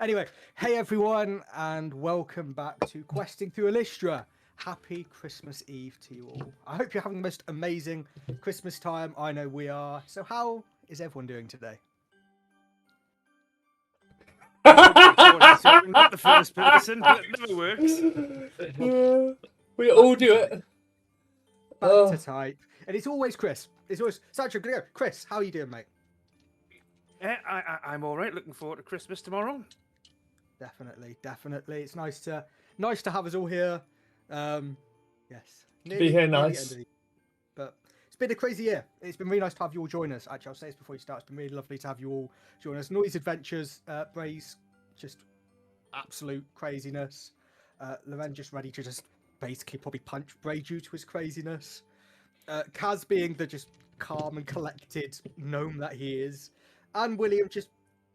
Anyway, hey everyone, and welcome back to Questing through Elystra. Happy Christmas Eve to you all. I hope you're having the most amazing Christmas time. I know we are. So, how is everyone doing today? Not the first person, but it never works. We all do it. Back to type. And it's always Chris. It's always Sancho. Chris, how are you doing, mate? Yeah, I'm all right. Looking forward to Christmas tomorrow. Definitely. It's nice to have us all here. Yes. Be here nice. But it's been a crazy year. It's been really nice to have you all join us. Actually, I'll say this before you start. It's been really lovely to have you all join us. And all these adventures, Bray's just absolute craziness. Loren just ready to just basically probably punch Bray due to his craziness. Kaz being the just calm and collected gnome that he is. And William just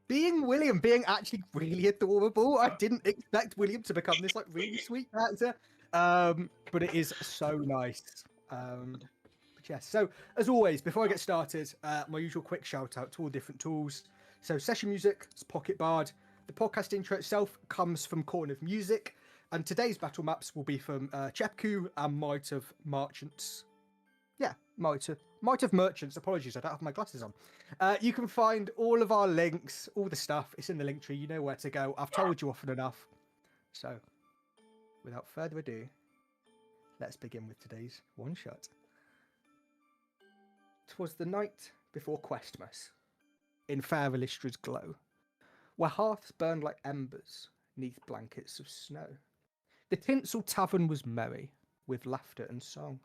being William, being actually really adorable. I didn't expect William to become this like really sweet character. But it is so nice. But yes, so as always, before I get started, my usual quick shout out to all different tools. So session music is Pocket Bard. The podcast intro itself comes from Corn of Music, and today's battle maps will be from Chepku and Might of Merchants. Yeah, Might of Merchants. Apologies, I don't have my glasses on. You can find all of our links, all the stuff. It's in the link tree. You know where to go. I've told you often enough. So, without further ado, let's begin with today's one shot. 'Twas the night before Questmas, in fair Elystra's glow, where hearths burned like embers neath blankets of snow. The Tinsel Tavern was merry with laughter and song,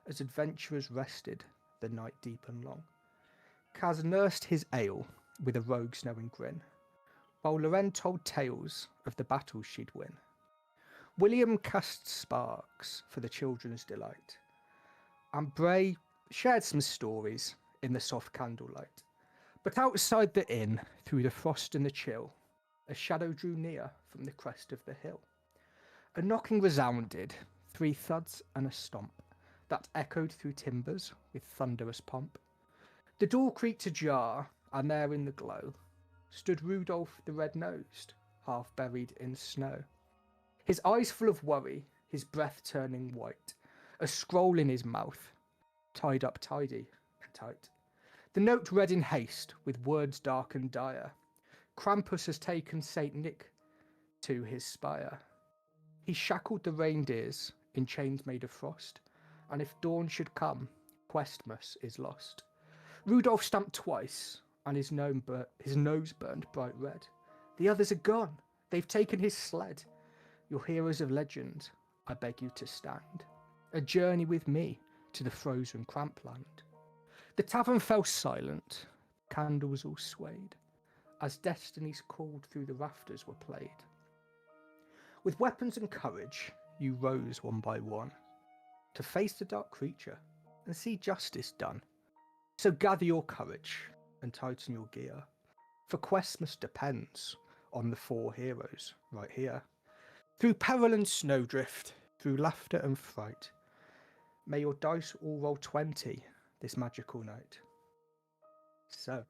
as adventurers rested the night deep and long. Kaz nursed his ale with a rogue's knowing grin, while Loren told tales of the battles she'd win. William cast sparks for the children's delight, and Bray shared some stories in the soft candlelight. But outside the inn, through the frost and the chill, a shadow drew near from the crest of the hill. A knocking resounded, 3 thuds and a stomp, that echoed through timbers with thunderous pomp. The door creaked ajar, and there in the glow stood Rudolph the red-nosed, half buried in snow. His eyes full of worry, his breath turning white, a scroll in his mouth, tied up tidy and tight. The note read in haste, with words dark and dire. Krampus has taken Saint Nick to his spire. He shackled the reindeers in chains made of frost, and if dawn should come, Questmas is lost. Rudolph stamped twice, and his nose burned bright red. The others are gone. They've taken his sled. Your heroes of legend, I beg you to stand. A journey with me to the frozen Crampland. The tavern fell silent, candles all swayed, as destinies called through the rafters were played. With weapons and courage, you rose one by one, to face the dark creature and see justice done. So gather your courage and tighten your gear, for Questmas depends on the 4 heroes right here. Through peril and snowdrift, through laughter and fright, may your dice all roll 20 this magical night. So,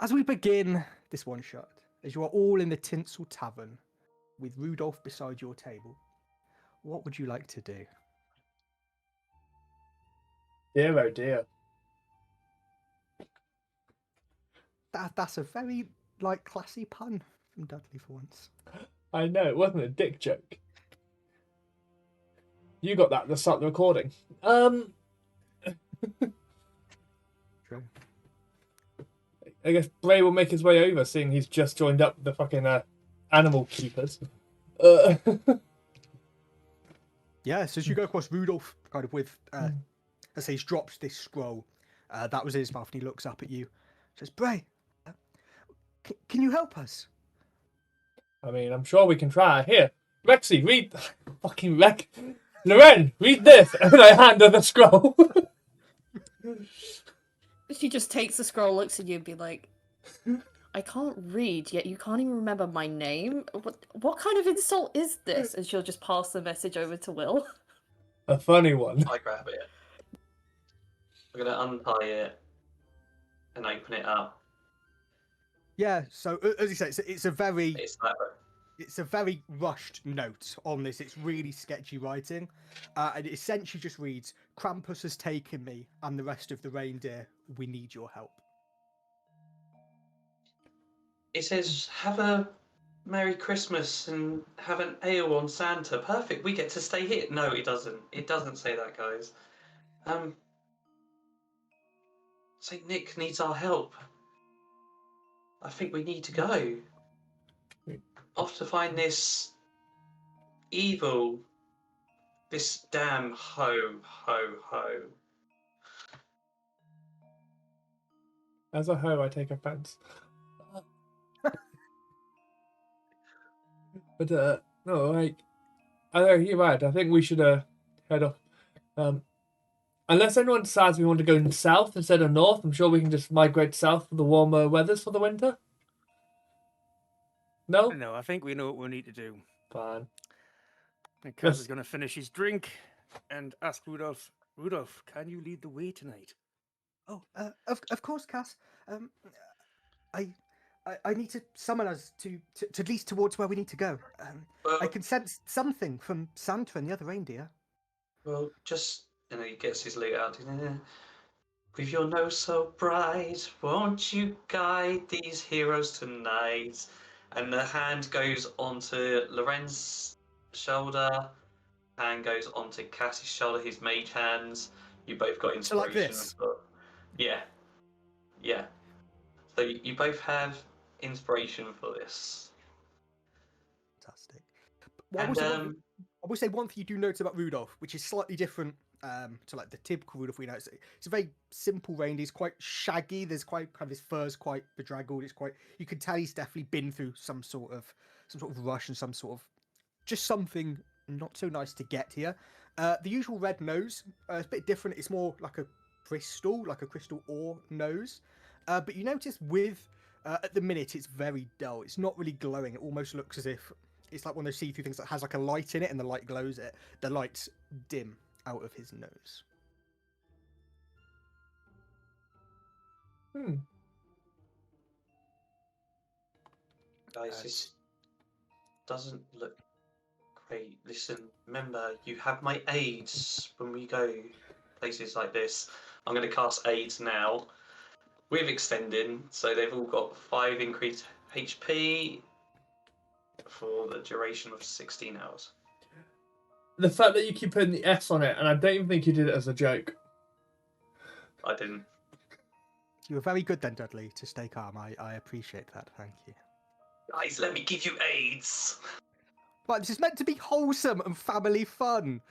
as we begin this one shot, as you are all in the Tinsel Tavern with Rudolph beside your table, what would you like to do? Dear, oh dear. That's a very, classy pun from Dudley for once. I know, it wasn't a dick joke. You got that at the start of the recording. True. I guess Bray will make his way over, seeing he's just joined up with the fucking animal keepers. Yeah, so as you go across, Rudolph kind of with, as he's dropped this scroll, that was in his mouth, and he looks up at you, says, Bray, can you help us? I mean, I'm sure we can try. Here, Rexy, read... Fucking Rex. Loren, read this! And I hand her the scroll. She just takes the scroll, looks at you and be like, I can't read, yet you can't even remember my name? What kind of insult is this? And she'll just pass the message over to Will. A funny one. I grab it. I'm going to untie it and open it up. Yeah. So as you say, it's a very It's that. it's a very rushed note on this. It's really sketchy writing, and it essentially just reads: "Krampus has taken me and the rest of the reindeer. We need your help." It says, "Have a Merry Christmas and have an ale on Santa." Perfect. We get to stay here. No, it doesn't. It doesn't say that, guys. Saint Nick needs our help. I think we need to go off to find this evil, this damn ho ho ho. As a hoe, I take offense. But no, like, I know you're right. I think we should head off. Unless anyone decides we want to go south instead of north, I'm sure we can just migrate south for the warmer weathers for the winter. No, No, I think we know what we need to do. fine. And Kaz Yes. is going to finish his drink and ask Rudolph, Rudolph, can you lead the way tonight? Oh, of course, Cass. I need to summon us to at least towards where we need to go. I Well, can sense something from Santa and the other reindeer. well, just he gets his lute out. With your nose so bright, won't you guide these heroes tonight? And the hand goes onto Loren's shoulder. Hand goes onto Cassie's shoulder. His mage hands. You both got So like inspiration. this? Yeah, yeah. So you both have inspiration for this. Fantastic. Well, And I will say one thing you do notice about Rudolph, which is slightly different to like the typical Rudolph we know. It's a very simple reindeer. He's quite shaggy. There's quite kind of his fur's quite bedraggled. It's quite, you can tell he's definitely been through some sort of rush and some sort of just something not so nice to get here. The usual red nose is a bit different. It's more like a crystal ore nose. But you notice with at the minute it's very dull. It's not really glowing. It almost looks as if it's like one of those see-through things that has like a light in it and the light glows it. The light's dim out of his nose. guys, this doesn't look great. Listen, remember, you have my aids when we go places like this. I'm going to cast aids now with extending, so they've all got 5 increased HP for the duration of 16 hours. The fact that you keep putting the S on it, and I don't even think you did it as a joke. I didn't. You were very good then, Dudley, to stay calm. I appreciate that. Thank you. Guys, let me give you aids. But this is meant to be wholesome and family fun.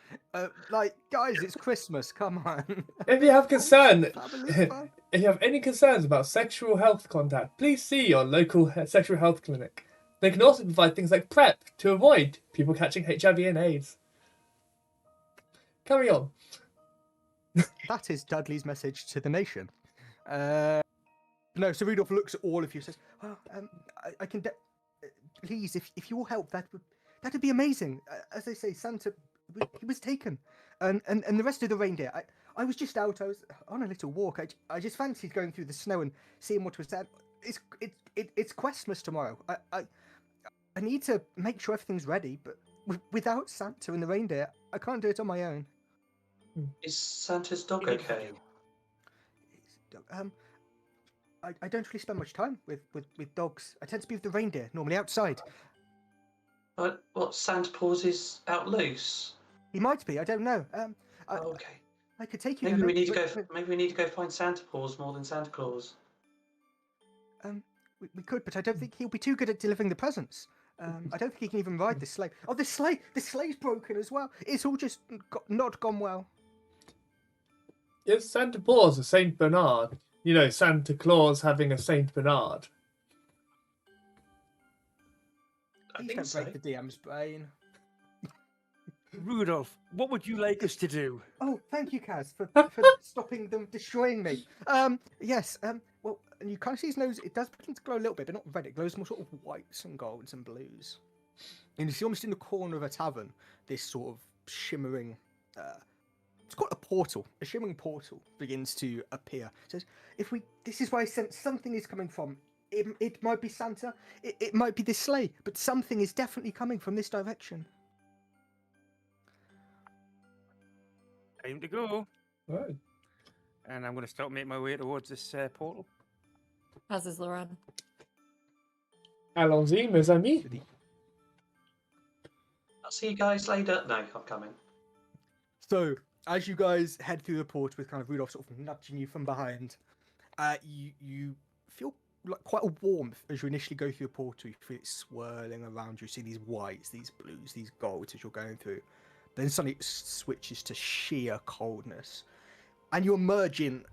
Like, guys, it's Christmas. Come on. If you have concern, Family fun. if you have any concerns about sexual health contact, please see your local sexual health clinic. They can also provide things like PrEP to avoid people catching HIV and AIDS. Carry on. That is Dudley's message to the nation. No, so Rudolph looks at all of you and says, oh, I can... please, if you will help, that'd be amazing. As they say, Santa, he was taken. And the rest of the reindeer, I was just out, I was on a little walk. I just fancied going through the snow and seeing what was there. It's Questmas tomorrow. I need to make sure everything's ready, but without Santa and the reindeer, I can't do it on my own. Is Santa's dog okay? I don't really spend much time with dogs. I tend to be with the reindeer, normally outside. But what, Santa Claus is out loose? He might be, I don't know. Okay. I could take you Maybe there. we need to go. Maybe we need to go find Santa Claus more than Santa Claus. We could, but I don't think he'll be too good at delivering the presents. I don't think he can even ride the sleigh. Oh, the sleigh's broken as well. It's all just not gone well. Is Santa Claus a Saint Bernard? You know, Santa Claus having a Saint Bernard. Please don't break the DM's brain. Rudolph, what would you like us to do? Oh, thank you, Kaz, for stopping them destroying me. Yes. Well, and you kind of see his nose. It does begin to glow a little bit, but not red. It glows more sort of whites and golds and blues. And you see almost in the corner of a tavern this sort of shimmering. It's called a portal. A shimmering portal begins to appear. It says, this is where I sense something is coming from. it might be Santa. It might be this sleigh, but something is definitely coming from this direction. Time to go. Right. And I'm going to start make my way towards this portal. As is Loran. Allons-y, mes amis. I'll see you guys later. No, I'm coming. So, as you guys head through the portal with kind of Rudolph sort of nudging you from behind, you feel like quite a warmth as you initially go through the portal. You feel it swirling around you, see these whites, these blues, these golds as you're going through. Then suddenly it switches to sheer coldness. And you emerge in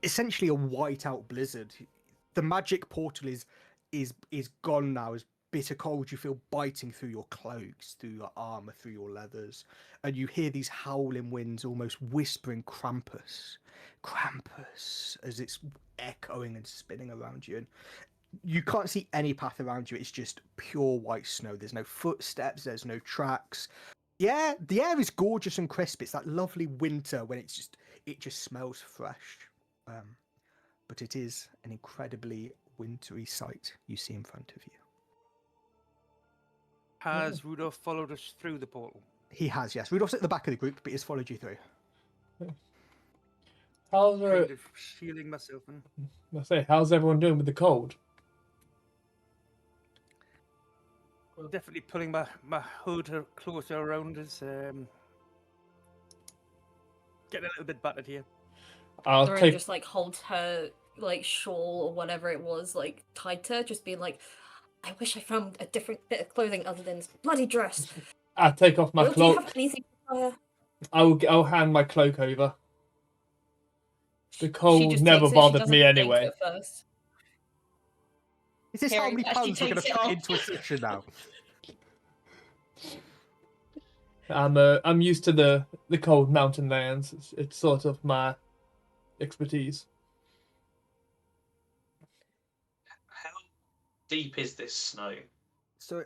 essentially a white-out blizzard. The magic portal is gone now, as bitter cold you feel biting through your cloaks, through your armor, through your leathers, and you hear these howling winds almost whispering Krampus, Krampus, as it's echoing and spinning around you. And you can't see any path around you. It's just pure white snow. There's no footsteps, there's no tracks. Yeah, the air is gorgeous and crisp. It's that lovely winter when it just smells fresh. But it is an incredibly wintry sight you see in front of you. Has Rudolph followed us through the portal? He has, yes. Rudolph's at the back of the group, but he's followed you through. How's Kind of shielding myself in. how's everyone doing with the cold? Definitely pulling my hood closer around us. Getting a little bit battered here. I'll Loran take. just like holds her like shawl or whatever it was like tighter, just being like, I wish I found a different bit of clothing other than this bloody dress. I'll take off my Will, do you cloak. have anything to wear? I'll hand my cloak over. The She cold just never takes it, she bothered doesn't me blink anyway. at first. Is this how Hearing many that, she puns we're going to takes it put off. into a session now? I'm used to the cold mountain lands. It's sort of my expertise. How deep is this snow? So,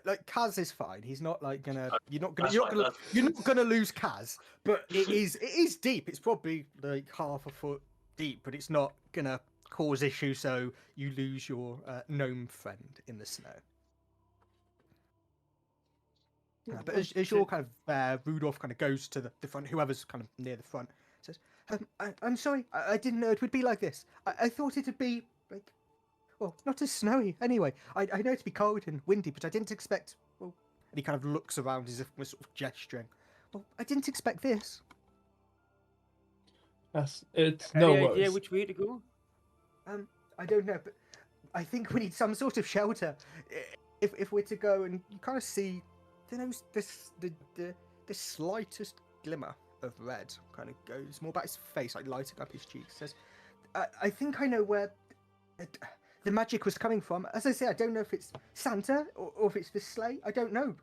like Kaz is fine. He's not like gonna. You're not That's gonna. fine, You're not gonna lose Kaz. But it is deep. It's probably like half a foot deep, but it's not gonna cause issue. So you lose your gnome friend in the snow. But as you're kind of there, Rudolph kind of goes to the front. Whoever's kind of near the front says, "I'm sorry. I didn't know it would be like this. I thought it'd be like." Well, not as snowy, anyway. I know it'd be cold and windy, but I didn't expect... Well, and he kind of looks around as if we're sort of gesturing. Well, I didn't expect this. It's no Any idea worries. which way to go? I don't know, but I think we need some sort of shelter. If we're to go, and you kind of see... the slightest glimmer of red kind of goes more about his face, like lighting up his cheeks. Says, I think I know where... the magic was coming from. As I say, I don't know if it's Santa or if it's the sleigh. I don't know.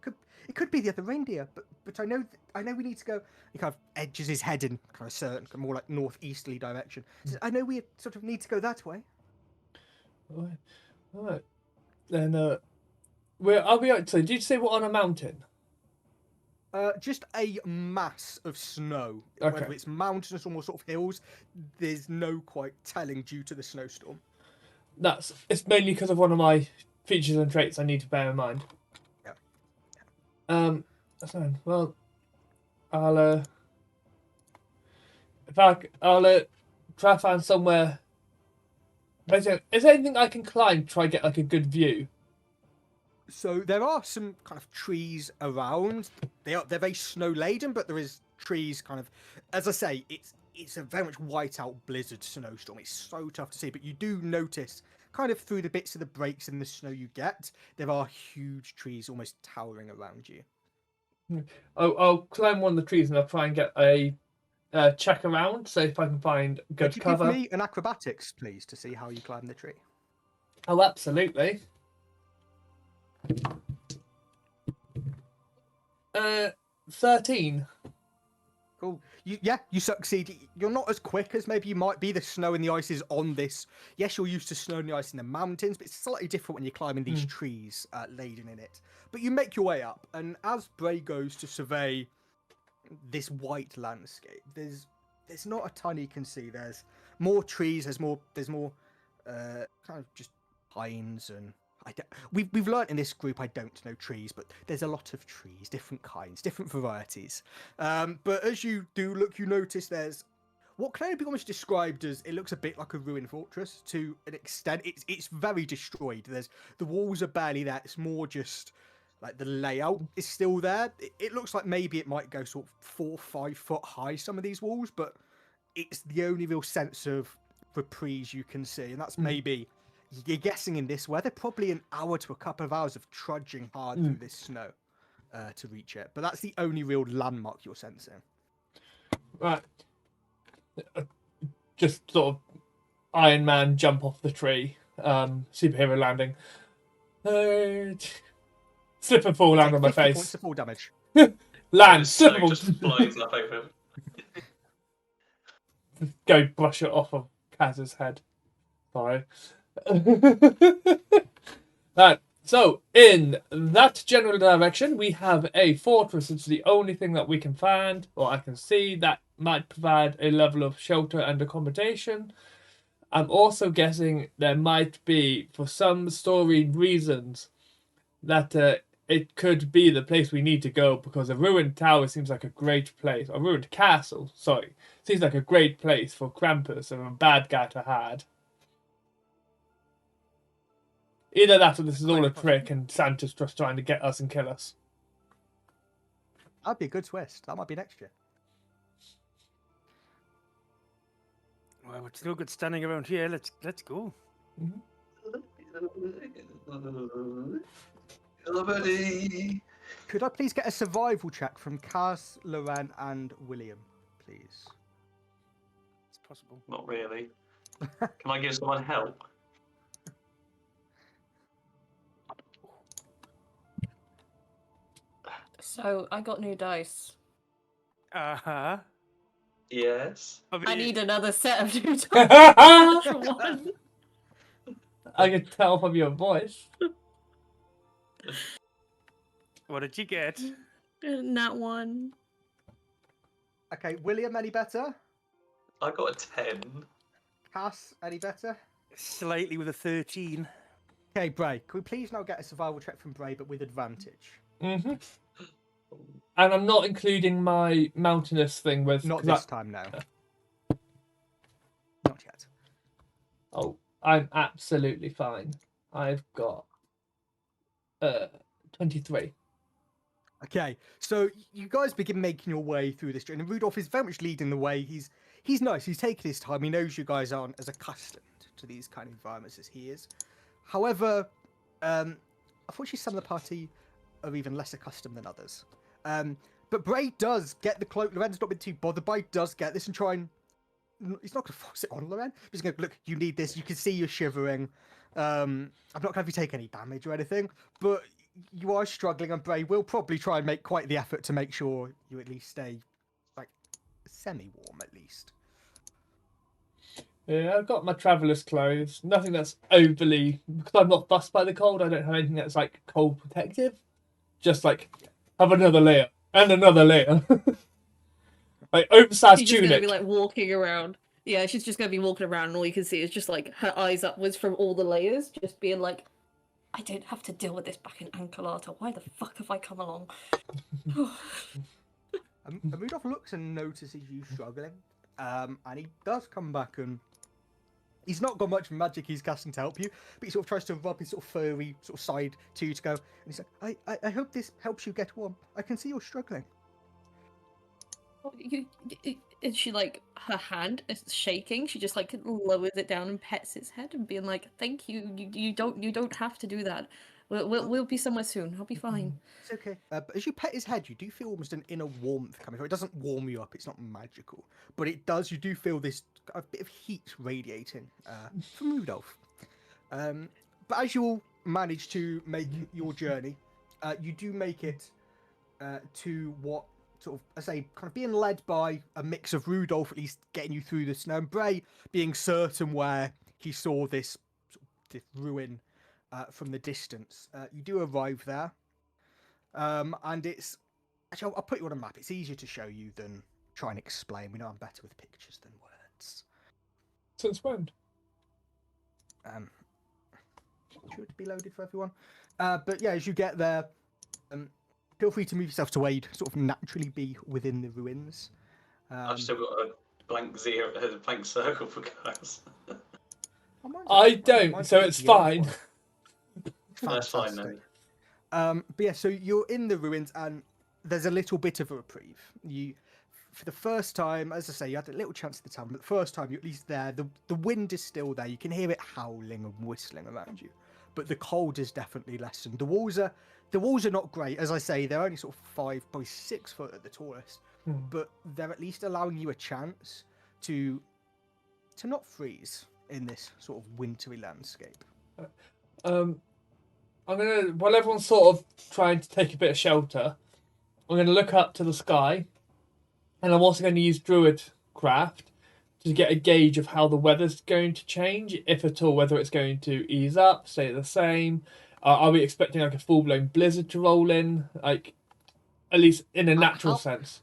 It could be the other reindeer, but I know we need to go. He kind of edges his head in kind of certain, more like northeasterly direction. Says, I know we sort of need to go that way. All right. Then I'll be out. So, did you say we're on a mountain? Just a mass of snow. Okay. Whether it's mountainous or more sort of hills, there's no quite telling due to the snowstorm. It's mainly because of one of my features and traits I need to bear in mind. Yeah. That's fine. Well, I'll try to find somewhere. Is there anything I can climb to try and get like a good view? So there are some kind of trees around. They're very snow laden, but there is trees kind of, as I say, it's a very much white-out blizzard snowstorm. It's so tough to see, but you do notice, kind of through the bits of the breaks in the snow you get, there are huge trees almost towering around you. I'll climb one of the trees and I'll try and get a check around, so if I can find good Could you cover. give me an acrobatics, please, to see how you climb the tree? Oh, absolutely. 13. Cool. You succeed. You're not as quick as maybe you might be. The snow and the ice is on this. Yes, you're used to snow and the ice in the mountains, but it's slightly different when you're climbing these trees laden in it. But you make your way up, and as Bray goes to survey this white landscape, there's not a ton you can see. There's more trees. There's more kind of just pines and we've learnt in this group I don't know trees, but there's a lot of trees, different kinds, different varieties. But as you do look, you notice there's what can only be almost described as it looks a bit like a ruined fortress to an extent. It's very destroyed. The walls are barely there. It's more just like the layout is still there. It looks like maybe it might go sort of 4 or 5 foot high, some of these walls, but it's the only real sense of reprise you can see, and that's maybe you're guessing in this weather, probably an hour to a couple of hours of trudging hard through this snow to reach it. But that's the only real landmark you're sensing. Right. Just sort of Iron Man jump off the tree, superhero landing. Slip and fall, land on my 50 face. points of fall damage. Land, Snow slip and just fall. flies up over him. Go brush it off of Kaz's head. Sorry. Right. So, in that general direction, we have a fortress. It's the only thing that we can find, or I can see, that might provide a level of shelter and accommodation. I'm also guessing there might be, for some storied reasons, that it could be the place we need to go, because a ruined tower seems like a great place. A ruined castle, sorry. Seems like a great place for Krampus and a bad guy to hide. Either that or this is all a trick and Santa's just trying to get us and kill us. That'd be a good twist. That might be next year. Well, it's no good standing around here. Let's go. Hello, buddy. Could I please get a survival check from Kaz, Loren, and William, please? It's possible. Not really. Can I give someone help? So I got new dice. Uh-huh. Yes. I need another set of new dice. I One. can tell from your voice. What did you get? Not one. Okay, William, any better? I got a 10. Cass, any better? Slightly with a 13. Okay, Bray, can we please now get a survival check from Bray, but with advantage? Mm-hmm. And I'm not including my mountainous thing with... Not this time, no. Not yet. Oh, I'm absolutely fine. I've got 23. Okay, so you guys begin making your way through this journey. Rudolph is very much leading the way. He's nice. He's taking his time. He knows you guys aren't as accustomed to these kind of environments as he is. However, unfortunately, some of the party are even less accustomed than others. But Bray does get the cloak. Loren's not been too bothered by. Does get this and try and. He's not going to force it on Loren. He's going to look. You need this. You can see you're shivering. I'm not going to have you take any damage or anything, but you are struggling, and Bray will probably try and make quite the effort to make sure you at least stay like semi-warm at least. Yeah, I've got my traveller's clothes. Nothing that's overly... Because I'm not fussed by the cold, I don't have anything that's, like, cold protective. Just, like, have another layer. And another layer. Like, oversized She's just tunic. gonna be, like, walking around. Yeah, she's just gonna be walking around, and all you can see is just, like, her eyes upwards from all the layers, just being like, I don't have to deal with this back in Ankalata. Why the fuck have I come along? And Rudolph looks and notices you struggling, and he does come back, and he's not got much magic he's casting to help you, but he sort of tries to rub his sort of furry sort of side to you to go, and he's like, I hope this helps you get warm. I can see you're struggling. Is she like, her hand is shaking? She just like lowers it down and pets his head and being like, "Thank you. You don't have to do that. We'll be somewhere soon. I'll be fine." It's okay. But as you pet his head, you do feel almost an inner warmth coming through. It doesn't warm you up. It's not magical, but it does. You do feel this a bit of heat radiating from Rudolph. But as you all manage to make your journey, you do make it to what sort of, I say, kind of being led by a mix of Rudolph, at least getting you through the snow, and Bray being certain where he saw this ruin from the distance. You do arrive there, and it's actually I'll put you on a map. It's easier to show you than try and explain. We know I'm better with pictures than words. Since when? should be loaded for everyone. But yeah, as you get there, feel free to move yourself to where you'd sort of naturally be within the ruins. I've still got a blank circle for guys. I don't, so it's fine. That's fine then. But yeah, so you're in the ruins, and there's a little bit of a reprieve. For the first time, as I say, you had a little chance at the tavern, but the first time you're at least there. The wind is still there. You can hear it howling and whistling around you, but the cold is definitely lessened. The walls are not great, as I say. They're only sort of 5, probably 6 foot at the tallest, but they're at least allowing you a chance to not freeze in this sort of wintry landscape. I'm gonna, while everyone's sort of trying to take a bit of shelter, I'm gonna look up to the sky, and I'm also going to use Druid Craft to get a gauge of how the weather's going to change, if at all, whether it's going to ease up, stay the same. Are we expecting like a full-blown blizzard to roll in, like at least in a natural sense?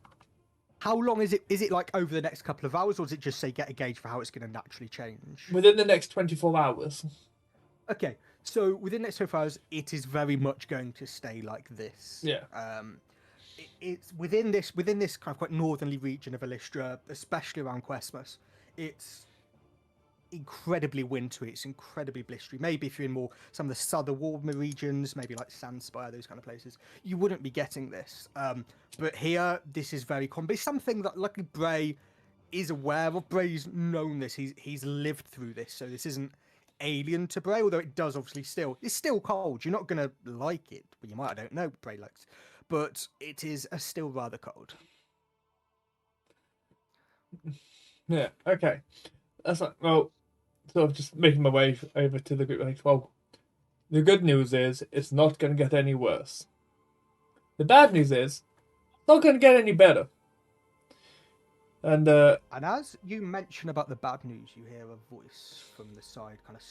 How long is it? Is it like over the next couple of hours, or does it just say get a gauge for how it's going to naturally change? Within the next 24 hours. Okay, so within the next 24 hours, it is very much going to stay like this. Yeah. It's within this kind of quite northerly region of Elystra, especially around Questmas. It's incredibly wintry. It's incredibly blistery. Maybe if you're in more some of the southern warmer regions, maybe like Sandspire, those kind of places, you wouldn't be getting this. But here, this is very common. But it's something that luckily Bray is aware of. Bray's known this. He's lived through this, so this isn't alien to Bray. Although it does obviously it's still cold. You're not gonna like it, but you might. I don't know. Bray likes. But it is still rather cold. Yeah, okay. That's like, well, sort of just making my way over to the group. Like, well, the good news is it's not going to get any worse. The bad news is it's not going to get any better. And as you mention about the bad news, you hear a voice from the side kind of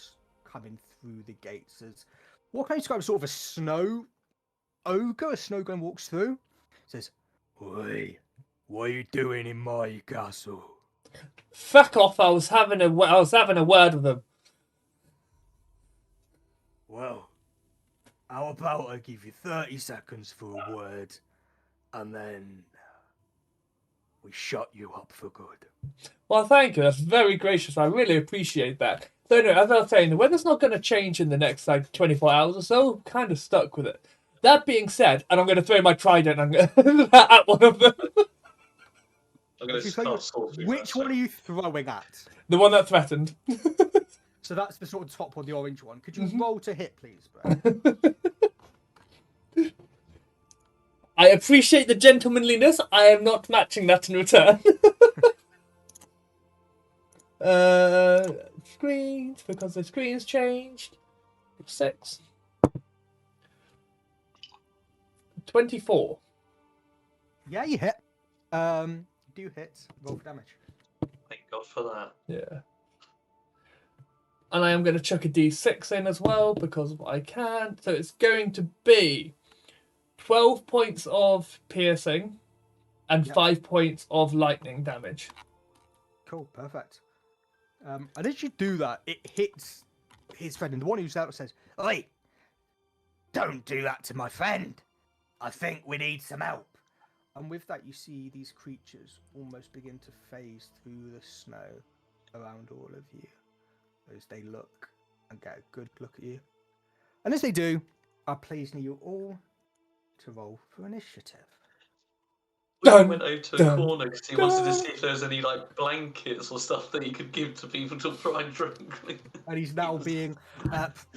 coming through the gates. As what can you describe as sort of a snow ogre? A snow gun walks through. Says, "Oi, what are you doing in my castle?" fuck off! I was having a word with them. Well, how about I give you 30 seconds for a word, and then we shut you up for good. Well, thank you. That's very gracious. I really appreciate that. So anyway, as I was saying, the weather's not going to change in the next 24 hours or so. I'm kind of stuck with it. That being said, and I'm going to throw my trident at one of them. I'm going to start sorting. Which one are you throwing at? The one that threatened. So that's the sort of top one, the orange one. Could you roll to hit, please, Brett? I appreciate the gentlemanliness. I am not matching that in return. Screens, because the screen's changed. 6. 24. Yeah, you hit. Do hit. Roll for damage. Thank God for that. Yeah. And I am going to chuck a d6 in as well because I can. So it's going to be 12 points of piercing and 5 points of lightning damage. Cool, perfect. And as you do that, it hits his friend, and the one who's out says, "Oi, don't do that to my friend. I think we need some help." And with that, you see these creatures almost begin to phase through the snow around all of you as they look and get a good look at you. And as they do, I'm pleasing you all to roll for initiative. We went over to the corner because he wanted to see if there was any blankets or stuff that he could give to people to try and drink. And he's now being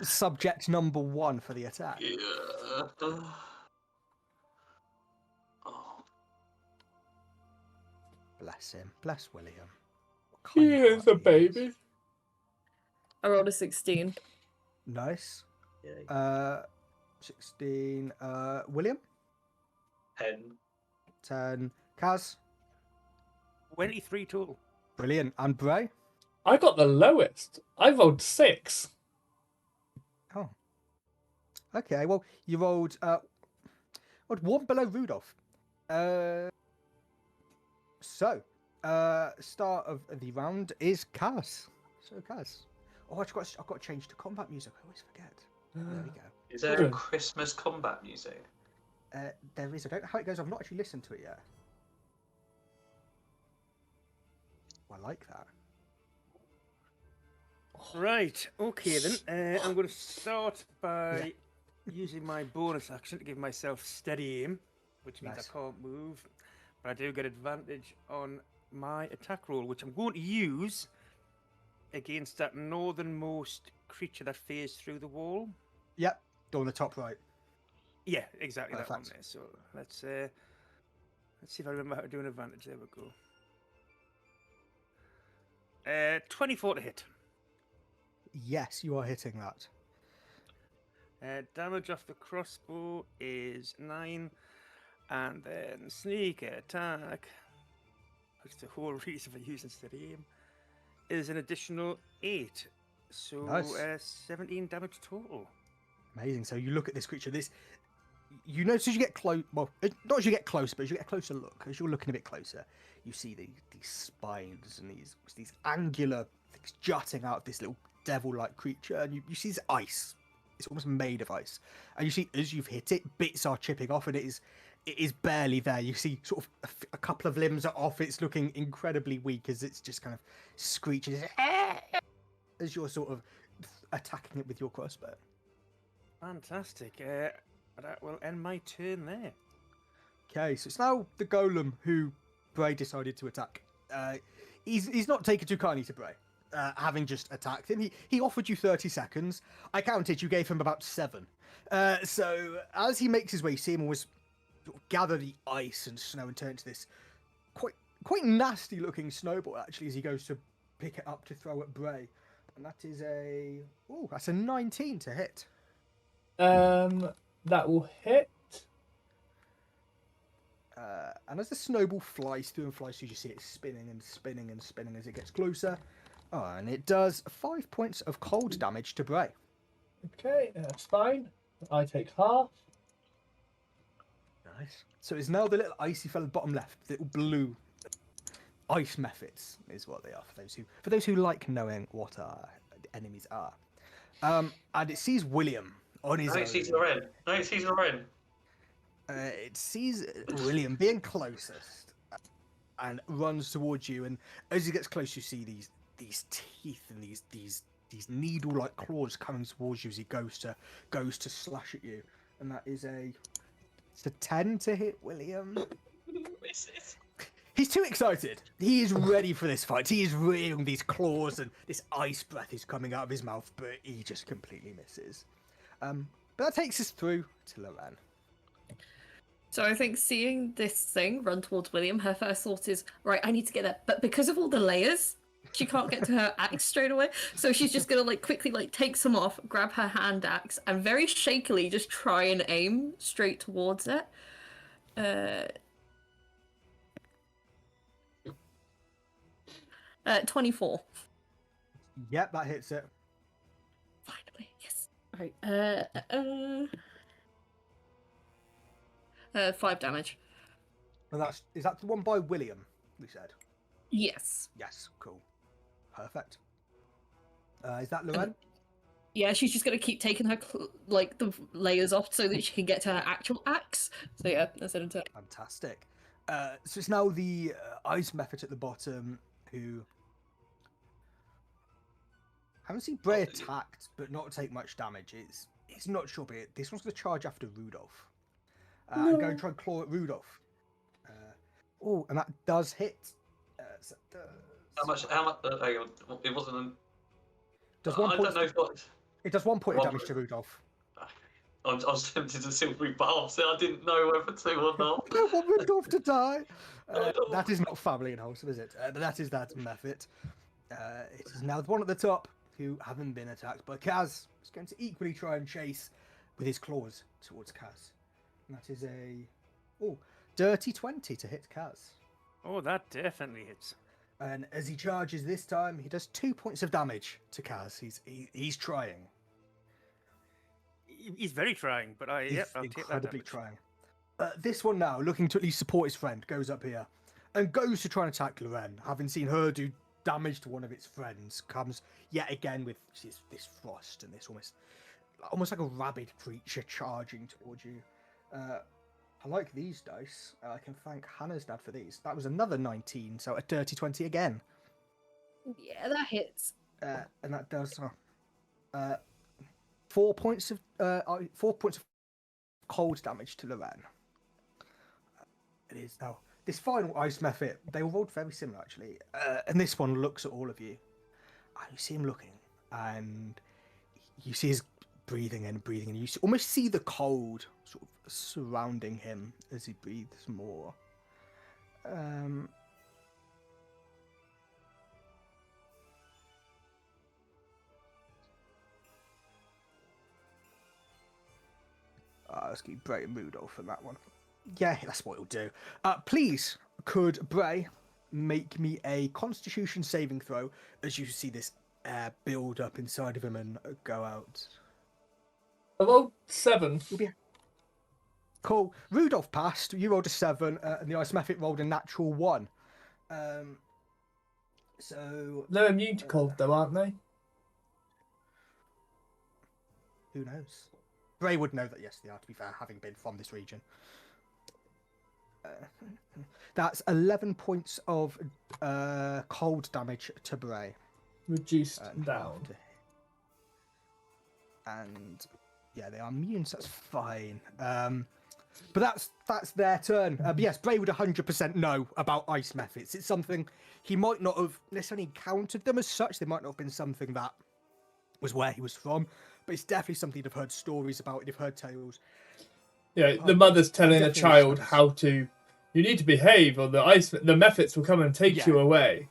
subject number 1 for the attack. Yeah. Bless him. Bless William. He is a baby. I rolled a 16. Nice. Yay. 16. William? 10. 10. Kaz? 23 total. Brilliant. And Bray? I got the lowest. I rolled 6. Oh. Okay, well, you rolled 1 below Rudolph. So, start of the round is Kaz. So, Kaz. Oh, I've got to change to combat music. I always forget. There we go. Is there Good. Christmas combat music? There is. I don't know how it goes. I've not actually listened to it yet. I like that. Right, okay then. I'm going to start by using my bonus action to give myself steady aim, which means Nice. I can't move, but I do get advantage on my attack roll, which I'm going to use against that northernmost creature that phased through the wall. Yep. Door on the top right. Yeah, exactly that one Perfect. there. So let's see if I remember how to do an advantage. There we go. 24 to hit. Yes, you are hitting that. Damage off the crossbow is 9, and then sneak attack, which is the whole reason for using steady aim, is an additional 8. So Nice. 17 damage total. Amazing. So you look at this creature. You notice as you get close. Well, not as you get close, but as you get a closer look, as you're looking a bit closer, you see these spines and these angular things jutting out of this little devil-like creature, and you see this ice. It's almost made of ice, and you see as you've hit it, bits are chipping off, and it is barely there. You see sort of a couple of limbs are off. It's looking incredibly weak as it's just kind of screeching as you're sort of attacking it with your crossbow. Fantastic. That will end my turn there. Okay, so it's now the golem who Bray decided to attack. He's not taken too kindly to Bray, having just attacked him. He offered you 30 seconds. I counted, you gave him about 7. So as he makes his way, you see him always sort of gather the ice and snow and turn it into this quite nasty looking snowball, actually, as he goes to pick it up to throw at Bray. And that is that's a 19 to hit. That will hit. And as the snowball flies through, you just see it spinning and spinning and spinning as it gets closer. Oh, and it does 5 points of cold damage to Bray. Okay, that's fine. I take half. Nice. So it's now the little icy fella bottom left, the little blue ice methods is what they are for those who like knowing what our enemies are. And it sees William on his No, own. it sees Loren. No, it sees Loren. It sees William being closest and runs towards you. And as he gets close, you see these teeth and these needle-like claws coming towards you as he goes to slash at you. And that is it's a 10 to hit William. Misses. He's too excited. He is ready for this fight. He is rearing these claws and this ice breath is coming out of his mouth, but he just completely misses. But that takes us through to Loren. So I think seeing this thing run towards William, her first thought is, right, I need to get there. But because of all the layers, she can't get to her axe straight away. So she's just gonna quickly take some off, grab her hand axe, and very shakily just try and aim straight towards it. 24. Yep, that hits it. Finally, yes. Right. 5 damage. And is that the one by William, we said? Yes. Yes, cool. Perfect. Is that Loren? Yeah, she's just gonna keep taking her the layers off so that she can get to her actual axe. So yeah, that's it. Fantastic. So it's now the ice method at the bottom who haven't seen Bray attacked but not take much damage. It's not sure, but this one's going to charge after Rudolph. And go and try and claw at Rudolph. And that does hit. So it does. How much? Hang on. It wasn't an. Does one I point, don't know what. it does 1 point of 1 damage to Rudolph. I was tempted to silvery bath, so I didn't know whether to or not. I don't want Rudolph to die. don't That is not family and wholesome, is it? But that is that method. It is now the one at the top who haven't been attacked by Kaz. Is going to equally try and chase with his claws towards Kaz. And that is a dirty 20 to hit Kaz. Oh, that definitely hits. And as he charges this time, he does 2 points of damage to Kaz. He's trying. He's very trying, but I'll take that Incredibly damage. trying. This one now, looking to at least support his friend, goes up here and goes to try and attack Loren. Having seen her do damage to one of its friends, comes yet again with this frost and this almost almost like a rabid creature charging towards you. I like these dice. I can thank Hannah's dad for these. That was another 19, so a dirty 20 again. Yeah, that hits. And that does 4 points of 4 points of cold damage to Loren. It is now this final ice method. They all rolled very similar actually, and this one looks at all of you. And you see him looking, and you see his breathing in, breathing in. You almost see the cold sort of surrounding him as he breathes more. Let's keep Bray and Rudolph on that one. Yeah, that's what it'll do. Please, could Bray make me a Constitution saving throw as you see this air build up inside of him and go out? I rolled 7. Cool. Rudolph passed. You rolled a 7, and the Ice Method rolled a natural 1. So They're immune to cold, though, aren't they? who knows? Bray would know that, yes, they are, to be fair, having been from this region. That's 11 points of cold damage to Bray. Reduced down. And yeah, they are immune, so that's fine. But that's their turn. But yes, Bray would 100% know about ice methods. It's something he might not have necessarily encountered them as such. They might not have been something that was where he was from, but it's definitely something he'd have heard stories about. He'd have heard tales. Yeah, the mother's telling the definitely child sense. how to. You need to behave, or the methods will come and take Yeah. you away.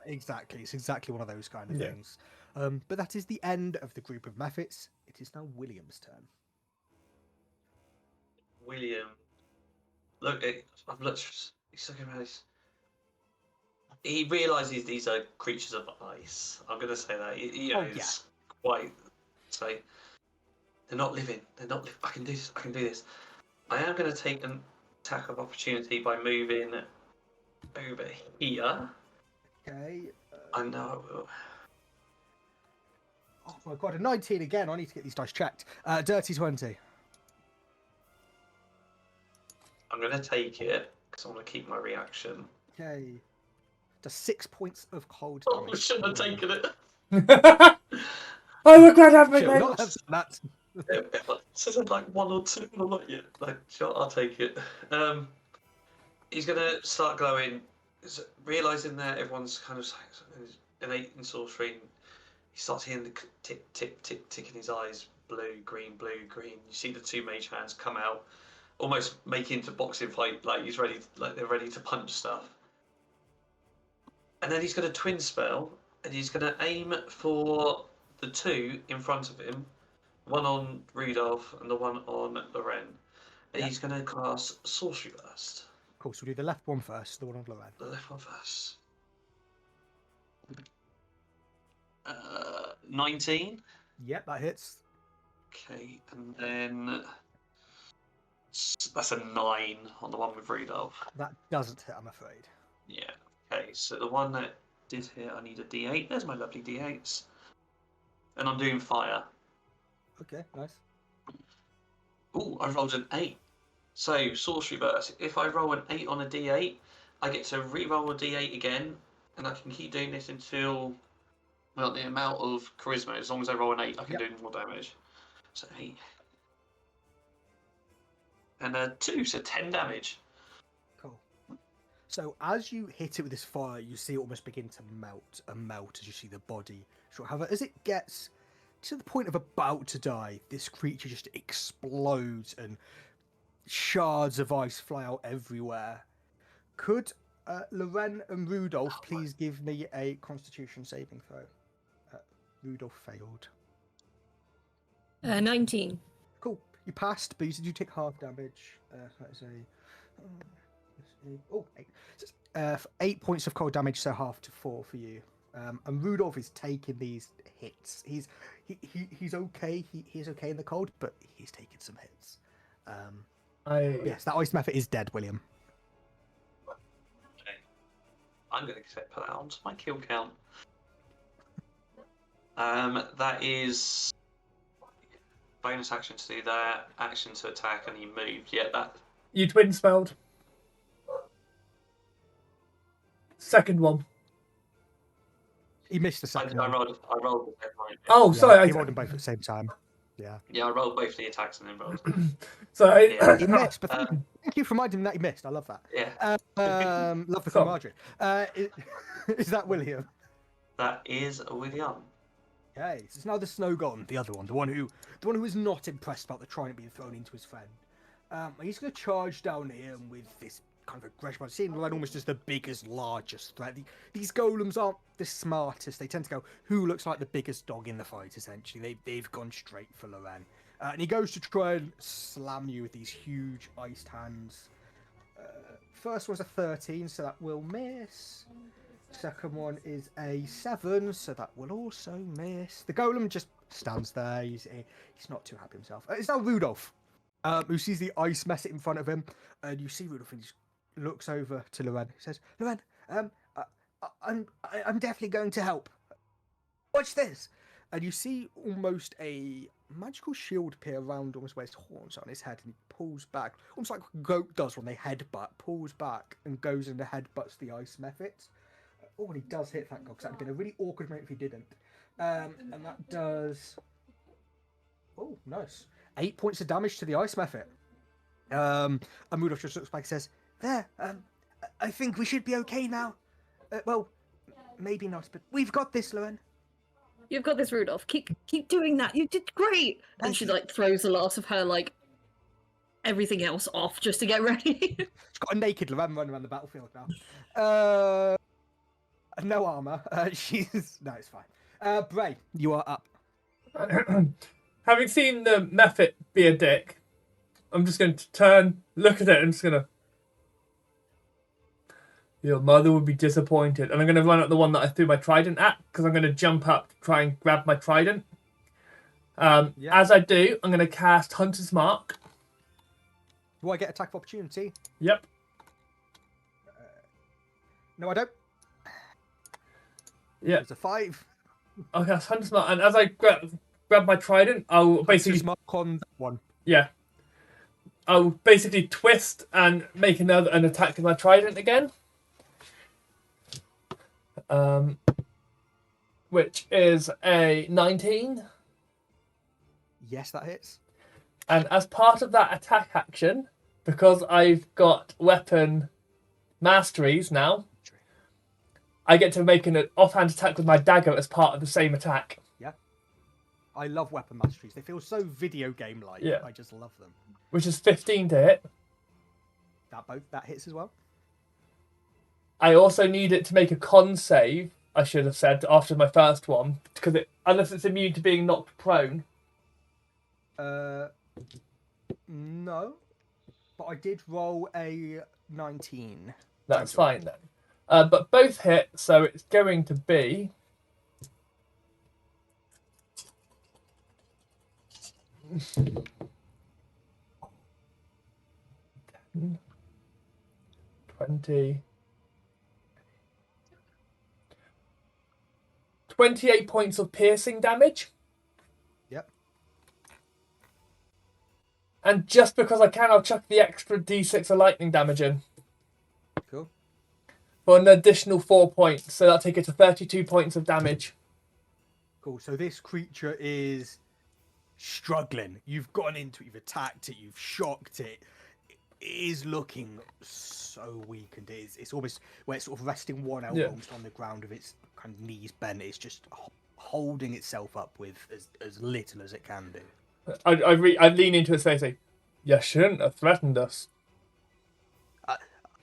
Exactly, it's exactly one of those kind of Yeah. things. But that is the end of the group of methods. It is now William's turn. William, look, I've looked. He's looking at this. He realizes these are creatures of ice. I'm gonna say that. It's quite. Say, they're not living. They're not. I can do this. I can do this. I am gonna take an attack of opportunity by moving over here. Okay. I know I will. Oh my god, a 19 again. I need to get these dice checked. Dirty 20. I'm gonna take it because I want to keep my reaction. Okay. Does 6 points of cold Oh, damage. I shouldn't have taken it. I regret having Should made not have done that. If I said like 1 or 2, I'm like, yeah, like, sure, I'll take it. He's gonna start glowing, realizing that everyone's kind of innate in sorcery. He starts hearing the tick, tick, tick, tick in his eyes. Blue, green, blue, green. You see the 2 mage hands come out, almost making into boxing fight, like he's ready, like they're ready to punch stuff. And then he's got a twin spell, and he's going to aim for the 2 in front of him, one on Rudolph and the one on Loren. And he's going to cast Sorcery Burst. Cool, so we'll do the left one first, the one on Loren. The left one first. 19. Yep, that hits. Okay, and then that's a 9 on the one with Rudolph. That doesn't hit, I'm afraid. Yeah. Okay, so the one that did hit, I need a D8. There's my lovely D8s. And I'm doing fire. Okay, nice. Ooh, I rolled an 8. So, Sorcery Burst. If I roll an 8 on a D8, I get to re-roll a D8 again, and I can keep doing this until, well, the amount of Charisma. As long as I roll an 8, I can do more damage. So, 8. And a 2, so 10 damage. Cool. So as you hit it with this fire, you see it almost begin to melt and melt as you see the body. However, as it gets to the point of about to die, this creature just explodes and shards of ice fly out everywhere. Could Loren and Rudolph please give me a Constitution saving throw? Rudolph failed. 19. Cool. You passed, but you said you take half damage. That is a 8 points of cold damage, so half to 4 for you. And Rudolph is taking these hits. He's okay. He's okay in the cold, but he's taking some hits. Yes, that ice method is dead, William. Okay. I'm going to put that onto my kill count. That is bonus action to do that, action to attack, and he moved. Yeah, that. You twin spelled. Second one. He missed the I second one. rolled the second one. Oh, Yeah, sorry. he rolled them both at the same time. Yeah. Yeah, I rolled both the attacks and then rolled. Sorry. Yeah. He missed, but thank you for reminding him that he missed. I love that. Yeah. Love the Cool. camaraderie. Is that William? That is William. Okay, so it's now the snow golem, the other one, the one who is not impressed about the trident being thrown into his friend. He's going to charge down here with this kind of aggression. I've seen Loren almost as the biggest, largest threat. These golems aren't the smartest. They tend to go, who looks like the biggest dog in the fight, essentially. They've gone straight for Loren. And he goes to try and slam you with these huge iced hands. First one's a 13, so that will miss. Second one is a 7, so that will also miss. The golem just stands there. He's not too happy himself. It's now Rudolph, who sees the ice mess in front of him. And you see Rudolph, and he just looks over to Loren. He says, Loren, I'm definitely going to help. Watch this. And you see almost a magical shield appear around almost where his horns are on his head, and he pulls back, almost like a goat does when they headbutt, pulls back and goes and headbutts the ice methods. Oh, and he does hit, thank God, because that would have been a really awkward moment if he didn't. And that does... Oh, nice. 8 points of damage to the ice method. And Rudolph just looks back and says, There, I think we should be okay now. Well, maybe not, but we've got this, Loren. You've got this, Rudolph. Keep doing that. You did great. And she like throws the last of her like everything else off just to get ready. She's got a naked Loren running around the battlefield now. No armor. She's no, it's fine. Bray, you are up. Having seen the method be a dick, I'm just going to turn, look at it, and I'm just going to... Your mother would be disappointed. And I'm going to run at the one that I threw my trident at, because I'm going to jump up to try and grab my trident. As I do, I'm going to cast Hunter's Mark. Do I get attack of opportunity? Yep. No, I don't. Yeah. It's a 5. I'll cast Hunter's Mark, and as I grab my trident, I'll basically... Hunter's Mark on that one. Yeah. I'll basically twist and make an attack with my trident again. Which is a 19. Yes, that hits. And as part of that attack action, because I've got weapon masteries now, I get to make an offhand attack with my dagger as part of the same attack. Yeah. I love weapon masteries. They feel so video game-like. Yeah. I just love them. Which is 15 to hit. That hits as well. I also need it to make a con save, I should have said, after my first one, because unless it's immune to being knocked prone. No. But I did roll a 19. That's fine then. But both hit, so it's going to be... 20... 28 points of piercing damage. Yep. And just because I can, I'll chuck the extra d6 of lightning damage in. Cool. For an additional 4 points. So that'll take it to 32 points of damage. Cool. So this creature is struggling. You've gone into it, you've attacked it, you've shocked it. It is looking so weak, and it's almost where it's sort of resting one elbow almost on the ground with its kind of knees bent. It's just holding itself up with as little as it can do. I lean into its face and say, you shouldn't have threatened us.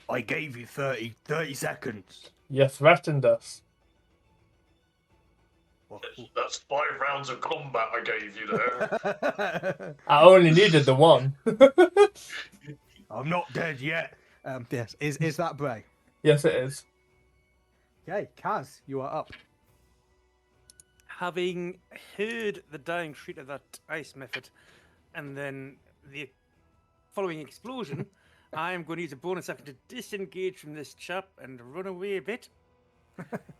I gave you 30 seconds. You threatened us. That's 5 rounds of combat I gave you there. I only needed the one. I'm not dead yet. Yes, is that Bray? Yes, it is. Okay, Kaz, you are up. Having heard the dying shriek of that ice method, and then the following explosion, I am going to use a bonus action to disengage from this chap and run away a bit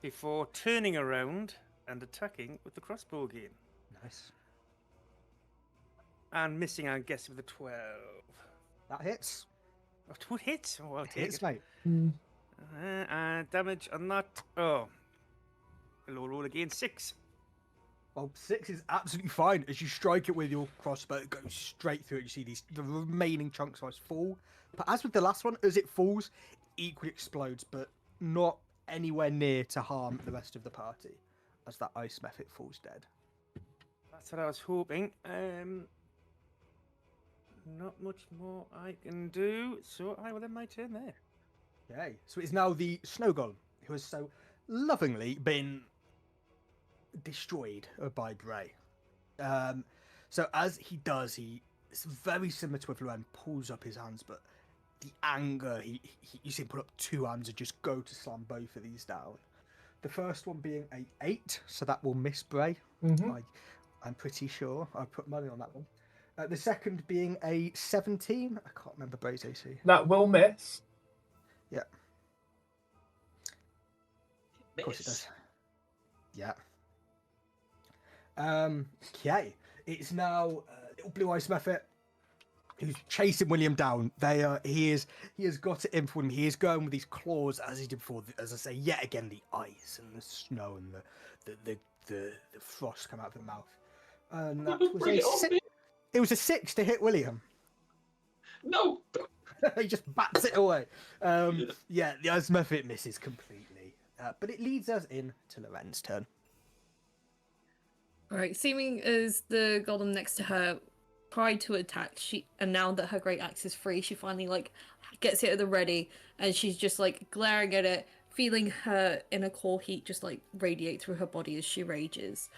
before turning around and attacking with the crossbow again. Nice. And missing, I guess, with a 12. That hits. Oh, 2 hits? Oh, I'll It take hits, it. mate. And damage on that. Oh. A low roll again. 6. Well, 6 is absolutely fine. As you strike it with your crossbow, it goes straight through it. You see the remaining chunks of ice fall. But as with the last one, as it falls, it equally explodes, but not anywhere near to harm the rest of the party, as that ice mephit falls dead. That's what I was hoping. Not much more I can do, so I will end my turn there. Okay, so it's now the snow golem, who has so lovingly been destroyed by Bray. So as he does, it's very similar to Evelyn, pulls up his hands, but the anger, you see him put up 2 hands and just go to slam both of these down. The first one being a 8, so that will miss Bray. I'm pretty sure. I put money on that one. The second being a 17. I can't remember Bray's AC. That will miss. Yeah. Of course it does. Yeah. Okay. It's now little Blue Ice Mephit who's chasing William down. He has got it in for him. He is going with these claws as he did before. As I say, yet again, the ice and the snow and the frost come out of the mouth. And that was a 6. It was a 6 to hit William. No. He just bats it away. Yeah, the Ice Mephit misses completely. But it leads us in to Loren's turn. Alright, seeming as the golem next to her tried to attack, and now that her great axe is free, she finally gets it at the ready, and she's just glaring at it, feeling her inner core heat just radiate through her body as she rages,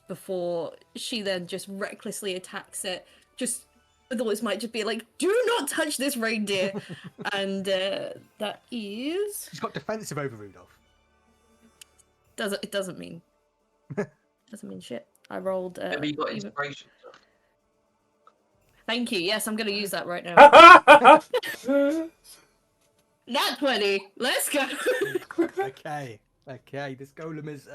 before she then just recklessly attacks it. Just otherwise might just be do not touch this reindeer. And that is She's got defensive over Rudolph. it doesn't mean shit. I rolled Maybe you got inspiration. Thank you. Yes, I'm gonna use that right now. Nat 20. Let's go. Okay. This golem is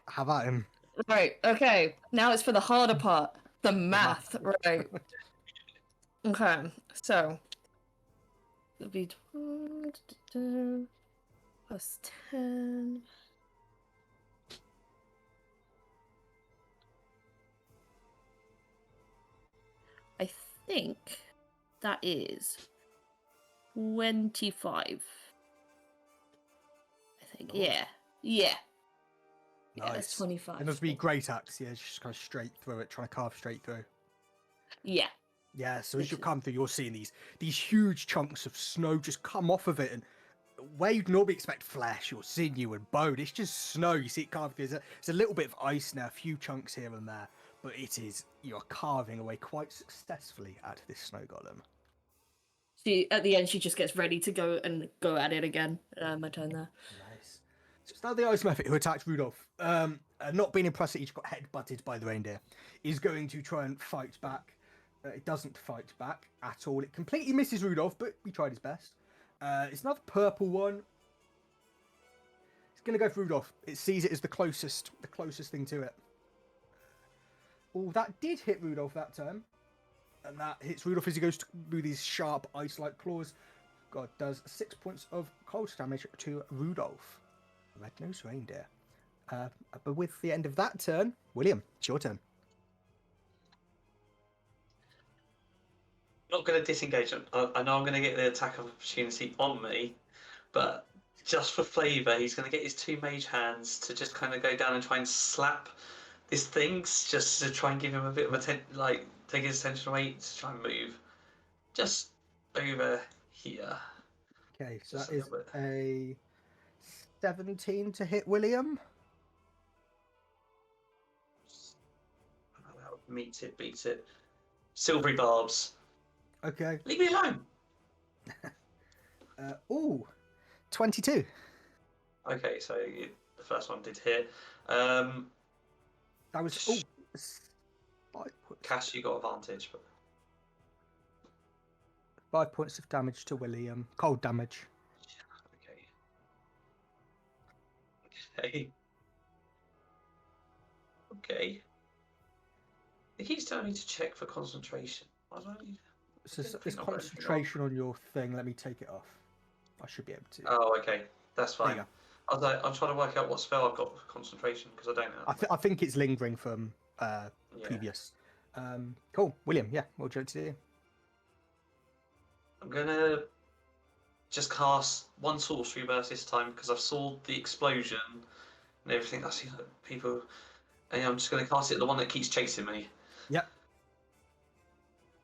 have at him. Right. Okay. Now it's for the harder part, the math. Right. Okay. So it'll be 12 plus 10. I think that is 25. I think. Yeah. Yeah, that's Nice. 25. It must be great axe. Yeah, just kind of straight through it, trying to carve straight through. Yeah. Yeah, so as you come through, you're seeing these huge chunks of snow just come off of it, and where you'd normally expect flesh or sinew and bone, it's just snow. You see it carved through. There's a little bit of ice now, a few chunks here and there, but you're carving away quite successfully at this snow golem. At the end, she just gets ready to go at it again. My turn there. Nice. So it's now the Ice Mephit who attacked Rudolph. Not being impressed that he got head-butted by the reindeer, is going to try and fight back. It doesn't fight back at all. It completely misses Rudolph, but he tried his best. It's another purple one. It's going to go for Rudolph. It sees it as the closest thing to it. Oh, that did hit Rudolph that turn. And that hits Rudolph as he goes through these sharp ice-like claws. God, does 6 points of cold damage to Rudolph. Red-nosed reindeer. But with the end of that turn, William, it's your turn. Not going to disengage him. I know I'm going to get the attack of opportunity on me, but just for flavour, he's going to get his 2 mage hands to just kind of go down and try and slap these things, just to try and give him a bit of attention, take his attention away to try and move. Just over here. Okay, so that is a 17 to hit William. Meets it, beats it. Silvery barbs. Okay. Leave me alone. 22. Okay, so the first one did hit. That was 5 points. Cash, you got advantage, but 5 points of damage to William. Cold damage. Okay. It keeps telling me to check for concentration. Why do I need... So didn't there's think I've got anything concentration on your thing. Let me take it off. I should be able to. Oh, okay. That's There you fine. go. I was like, I'm trying to work out what spell I've got for concentration because I don't know. I think it's lingering from Yeah. previous. Cool, William. Yeah, what do you want to do? I'm gonna just cast one sorcery burst this time because I've saw the explosion and everything. I see like, people, and I'm just gonna cast it the one that keeps chasing me. Yep.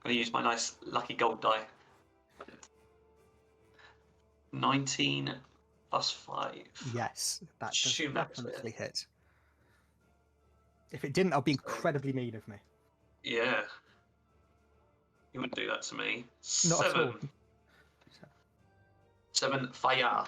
I'm gonna use my nice lucky gold die. 19 plus 5. Yes, that does Shoot, that's definitely it. hit. If it didn't, I'll be incredibly mean of me. Yeah. You wouldn't do that to me. Not at all. 7 fire.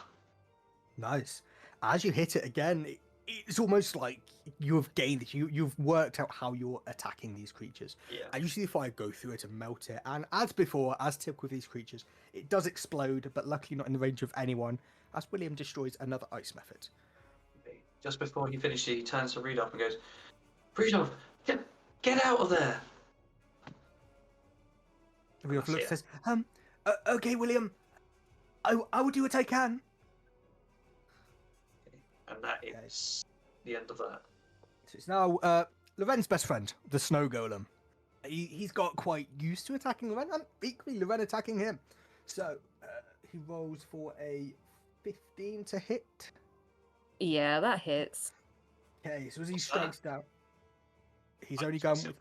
Nice. As you hit it again, it's almost like you have gained it. You've worked out how you're attacking these creatures. Yeah. And you see the fire go through it and melt it. And as before, as typical with these creatures, it does explode, but luckily not in the range of anyone, as William destroys another ice method. Just before he finishes, he turns to Rudolph and goes, Rudolph, get out of there! Rudolph looks That's and says, okay, William, I will do what I can. And that is the end of that. So it's now Loren's best friend, the snow golem. He's got quite used to attacking Loren, and equally Loren attacking him. So he rolls for a 15 to hit. Yeah, that hits. Okay, so as he strikes down, he's only going with...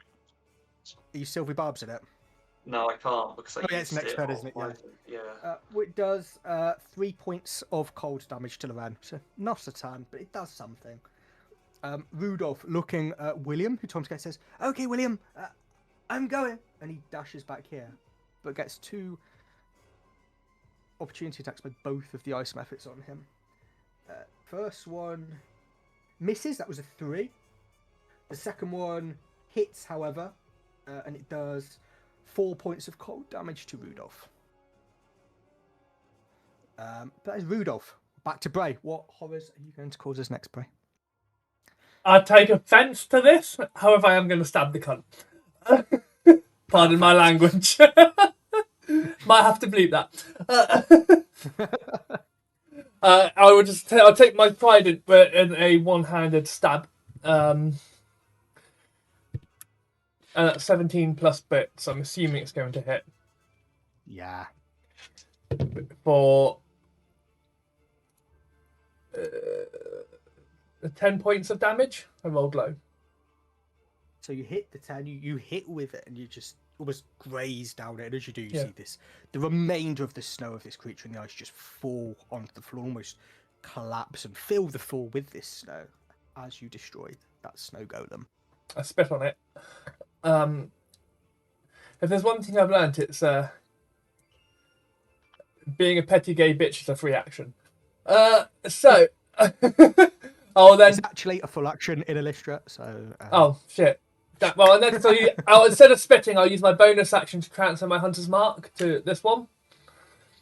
Are you Sylvie Barbs in it? No, I can't because I Oh, yeah, it's used next turn, isn't it? on Yeah. my- Yeah. It does 3 points of cold damage to Loren. So not a ton, but it does something. Rudolph, looking at William, who Tom says, okay, William, I'm going. And he dashes back here, but gets 2 opportunity attacks by both of the ice methods on him. First one misses, that was a 3. The second one hits, however, and it does 4 points of cold damage to Rudolph. But as Rudolph, back to Bray. What horrors are you going to cause us next, Bray? I take offence to this, however I am going to stab the cunt. Pardon my language. Might have to bleep that. I will just I'll take my pride in a one-handed stab. And that's 17 plus bits. I'm assuming it's going to hit. Yeah. For 10 points of damage. I rolled low. So you hit the 10, you hit with it, and you just almost graze down it. And as you do, you see this, the remainder of the snow of this creature in the ice just fall onto the floor, almost collapse and fill the floor with this snow as you destroy that snow golem. I spit on it. If there's one thing I've learnt, it's being a petty gay bitch is a free action. So I'll then... It's actually a full action in Elystra, so... Oh, shit. Well, and then, so instead of spitting, I'll use my bonus action to transfer my Hunter's Mark to this one.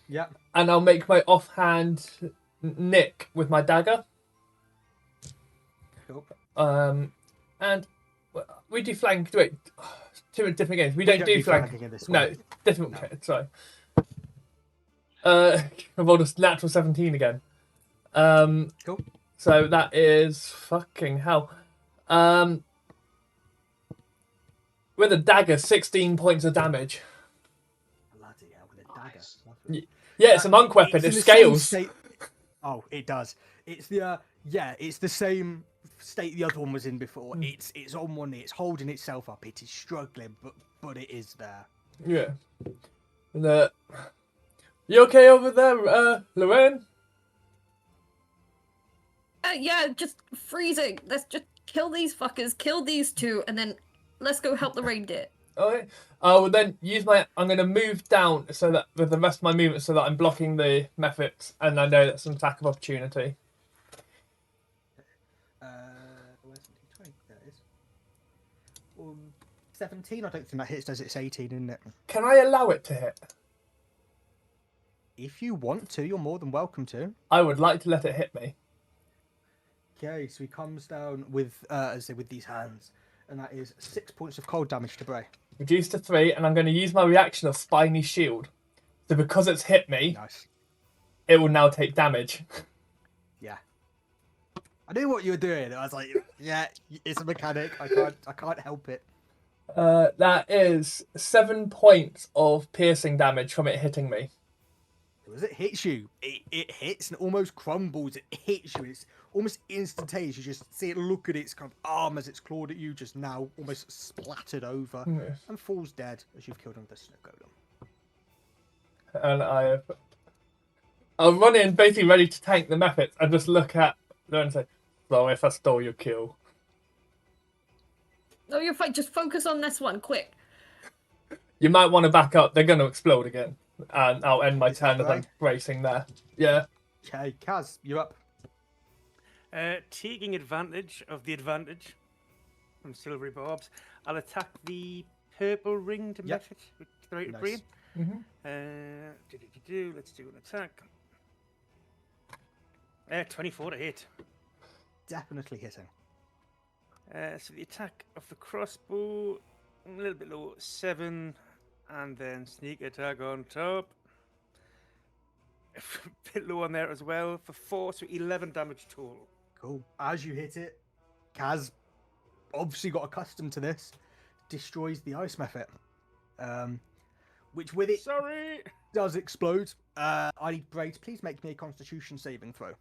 Yeah. And I'll make my offhand nick with my dagger. Cool. And we do flank... Wait, 2 different games. We don't do flanking in this No, one. different... No. Okay, sorry. I rolled a natural 17 again. Cool. So that is fucking hell. With a dagger, 16 points of damage. Bloody hell, with a dagger. Yeah, it's a monk weapon. It scales. Oh, it does. It's the it's the same state the other one was in before. It's on one knee. It's holding itself up. It is struggling, but it is there. Yeah. And, you okay over there, Lorraine? Yeah, just freezing. Let's just kill these fuckers, kill these 2, and then let's go help the reindeer. Okay. I will then use my... I'm going to move down so that with the rest of my movement so that I'm blocking the methods, and I know that's an attack of opportunity. Where's the D20? There it is. 17, I don't think that hits, does it? It's 18, isn't it? Can I allow it to hit? If you want to, you're more than welcome to. I would like to let it hit me. Okay, so he comes down with, as I say, with these hands, and that is 6 points of cold damage to Bray. Reduced to 3, and I'm going to use my reaction of Spiny Shield. So because it's hit me, Nice. it will now take damage. Yeah. I knew what you were doing. I was like, yeah, it's a mechanic. I can't help it. That is 7 points of piercing damage from it hitting me. As it hits you, it hits and almost crumbles. It hits you. It's almost instantaneous. You just see it look at its kind of arm as it's clawed at you, just now almost splattered over and falls dead as you've killed another snow golem. And I'll run in, basically ready to tank the methods, and just look at them and say, "Well, if I stole your kill." No, you're fine. Just focus on this one, quick. You might want to back up. They're going to explode again. And I'll end my Is turn that as I'm right? bracing there. Yeah. Okay, Kaz, you're up. Taking advantage of the advantage from Silvery Barbs, I'll attack the purple ringed Yep. method with the rate of Nice. brain. Mm-hmm. Let's do an attack. 24 to hit. Definitely hitting. So the attack of the crossbow, a little bit low, 7, and then sneak attack on top. A bit low on there as well for 4, so 11 damage total. Cool. As you hit it, Kaz, obviously got accustomed to this, destroys the ice method. Which with it Sorry! does explode. I need Bray to please make me a Constitution saving throw.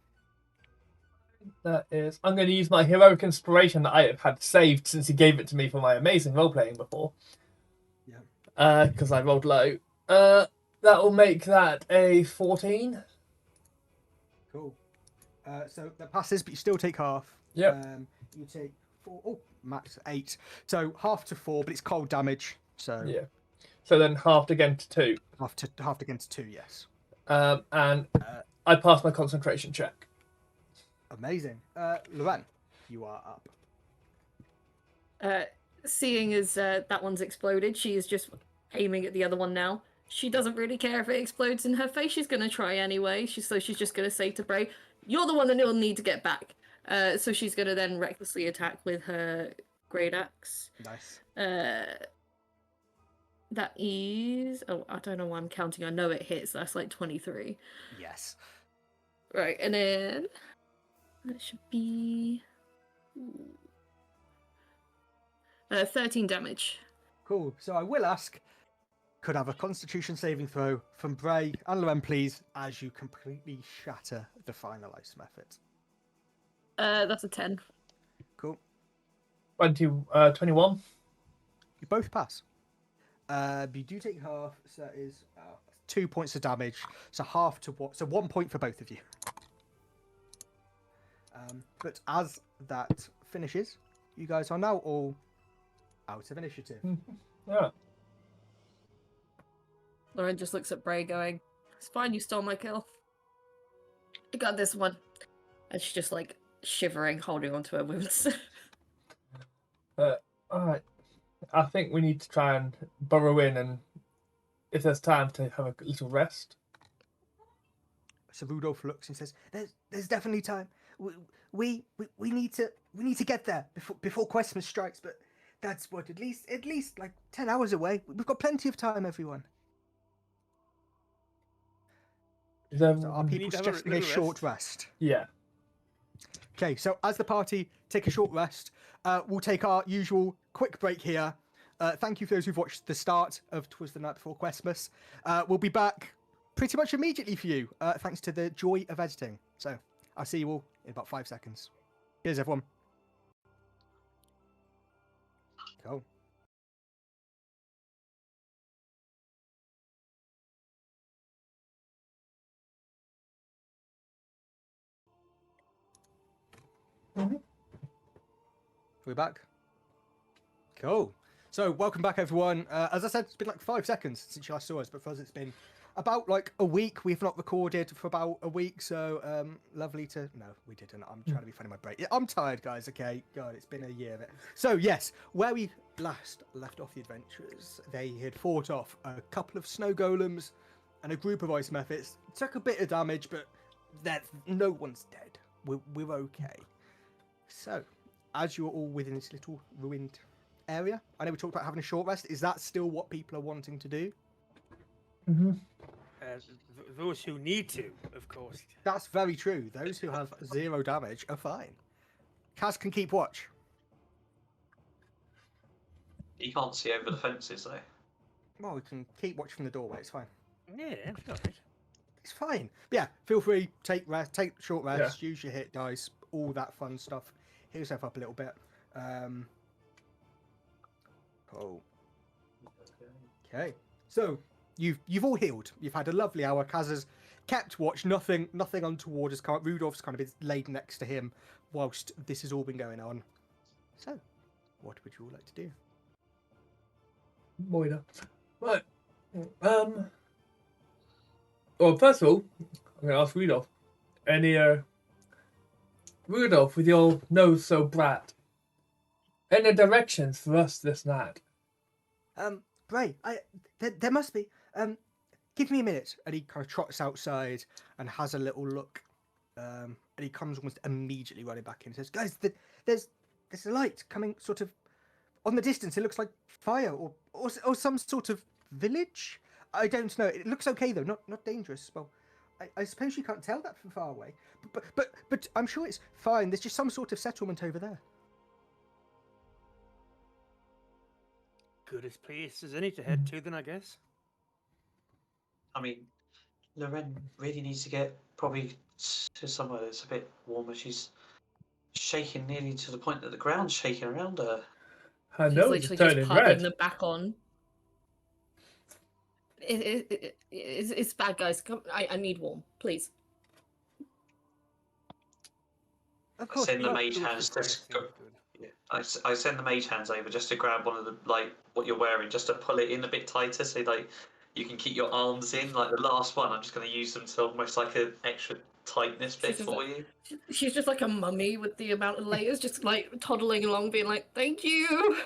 That is... I'm going to use my heroic inspiration that I have had saved since he gave it to me for my amazing role-playing before. Yeah. Because I rolled low. That will make that a 14. Cool. So that passes, but you still take half. Yep. You take 4. Oh, max 8. So half to 4, but it's cold damage. So Yeah. So then halved again to 2. half against 2. Yes. And I passed my concentration check. Amazing. Loren, you are up. Seeing as that one's exploded, she is just aiming at the other one now. She doesn't really care if it explodes in her face. She's going to try anyway. She's just going to say to Bray, "You're the one that will need to get back." So she's going to then recklessly attack with her great axe. Nice. That is... Oh, I don't know why I'm counting. I know it hits. That's like 23. Yes. Right, and then... That should be... 13 damage. Cool. So I will ask, could I have a Constitution saving throw from Bray and Loren, please, as you completely shatter the final ice method. That's a 10. Cool. 21. You both pass. You do take half, so that is 2 points of damage. So half to what? So 1 point for both of you. But as that finishes, you guys are now all out of initiative. Yeah. Lauren just looks at Bray going, "It's fine, you stole my kill. I got this one." And she's just like shivering, holding onto her wounds. Alright. I think we need to try and burrow in, and if there's time to have a little rest. So Rudolph looks and says, "There's definitely time. We need to get there before Questmas strikes. But that's what at least like 10 hours away. We've got plenty of time, everyone." Is there... So are people need to have a suggesting a little short rest? Yeah. Okay, so as the party take a short rest, we'll take our usual quick break here. Thank you for those who've watched the start of 'Twas the Night Before Questmas. We'll be back pretty much immediately for you, thanks to the joy of editing. So I'll see you all in about 5 seconds. Cheers, everyone. Cool. We're back. Cool. So, welcome back, everyone. As I said, it's been like 5 seconds since you last saw us, but for us, it's been about like a week. We've not recorded for about a week, so lovely to... No, we didn't. I'm trying to be funny in my break. Yeah, I'm tired, guys, okay? God, it's been a year of it. So, yes, where we last left off the adventurers, they had fought off a couple of snow golems and a group of ice methods. Took a bit of damage, but no one's dead. We're okay. So, as you're all within this little ruined area? I know we talked about having a short rest. Is that still what people are wanting to do? Mm-hmm. Those who need to, of course. That's very true. Those who have 0 damage are fine. Kaz can keep watch. You can't see over the fences though. Well, we can keep watch from the doorway. It's fine. Yeah, it's all right. It's fine. But yeah, feel free. Take short rest. Use your hit dice. All that fun stuff. Heal yourself up a little bit. Cool. Okay. So you've all healed. You've had a lovely hour. Kaz has kept watch. Nothing untoward has come. Rudolph's kind of is laid next to him whilst this has all been going on. So, what would you all like to do? Moida. Right. Well, first of all, I'm going to ask Rudolph. Rudolph, with your nose so bright, any directions for us this night? Bray, there must be. Give me a minute. And he kind of trots outside and has a little look. And he comes almost immediately running back in and says, "Guys, there's a light coming sort of on the distance. It looks like fire or some sort of village. I don't know. It looks okay though, not dangerous. Well, I suppose you can't tell that from far away. But I'm sure it's fine. There's just some sort of settlement over there." Good as place as any to head to, then I guess. I mean, Loren really needs to get probably to somewhere that's a bit warmer. She's shaking nearly to the point that the ground's shaking around her. I She's know, it's literally turning just piling red. them back on. It's bad, guys. Come, I need warm, please. Of I course. send the well, mage hands to I send the mage hands over just to grab one of the what you're wearing, just to pull it in a bit tighter, so you can keep your arms in. Like the last one, I'm just going to use them to almost like an extra tightness bit for you. She's just like a mummy with the amount of layers, just like toddling along, being like, "Thank you."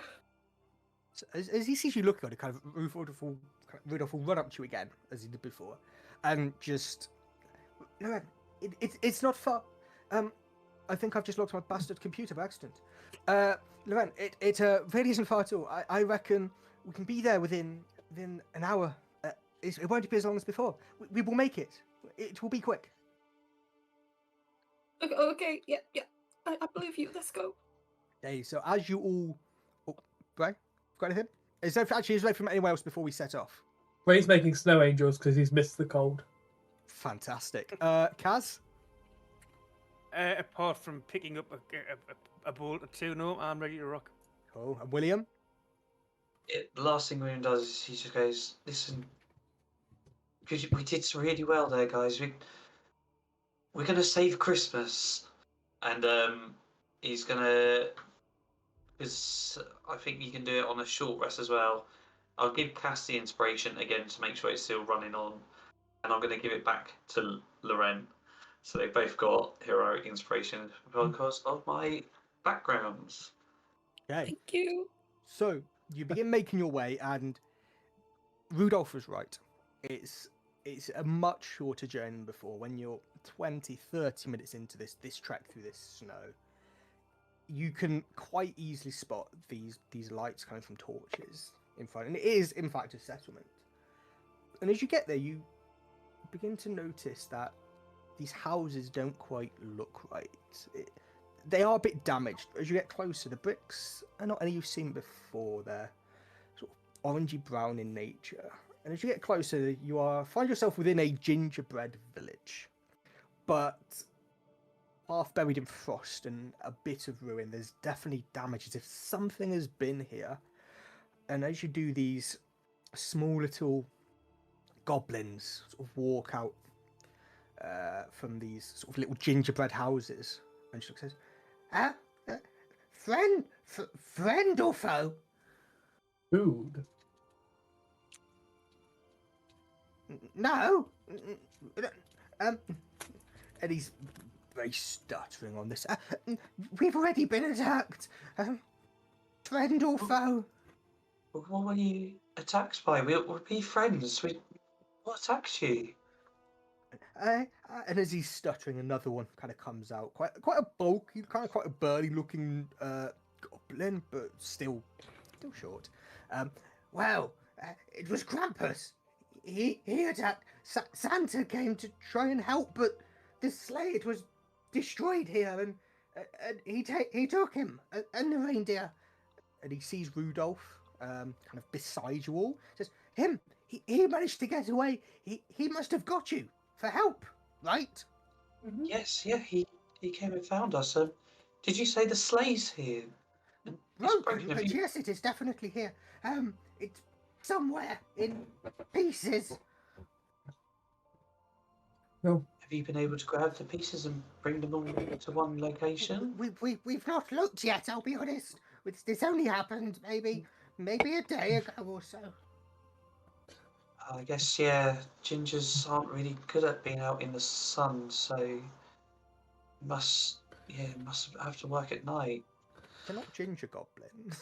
So as he sees you looking at it, kind of Rudolph will run up to you again as he did before, and just, no, it's not far. I think I've just locked my bastard computer by accident. Loren, it really isn't far at all. I reckon we can be there within an hour. It won't be as long as before. We will make it. It will be quick. Okay, yeah. I believe you. Let's go. Okay, so as you all... Oh, Bray, got anything? Is there from anywhere else before we set off? Ray's making snow angels because he's missed the cold. Fantastic. Kaz? Apart from picking up a bolt or two, no, I'm ready to rock. Cool. And William? The last thing William does is he just goes, "Listen, because we did really well there, guys. We're gonna save Christmas," and he's gonna, because I think you can do it on a short rest as well. I'll give Cass the inspiration again to make sure it's still running on, and I'm gonna give it back to Loren. So they both got heroic inspiration because of my backgrounds. Okay. Thank you. So you begin making your way, and Rudolph was right. It's a much shorter journey than before. When you're 20, 30 minutes into this trek through this snow, you can quite easily spot these lights coming from torches in front, and it is in fact a settlement. And as you get there, you begin to notice that these houses don't quite look right. They are a bit damaged. As you get closer, the bricks are not any you've seen before. They're sort of orangey brown in nature. And as you get closer, you find yourself within a gingerbread village, but half buried in frost and a bit of ruin. There's definitely damage, as if something has been here. And as you do, these small little goblins sort of walk out from these sort of little gingerbread houses, and she says, friend or foe?" Food. "No. And he's very stuttering on this. We've already been attacked. Friend or foe?" What were you attacked by? We'll be friends. What attacked you? And as he's stuttering, another one kind of comes out. Quite a bulky, quite a burly looking goblin, but still still short. Well, it was Krampus. He attacked. Santa came to try and help, but the sleigh, it was destroyed here, and he took him and the reindeer. And he sees Rudolph, kind of beside you all. Says, him. He managed to get away. He must have got you for help, right? Yes, yeah, he came and found us. Did you say the sleigh's here? It's broken. Have But you, yes, it is definitely here. It's somewhere in pieces. No. have you been able to grab the pieces and bring them all to one location? We've not looked yet. I'll be honest. This only happened maybe a day ago or so. I guess, yeah, gingers aren't really good at being out in the sun, so must have to work at night. They're not ginger goblins.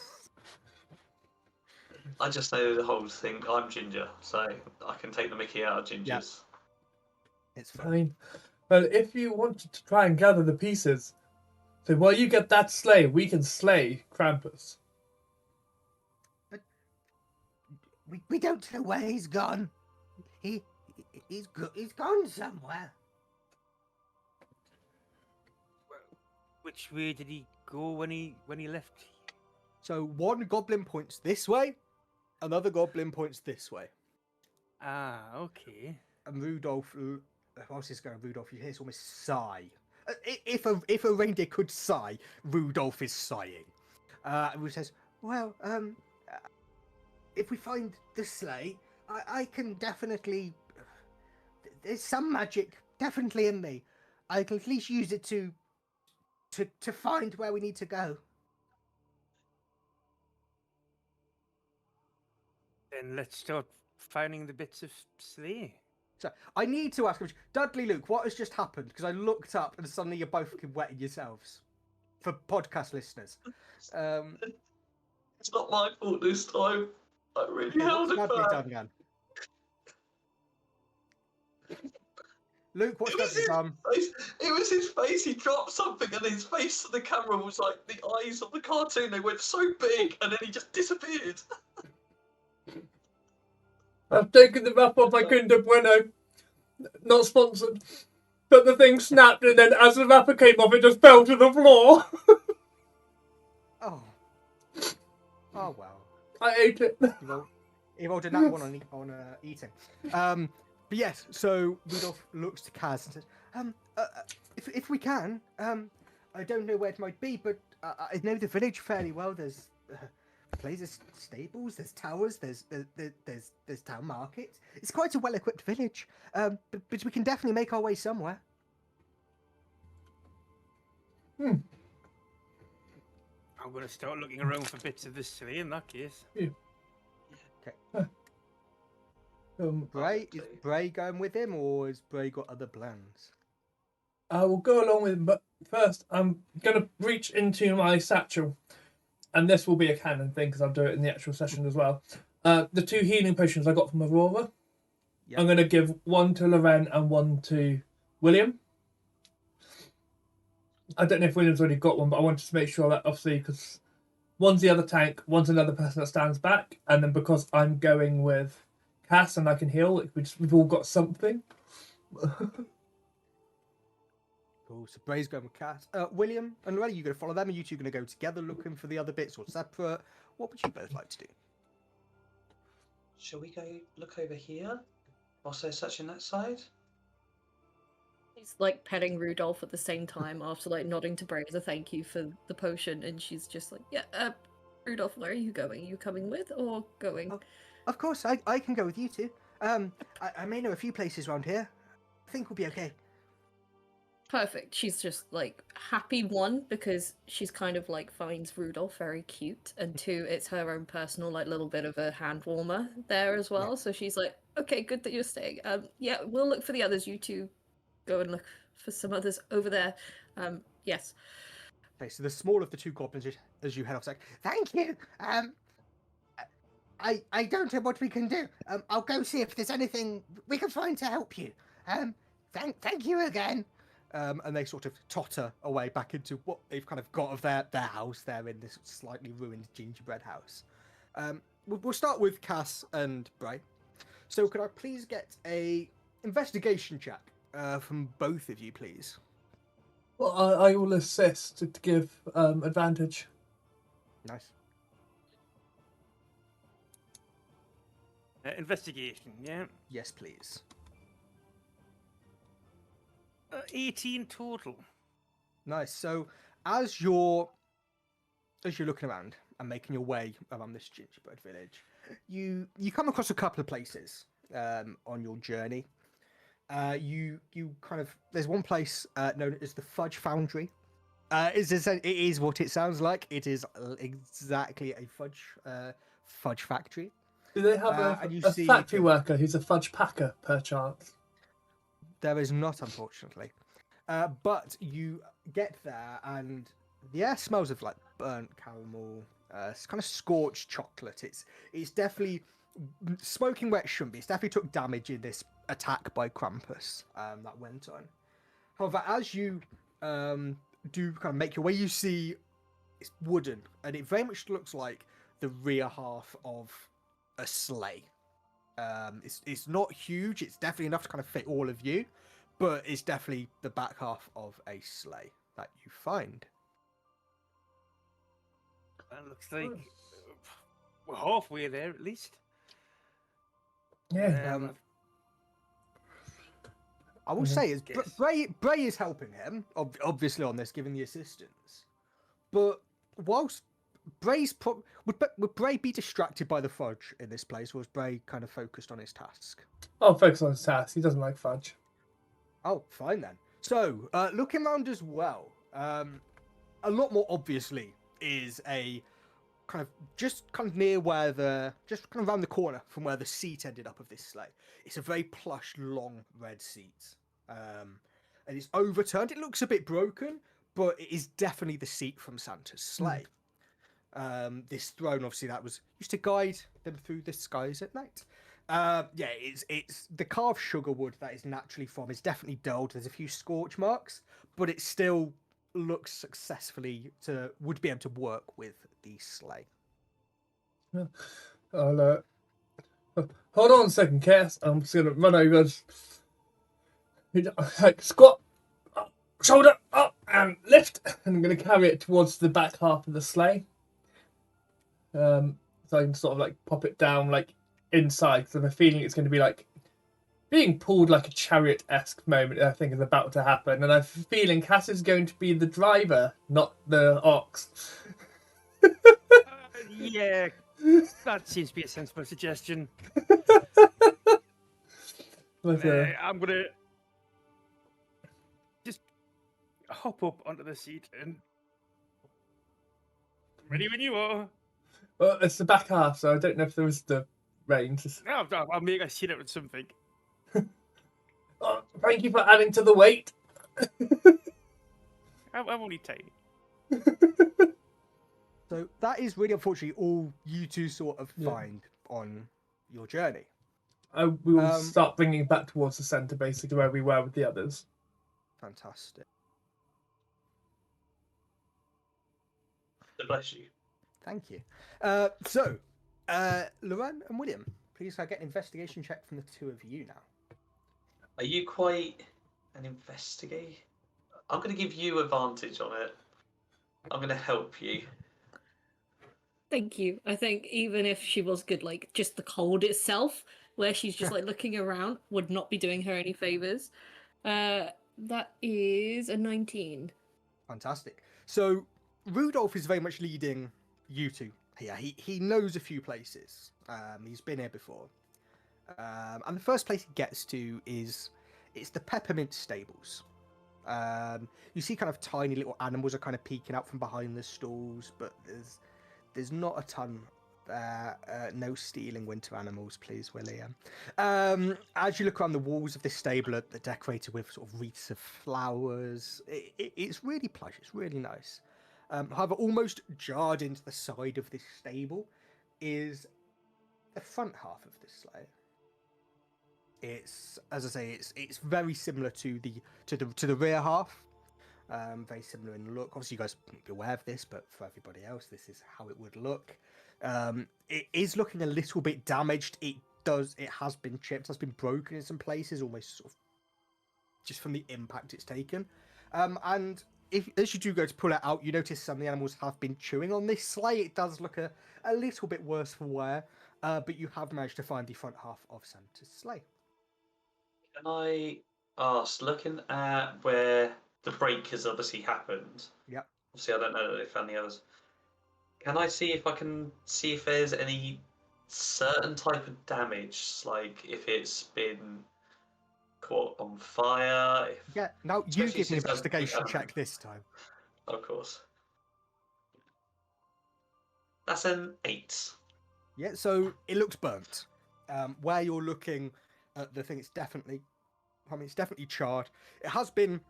I just know the whole thing. I'm ginger, so I can take the mickey out of gingers. It's I fine. mean, well, if you wanted to try and gather the pieces, so while you get that sleigh, we can slay Krampus. We don't know where he's gone. He's gone somewhere. Which way did he go when he left? So one goblin points this way, another goblin points this way. Ah, okay. And Rudolph, whilst he's going, Rudolph, you hear this almost sigh. If a reindeer could sigh, Rudolph is sighing. And he says, "Well, if we find the sleigh, I can definitely. There's some magic definitely in me. I can at least use it to find where we need to go." Then let's start finding the bits of sleigh. So I need to ask, Dudley, Luke, what has just happened? Because I looked up and suddenly you're both wetting yourselves. For podcast listeners. It's not my fault this time. I really held What's it Dudley back. done, Jan? Luke, what's It was Dudley his done? face. It was his face. He dropped something, and his face to the camera was like the eyes of the cartoon. They went so big, and then he just disappeared. I've taken the wrap off my Kinder Bueno. Not sponsored. But the thing snapped, and then as the wrapper came off, it just fell to the floor. Oh. Oh, well. I ate it. He rolled a nat one on eating. But yes, so Rudolph looks to Kaz and says, if we can, I don't know where it might be, but I know the village fairly well. There's places, stables, there's towers, there's town markets. It's quite a well-equipped village, but we can definitely make our way somewhere. I'm going to start looking around for bits of the sleigh in that case. Okay. Is Bray going with him, or has Bray got other plans? I will go along with him, but first I'm going to reach into my satchel. And this will be a canon thing, because I'll do it in the actual session as well. The 2 healing potions I got from Aurora. Yep. I'm going to give one to Loren and one to William. I don't know if William's already got one, but I wanted to make sure that, obviously, because one's the other tank, one's another person that stands back, and then because I'm going with Cass and I can heal, we've all got something. Cool, so Bray's going with Cass. William and Loren, are you going to follow them? Are you two going to go together looking for the other bits, or separate? What would you both like to do? Shall we go look over here whilst they're searching that side? She's like petting Rudolph at the same time after like nodding to Bray as a thank you for the potion, and she's just like, yeah, Rudolph, where are you going? Are you coming with or going? Oh, of course, I can go with you two. I may know a few places around here. I think we'll be okay. Perfect. She's just like happy, one, because she's kind of like finds Rudolph very cute, and 2, it's her own personal like little bit of a hand warmer there as well. Yeah. So she's like, okay, good that you're staying. Yeah, we'll look for the others. You two go and look for some others over there. Yes. Okay, so the smaller of the 2 goblins, as you head off, like, thank you. I don't know what we can do. I'll go see if there's anything we can find to help you. Thank you again. And they sort of totter away back into what they've kind of got of their house there in this slightly ruined gingerbread house. We'll start with Cass and Bray. So could I please get a investigation check from both of you, please? Well, I will assist to give advantage. Nice. Investigation, yeah. Yes, please. 18 total. Nice. So as you're looking around and making your way around this gingerbread village, you come across a couple of places on your journey. You kind of there's one place known as the Fudge Foundry. It is what it sounds like. It is exactly a fudge factory. Do they have and you a see factory that- worker who's a fudge packer, perchance? There is not, unfortunately. But you get there, and the air smells of like burnt caramel, it's kind of scorched chocolate. It's definitely smoking where it shouldn't be. It's definitely took damage in this attack by Krampus that went on. However, as you do kind of make your way, you see it's wooden, and it very much looks like the rear half of a sleigh. It's not huge. It's definitely enough to kind of fit all of you, but it's definitely the back half of a sleigh that you find. That looks like we're halfway there at least. Yeah. I will say is Yes. Bray is helping him, obviously on this, giving the assistance. But whilst would Bray be distracted by the fudge in this place, or was Bray kind of focused on his task? I'll focus on his task. He doesn't like fudge. Oh, fine then. So, looking around as well, a lot more obviously is a kind of near where just kind of around the corner from where the seat ended up of this sleigh. It's a very plush, long red seat, and it's overturned. It looks a bit broken, but it is definitely the seat from Santa's sleigh. This throne, obviously, that was used to guide them through the skies at night. Yeah, it's the carved sugar wood that is naturally from is definitely dulled. There's a few scorch marks, but it still looks would be able to work with the sleigh. I'll hold on a second, Cass. I'm just gonna run over. Like, squat, up, shoulder up, and lift. And I'm gonna carry it towards the back half of the sleigh. So I can sort of like pop it down like inside, because I have a feeling it's going to be like being pulled like a chariot-esque moment. I think is about to happen, and I have a feeling Cass is going to be the driver, not the ox. Yeah, that seems to be a sensible suggestion. But, I'm gonna just hop up onto the seat and ready when you are. well, it's the back half, so I don't know if there was the reins. I'll make a sit up with something. Oh, thank you for adding to the weight. I'm only tiny. So that is really unfortunately all you two sort of find on your journey. We will start bringing it back towards the centre, basically where we were with the others. Fantastic. Bless you. Thank you. So, Lauren and William, please get an investigation check from the two of you now. Are you quite an investigator? I'm going to give you advantage on it. I'm going to help you. Thank you. I think even if she was good, like just the cold itself, where she's just like looking around, would not be doing her any favors. That is a 19. Fantastic. So Rudolph is very much leading you two here. He knows a few places. He's been here before. And the first place he gets to it's the Peppermint Stables. You see kind of tiny little animals are kind of peeking out from behind the stalls, but there's not a ton there. No stealing winter animals, please, William. As you look around the walls of this stable, they're decorated with sort of wreaths of flowers. It's really plush. It's really nice. However, almost jarred into the side of this stable is the front half of this sleigh. It's, as I say, it's very similar to the rear half. Very similar in look. Obviously, you guys wouldn't be aware of this, but for everybody else, this is how it would look. It is looking a little bit damaged. It has been chipped, has been broken in some places, almost sort of just from the impact it's taken. And if as you do go to pull it out, you notice some of the animals have been chewing on this sleigh. It does look a little bit worse for wear, but you have managed to find the front half of Santa's sleigh. Can I ask, looking at where the break has obviously happened? Yep. Obviously, I don't know if any others. Can I see if I can see if there's any certain type of damage, like if it's been caught on fire? Yeah. Now you Especially give me an since I've- investigation check this time. Of course. That's an 8. Yeah. So it looks burnt. Where you're looking at the thing, it's definitely charred. It has been.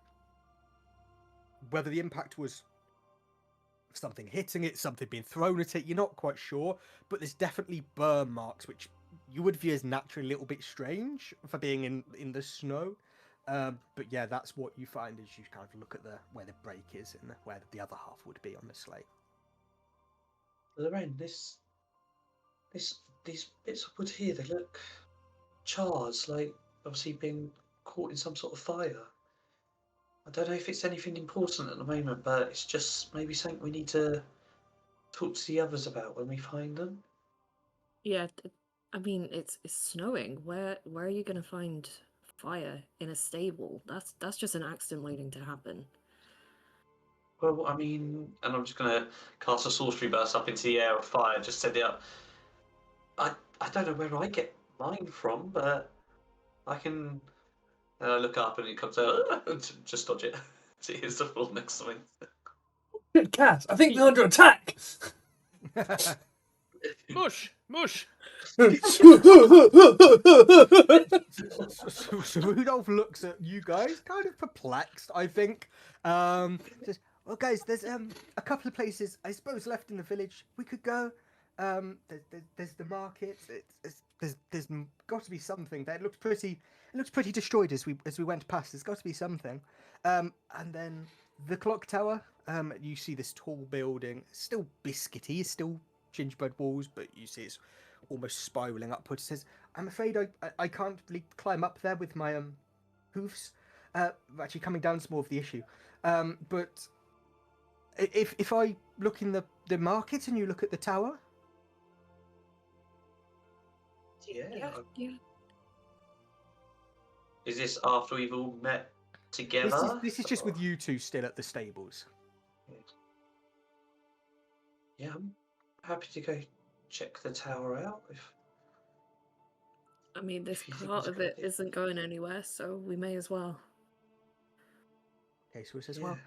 Whether the impact was something hitting it, something being thrown at it, you're not quite sure, but there's definitely burn marks, which you would view as naturally a little bit strange for being in the snow. But yeah, that's what you find as you kind of look at where the break is and where the other half would be on the sleigh. Lorraine, these bits of wood here, they look charred, like obviously being caught in some sort of fire. I don't know if it's anything important at the moment, but it's just maybe something we need to talk to the others about when we find them. Yeah, I mean it's snowing. Where are you gonna find fire in a stable? That's just an accident waiting to happen. Well, I mean, and I'm just gonna cast a sorcery burst up into the air of fire, just set it up. I don't know where I get mine from, but I can. And I look up and it comes out. Just dodge it. See, here's the floor next to me. Good cat. I think they're under attack. Mush! Mush! So Rudolph looks at you guys, kind of perplexed, I think. Says, "Well, guys, there's a couple of places, I suppose, left in the village we could go. There's the market. There's got to be something there. It looks pretty destroyed as we went past. There's got to be something. And then the clock tower. You see this tall building, still biscuity, still gingerbread walls, but you see it's almost spiraling upwards. It says, I'm afraid I can't really climb up there with my hoofs. Actually, coming down is more of the issue. But if I look in the market and you look at the tower. Yeah. Yeah. Is this after we've all met together? This is just with you two still at the stables. Yeah, I'm happy to go check the tower out. I mean, this If you think part it's a of good it idea. isn't going anywhere, so we may as well. Okay, so it says, well,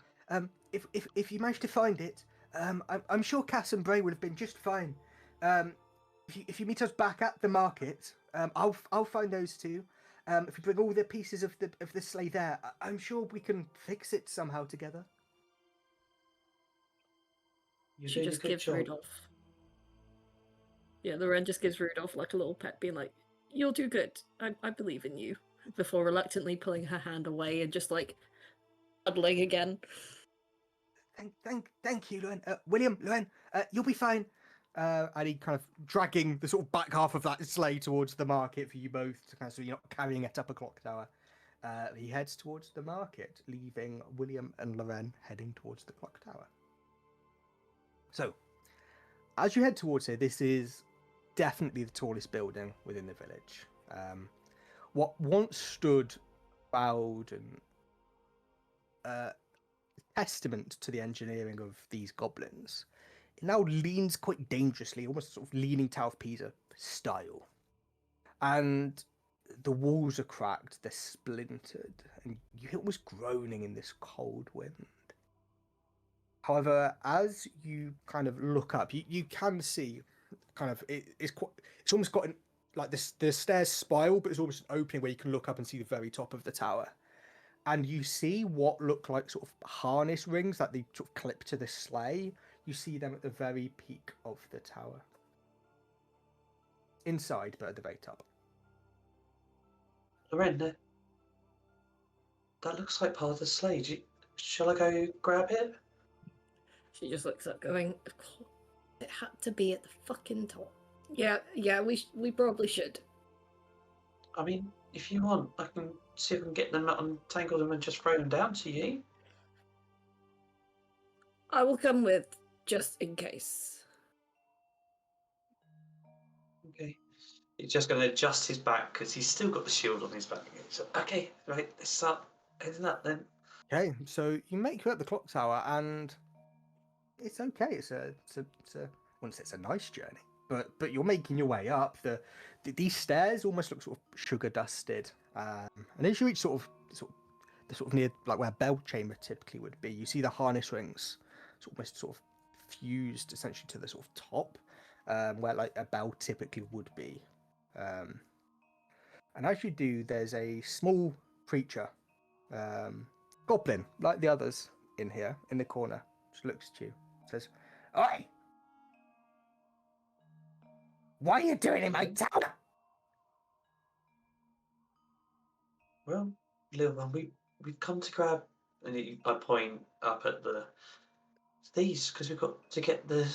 if you manage to find it, I'm sure Cass and Bray would have been just fine. If you meet us back at the market, I'll find those two. If you bring all the pieces of the sleigh there, I'm sure we can fix it somehow together. You're She doing a just good gives job. Rudolph. Yeah, Loren just gives Rudolph like a little pet, being like, "You'll do good. I believe in you." Before reluctantly pulling her hand away and just like cuddling again. Thank you, Loren. William, Loren, you'll be fine. And he kind of dragging the sort of back half of that sleigh towards the market for you both, to kind of, so you're not carrying it up a clock tower. He heads towards the market, leaving William and Loren heading towards the clock tower. So, as you head towards here, this is definitely the tallest building within the village. What once stood proud and testament to the engineering of these goblins, it now leans quite dangerously, almost sort of leaning Tower of Pisa style. And the walls are cracked, they're splintered, and you hear almost groaning in this cold wind. However, as you kind of look up, you can see kind of it's almost got like this, the stairs spiral, but it's almost an opening where you can look up and see the very top of the tower. And you see what look like sort of harness rings that they sort of clip to the sleigh. You see them at the very peak of the tower. Inside, but at the very top. Loren, that looks like part of the sleigh. Shall I go grab it? She just looks up, going, It had to be at the fucking top. Yeah, we probably should. I mean, if you want, I can see if I can get them untangle them and just throw them down to you. I will come with, just in case. Okay. He's just going to adjust his back because he's still got the shield on his back. So, okay, right, let's start heading up then. Okay, so you make your way up the clock tower, and it's okay. It's a once it's a nice journey, but you're making your way up. These stairs almost look sort of sugar dusted, and as you reach sort of near like where bell chamber typically would be, you see the harness rings, almost sort of fused essentially to the sort of top, where like a bell typically would be. And as you do, there's a small creature, goblin, like the others in here, in the corner. Just looks at you, says, "Oi! What are you doing in my tower?" Well, little one, we've come to grab, and I point up at these because we've got to get the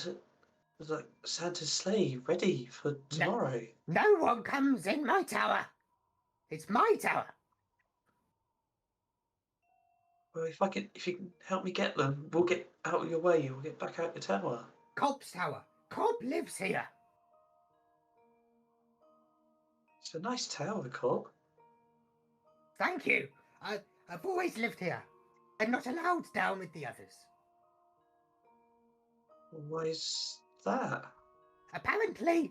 like Santa's sleigh ready for tomorrow. No one comes in my tower. It's my tower. Well, if you can help me get them, we'll get out of your way. We'll get back out the tower. Cobb's tower. Cobb lives here. It's a nice tower, Cobb. Thank you. I've always lived here. I'm not allowed down with the others. Why is that? Apparently,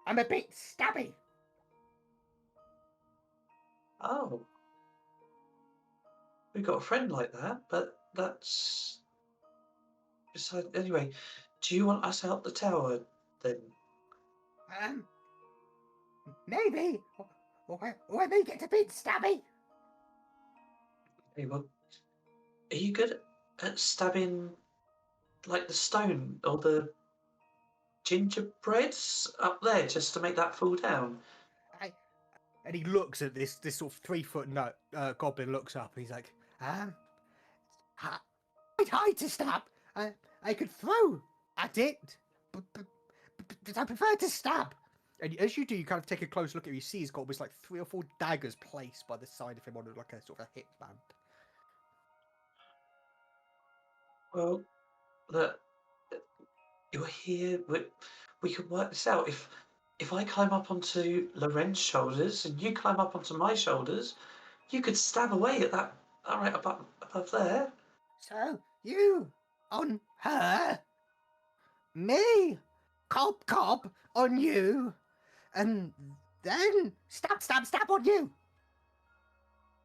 I'm a bit stabby. Oh. We've got a friend like that, but that's... Besides, anyway, do you want us out the tower, then? Maybe. Or I may get a bit stabby. Hey, well, are you good at stabbing, like, the stone or the gingerbreads up there, just to make that fall down? And he looks at this sort of 3 foot goblin, looks up, and he's like, quite hard to stab. I could throw at it, but I prefer to stab. And as you do, you kind of take a close look at him. You see he's got almost like 3 or 4 daggers placed by the side of him on like a sort of a hip band. Well, look, you're here. We can work this out. If I climb up onto Loren's shoulders and you climb up onto my shoulders, you could stab away at that. All right, above there. So you on her, me, Cobb on you, and then stab on you.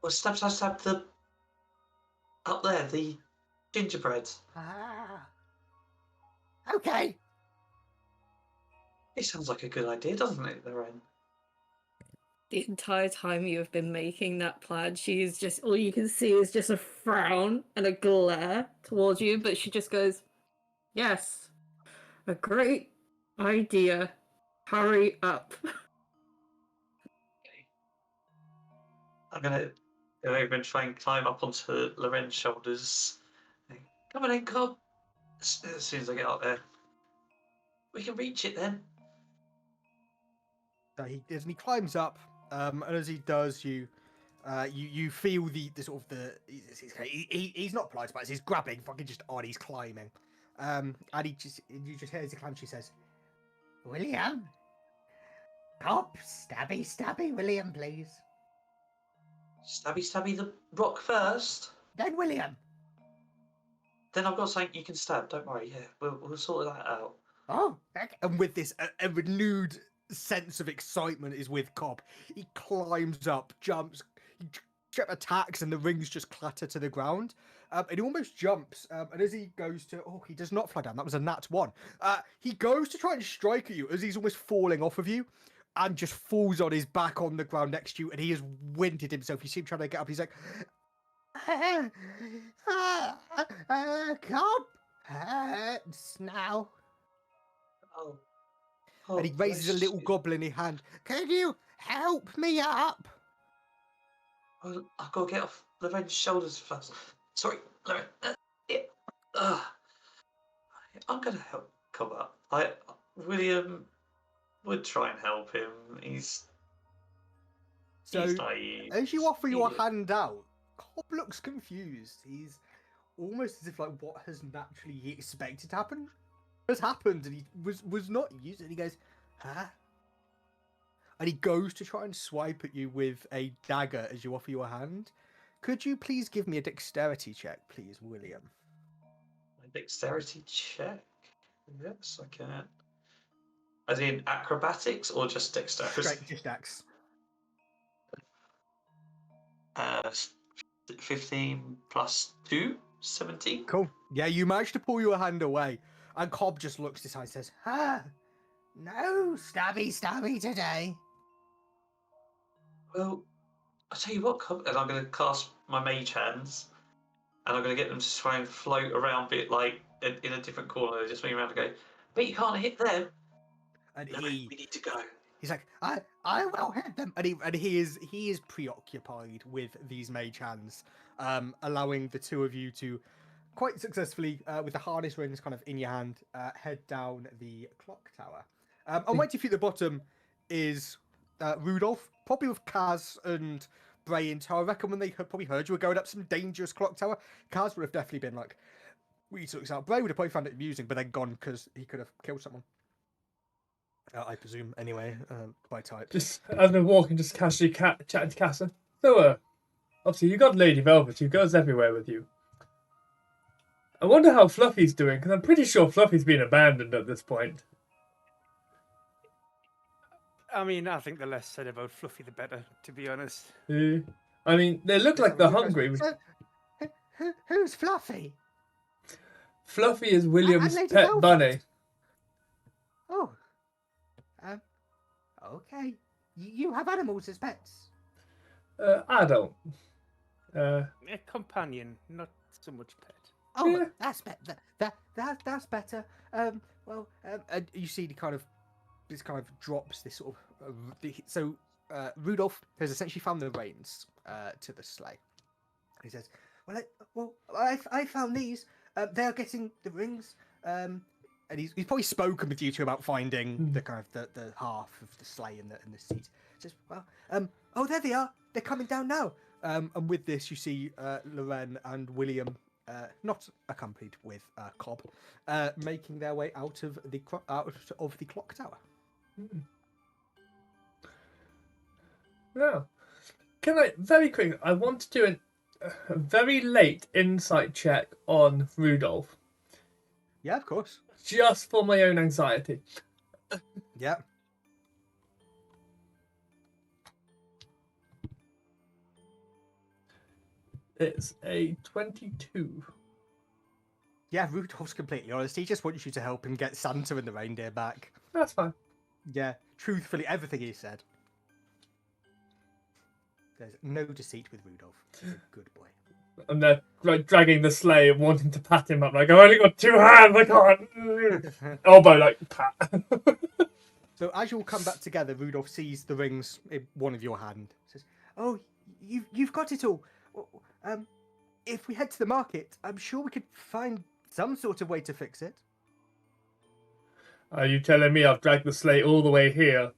Well, stab the up there, the gingerbreads. Okay. It sounds like a good idea, doesn't it, Loren? The entire time you have been making that plan, she is just, all you can see is just a frown and a glare towards you, but she just goes, "Yes, a great idea. Hurry up." I'm gonna go over and try and climb up onto Loren's shoulders. Come on in, Cobb. As soon as I get up there, we can reach it then. So he climbs up, and as he does, you feel the sort of he's not polite about it. He's grabbing, fucking just on. He's climbing, and you just hear as he climbs. She says, "William, Cobb, stabby, William, please." Stabby the rock first. Then William. Then I've got something you can stab. Don't worry. Yeah, we'll sort that out. Oh, and with this, a renewed sense of excitement is with Cobb. He climbs up, jumps, attacks, and the rings just clatter to the ground. And he almost jumps. And as he goes to, he does not fly down. That was a nat 1. He goes to try and strike at you as he's almost falling off of you, and just falls on his back on the ground next to you. And he has winded himself. You see him trying to get up. He's like, Cobb hurts now. Oh. And he raises a little goblin hand. Can you help me up? Well, I've got to get off Loren's shoulders first. Sorry, Loren. I'm going to help. come up. William would try and help him. He's So, naive. as you offer your Idiot. hand out, Cobb looks confused. He's almost as if like what has naturally he expected to happen has happened, and he was not used. And he goes, "Huh?" And he goes to try and swipe at you with a dagger as you offer your hand. Could you please give me a dexterity check, please, William? A dexterity check. Yes, I can. As in acrobatics or just dexterity? Straight, just dex. 15 plus 2, 17. Cool. Yeah, you managed to pull your hand away, and Cobb just looks aside and says, "Ah, no stabby today." Well, I'll tell you what, and I'm going to cast my mage hands, and I'm going to get them to try and float around a bit like in a different corner. They just swing around and go, but you can't hit them. And No, he we need to go. He's like, I will hit them, and he is preoccupied with these mage hands, allowing the two of you to quite successfully, with the harness rings kind of in your hand, head down the clock tower. And waiting for you at the bottom is Rudolph, probably with Kaz and Bray in tow. I reckon when they probably heard you were going up some dangerous clock tower, Kaz would have definitely been like, we took this out. Bray would have probably found it amusing, but then gone because he could have killed someone. I presume, anyway, by type. Just as we're walking, just casually chatting to Casa. So, obviously, you got Lady Velvet, who goes everywhere with you. I wonder how Fluffy's doing, because I'm pretty sure Fluffy's been abandoned at this point. I mean, I think the less said about Fluffy, the better, to be honest. I mean, they look like they're hungry. Who's Fluffy? Fluffy is William's Lady pet Velvet. bunny. Oh. Okay. You have animals as pets? I don't. A companion, not so much pet. Oh, Yeah. that's better. That's better. You see this kind of drops this sort of Rudolph has essentially found the reins to the sleigh. He says, I found these. They're getting the rings. And he's probably spoken with you two about finding the kind of the half of the sleigh and the seat. He says, there they are. They're coming down now. And with this, you see Loren and William, not accompanied with Cobb, making their way out of the clock tower. Now, can I very quick? I want to do a very late insight check on Rudolph, Yeah, of course. just for my own anxiety. Yeah. It's a 22. Yeah, Rudolph's completely honest. He just wants you to help him get Santa and the reindeer back. That's fine. Yeah, truthfully, everything he said. There's no deceit with Rudolph. He's a good boy. And they're like dragging the sleigh and wanting to pat him up. Like, I've only got 2 hands. I can't. Elbow, like pat. So as you all come back together, Rudolph sees the rings in one of your hand. Says, "Oh, you've got it all. If we head to the market, I'm sure we could find some sort of way to fix it." Are you telling me I've dragged the sleigh all the way here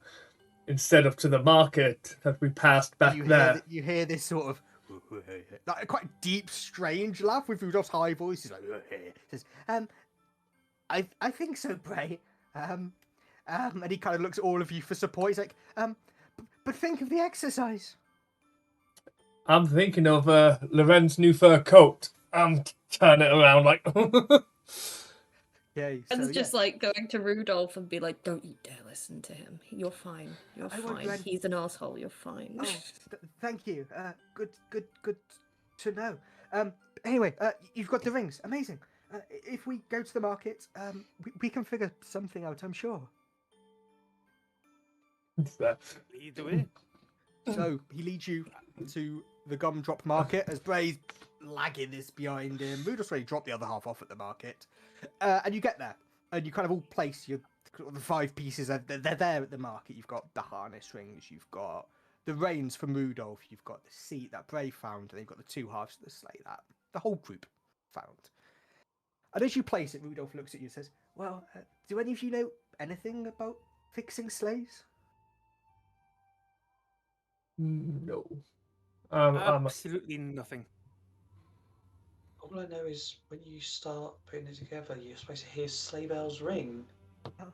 instead of to the market that we passed back there? You hear this sort of like a quite deep, strange laugh with Rudolph's high voice. He's like, says, I think so, Bray. And he kind of looks at all of you for support. He's like, but think of the exercise. I'm thinking of Loren's new fur coat. I'm turning it around like. Yeah. And just like going to Rudolph and be like, "Don't you dare listen to him. You're fine. You're I won't fine. do anything." He's an asshole. You're fine." Oh, thank you. Good to know. Anyway, you've got the rings. Amazing. If we go to the market, we can figure something out, I'm sure. Either way. So he leads you to the gumdrop market as Bray's lagging this behind him. Rudolph's already dropped the other half off at the market. And you get there, and you kind of all place the 5 pieces. They're there at the market. You've got the harness rings, you've got the reins from Rudolph, you've got the seat that Bray found, and you've got the 2 halves of the sleigh that the whole group found. And as you place it, Rudolph looks at you and says, Well, do any of you know anything about fixing sleighs? No. Absolutely nothing. All I know is when you start putting it together, you're supposed to hear sleigh bells ring. Oh,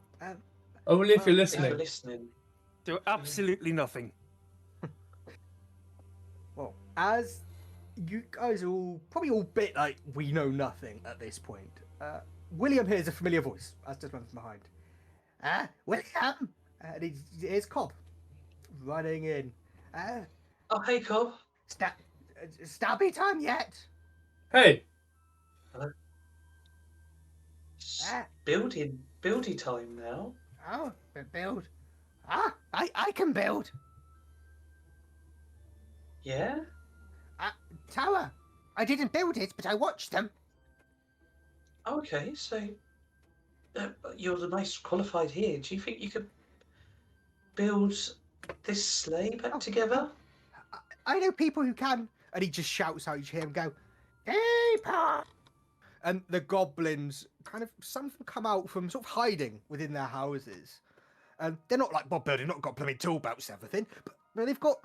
Only if you're well, If you're listening. listening. Do absolutely nothing. well, as you guys are all probably all bit like we know nothing at this point. William hears a familiar voice as does one from behind. William, and here's Cobb running in. Oh, hey, Cobb. Stabby time yet? Hey, It's building time now. Oh, build. I can build. Yeah? Tower. I didn't build it, but I watched them. Okay, so you're the most qualified here. Do you think you could build this sleigh back together? I know people who can. And he just shouts out, you hear him go, Keeper! And the goblins some of them come out from sort of hiding within their houses. And they're not like Bob Building, not got blooming tool belts and everything, but they've got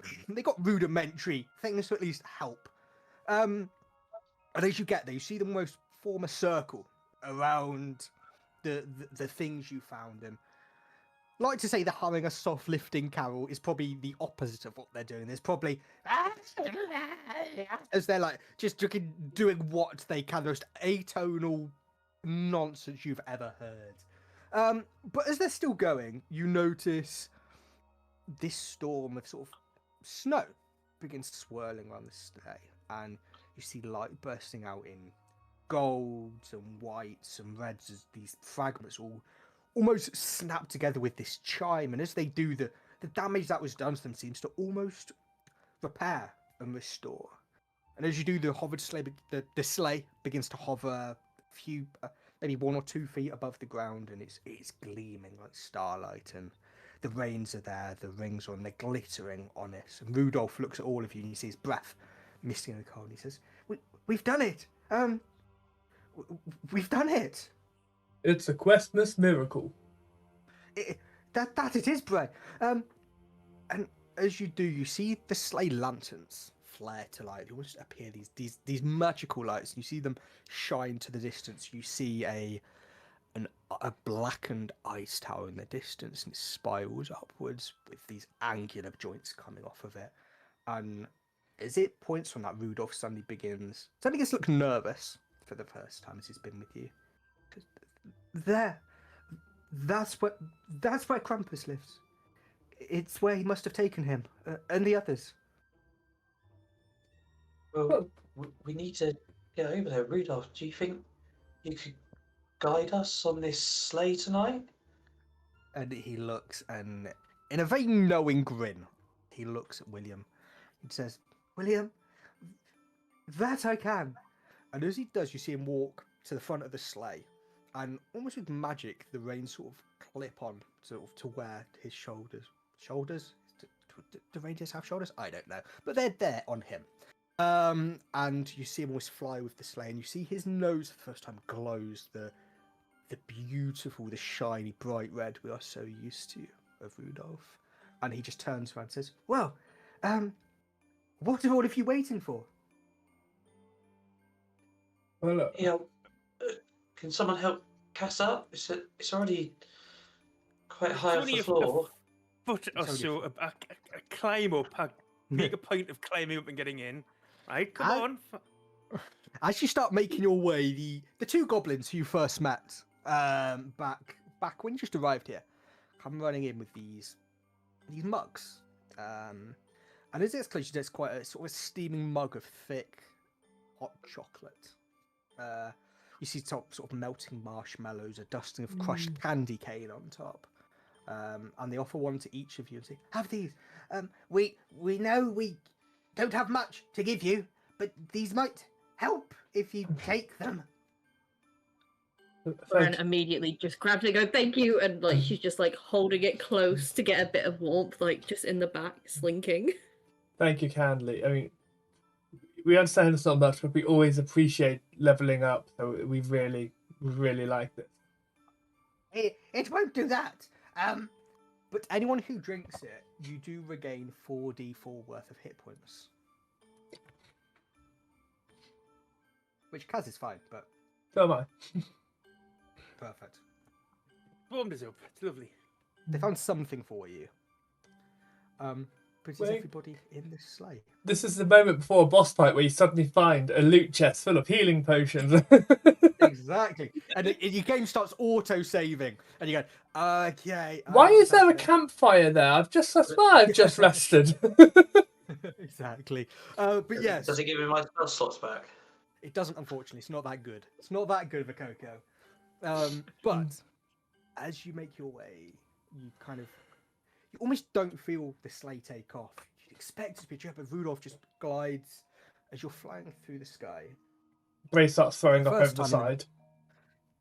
rudimentary things to at least help. And as you get there, you see them almost form a circle around the things you found. And like to say they're humming a soft lifting carol is probably the opposite of what they're doing. There's probably as they're like just doing what they can, the most atonal nonsense you've ever heard. But as they're still going, you notice this storm of sort of snow begins swirling around the sleigh, and you see light bursting out in golds and whites and reds as these fragments all almost snap together with this chime. And as they do, the damage that was done to them seems to almost repair and restore. And as you do, the hovered sleigh, the sleigh begins to hover a few, maybe 1 or 2 feet above the ground, and it's gleaming like starlight. And the reins are there, the rings are on, they're glittering on it. And Rudolph looks at all of you, and you see his breath misting in the cold. And he says, "We've done it. We've done it." it's a Questmas miracle. That it is, Bray. And as you do, you see the sleigh lanterns flare to light. They almost appear these magical lights. You see them shine to the distance. You see a blackened ice tower in the distance, and it spirals upwards with these angular joints coming off of it. And as it points from that, Rudolph suddenly gets to look nervous for the first time as he's been with you. That's where Krampus lives. It's where he must have taken him and the others. Well, we need to get over there. Rudolph, do you think you could guide us on this sleigh tonight? And he looks, and in a very knowing grin, he looks at William and says, "William, that I can." And as he does, you see him walk to the front of the sleigh, and almost with magic, the reins sort of clip on to where his shoulders. Shoulders? Do reindeers have shoulders? I don't know, but they're there on him. And you see him always fly with the sleigh, and you see his nose for the first time glows the beautiful, the shiny, bright red we are so used to of Rudolph. And he just turns around and says, "Well, what are all of you waiting for?" Well, Yeah. Can someone help Cass up? It's already quite high off only the a floor. foot or only a so, a climb up, make a point of climbing up and getting in. Right, come on. As you start making your way, the 2 goblins who you first met back when you just arrived here come running in with these mugs. And as it's close, there's quite a sort of steaming mug of thick, hot chocolate. You see top sort of melting marshmallows, a dusting of crushed candy cane on top. And they offer one to each of you and say, "Have these. We know we don't have much to give you, but these might help if you take them." Ren immediately just grabs it and goes, "Thank you," and like she's just like holding it close to get a bit of warmth, like just in the back, slinking. Thank you kindly. I mean, we understand it's not much, but we always appreciate leveling up. So we really like this. It won't do that. But anyone who drinks it, you do regain 4d4 worth of hit points. Which Kaz is fine, but So am I. perfect. Warmed us up. It's lovely. They found something for you. But is Wait. everybody in this sleigh? This is the moment before a boss fight where you suddenly find a loot chest full of healing potions. Exactly. And your game starts auto-saving. And you go, okay. Why is there a okay." campfire there? I swear I've just rested. Exactly. But yes, Does it give me my spell slots back? it doesn't, unfortunately. It's not that good. It's not that good of a cocoa. But as you make your way, you almost don't feel the sleigh take off. You'd expect it to be a jet, but Rudolph just glides as you're flying through the sky. Ray starts throwing up over First the time in- side.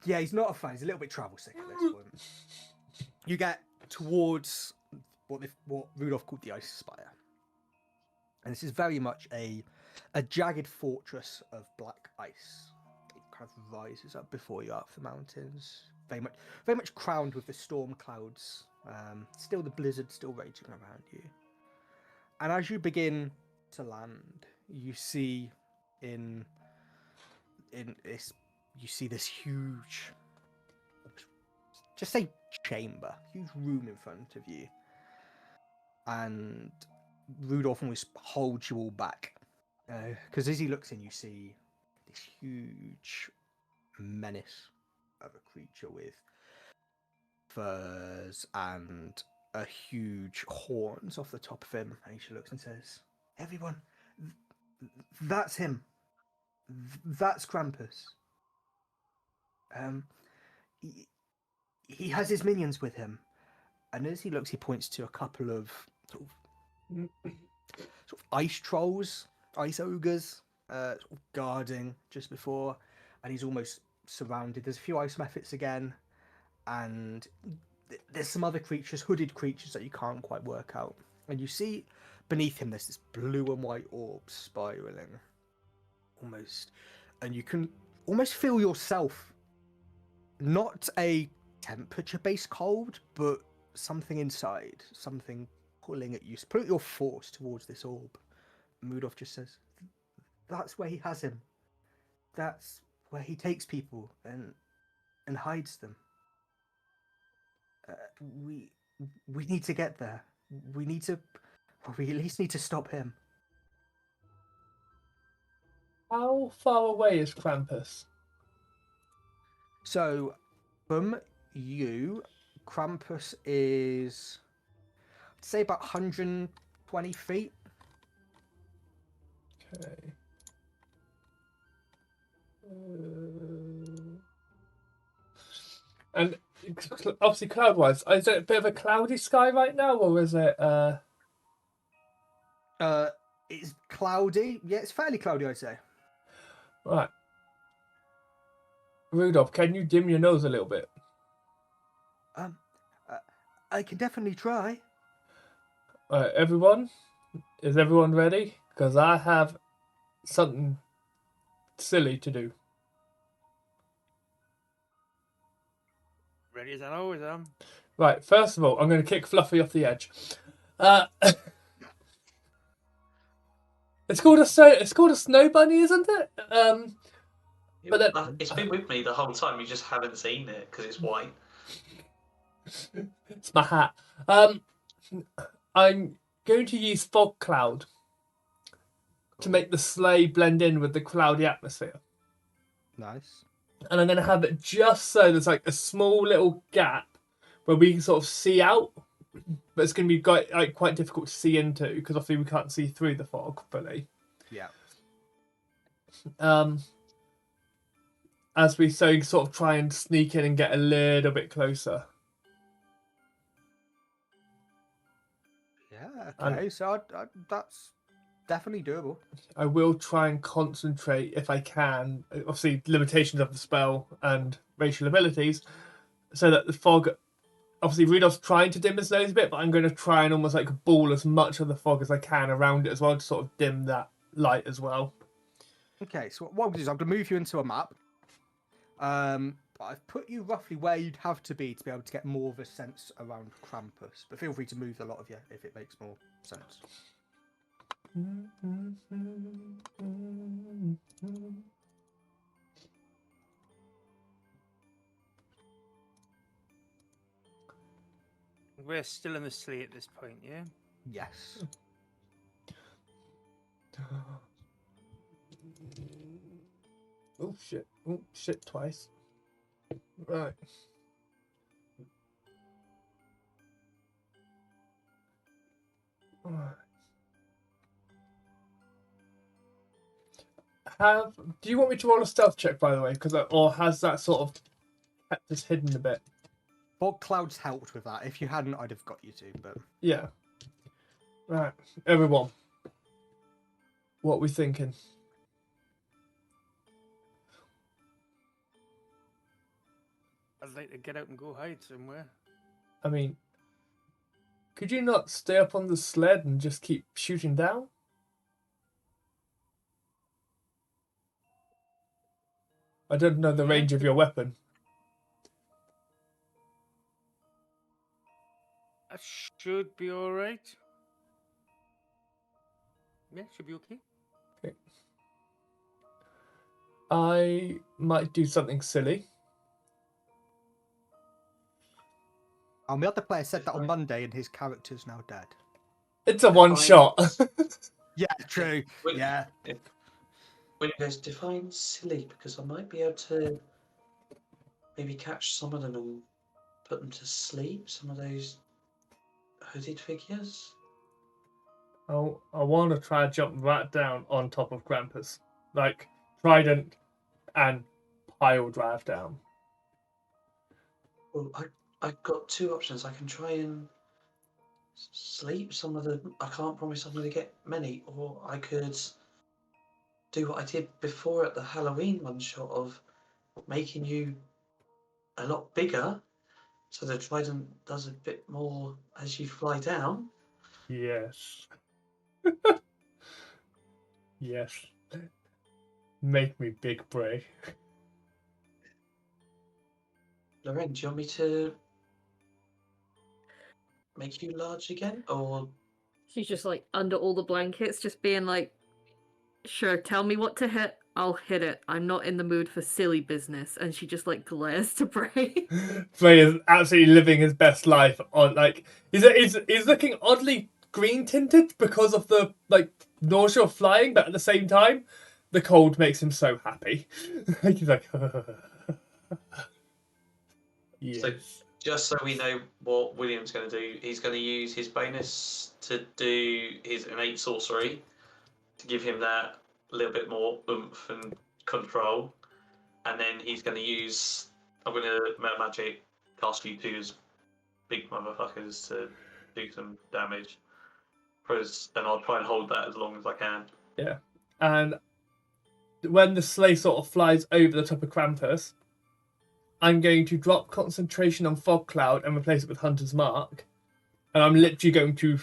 Yeah, he's not a fan. He's a little bit travel sick at this point. You get towards what Rudolph called the Ice Spire. And this is very much a jagged fortress of black ice. It kind of rises up before you up the mountains. Very much crowned with the storm clouds. Still the blizzard still raging around you. And as you begin to land, you see this huge, just say chamber, huge room in front of you. And Rudolph almost holds you all back. Because as he looks in, you see this huge menace of a creature with furs and a huge horns off the top of him. And he looks and says, "Everyone, that's him. That's Krampus. He has his minions with him." And as he looks, he points to a couple of sort of ice trolls, ice ogres, sort of guarding just before, and he's almost surrounded. There's a few ice mephits again, and there's some other creatures, hooded creatures that you can't quite work out. And you see beneath him there's this blue and white orb spiraling, almost, and you can almost feel yourself, not a temperature-based cold, but something inside, something pulling at you. Put your force towards this orb. And Rudolph just says, "That's where he has him. That's where he takes people and hides them. We need to get there. We at least need to stop him." How far away is Krampus? So, from you, Krampus is, I'd say, about 120 feet. Okay. And obviously, cloud-wise, is it a bit of a cloudy sky right now, or is it? It's cloudy. Yeah, it's fairly cloudy, I'd say. Right. Rudolph, can you dim your nose a little bit? I can definitely try. Alright, everyone? Is everyone ready? Because I have something silly to do. Ready as I always am. Right, first of all, I'm going to kick Fluffy off the edge. It's called a snow bunny, isn't it? But then, It's been with me the whole time. You just haven't seen it because it's white. it's my hat. I'm going to use fog cloud to make the sleigh blend in with the cloudy atmosphere. Nice. And I'm going to have it just so there's like a small little gap where we can sort of see out, but it's going to be quite difficult to see into because obviously we can't see through the fog fully. Yeah. As we sort of try and sneak in and get a little bit closer. Yeah. Okay. So that's definitely doable. I will try and concentrate if I can. Obviously, limitations of the spell and racial abilities, so that the fog. Obviously, Rudolph's trying to dim his nose a bit, but I'm going to try and almost like ball as much of the fog as I can around it as well to sort of dim that light as well. Okay. So what we'll do is I'm going to move you into a map. I've put you roughly where you'd have to be able to get more of a sense around Krampus. But feel free to move a lot of you if it makes more sense. We're still in the sleigh at this point, yeah? Yes. Oh shit. Oh shit, twice. Right. Do you want me to roll a stealth check, by the way? Or has that sort of kept us hidden a bit? Fog clouds helped with that. If you hadn't, I'd have got you to, but... Yeah. Right, everyone. What are we thinking? I'd like to get out and go hide somewhere. I mean, could you not stay up on the sled and just keep shooting down? I don't know the range of your weapon. That should be alright. Yeah, should be okay. Okay. I might do something silly. The other player said that on Monday and his character's now dead. It's a one shot. Yeah, true. Yeah. When he goes, define silly, because I might be able to maybe catch some of them and put them to sleep, some of those hooded figures. Oh, I want to try to jump right down on top of Krampus. Like, trident and pile drive down. Well, I've got two options. I can try and sleep some of them. I can't promise I'm going to get many, or I could do what I did before at the Halloween one shot of making you a lot bigger, so the trident does a bit more as you fly down. Yes. Yes. Make me big, Bray. Loren, do you want me to make you large again, or She's just like under all the blankets, just being like, sure, tell me what to hit. I'll hit it. I'm not in the mood for silly business. And she just like glares to Bray. Bray is absolutely living his best life on like he's looking oddly green tinted because of the like nausea of flying, but at the same time, the cold makes him so happy. He's like, yes. So just so we know what William's going to do, he's going to use his bonus to do his innate sorcery to give him that little bit more oomph and control, and then he's going to use. I'm going to magic cast you two as big motherfuckers to do some damage. And I'll try and hold that as long as I can. Yeah, and when the sleigh sort of flies over the top of Krampus, I'm going to drop concentration on Fog Cloud and replace it with Hunter's Mark. And I'm literally going to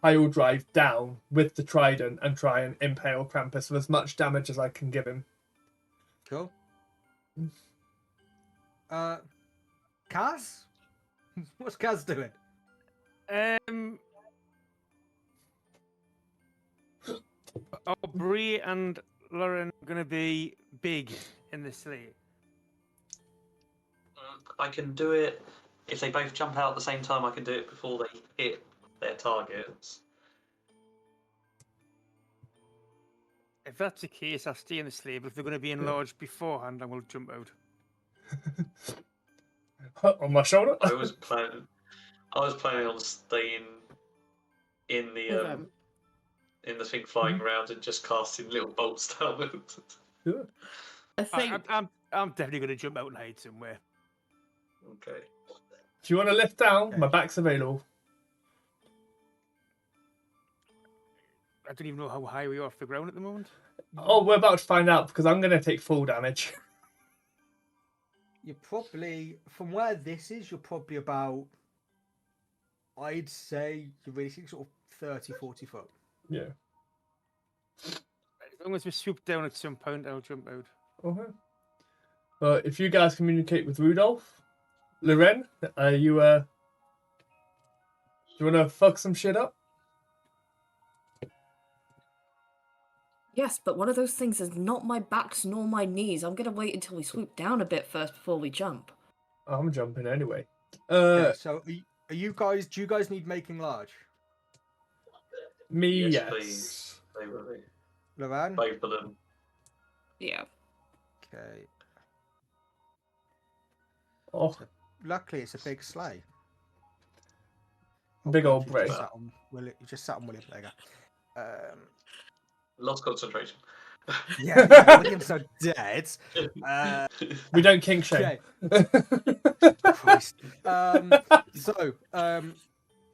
pile drive down with the trident and try and impale Krampus with as much damage as I can give him. Cool. Kaz? What's Kaz doing? Aubrey and Lauren are going to be big in the sleigh. I can do it if they both jump out at the same time. I can do it before they hit their targets. If that's the case, I'll stay in the sleigh, but if they're going to be enlarged beforehand, I will jump out. On my shoulder? I was planning on staying in the thing flying around and just casting little bolts down it. Sure. I think I'm definitely going to jump out and hide somewhere. Okay. If you want to lift down, Okay. my back's available. I don't even know how high we are off the ground at the moment. Oh, we're about to find out because I'm going to take full damage. You're probably, from where this is, you're probably about, I'd say, you're really sort of 30, 40 foot. Yeah. As long as we swoop down at some point, I'll jump out. Okay. But if you guys communicate with Rudolph, Loren, you do you want to fuck some shit up? Yes, but one of those things is not my backs nor my knees. I'm gonna wait until we swoop down a bit first before we jump. I'm jumping anyway. Okay, so are you guys? Do you guys need making large? Me, Yes, yes. please. They will be. Loran? Both of them. Yeah. Okay. Oh, Luckily, it's a big sleigh. big God, old you break. You just sat on William. There you go. Lost concentration. Yeah, William's not dead. We don't kink shame. Okay. Christ.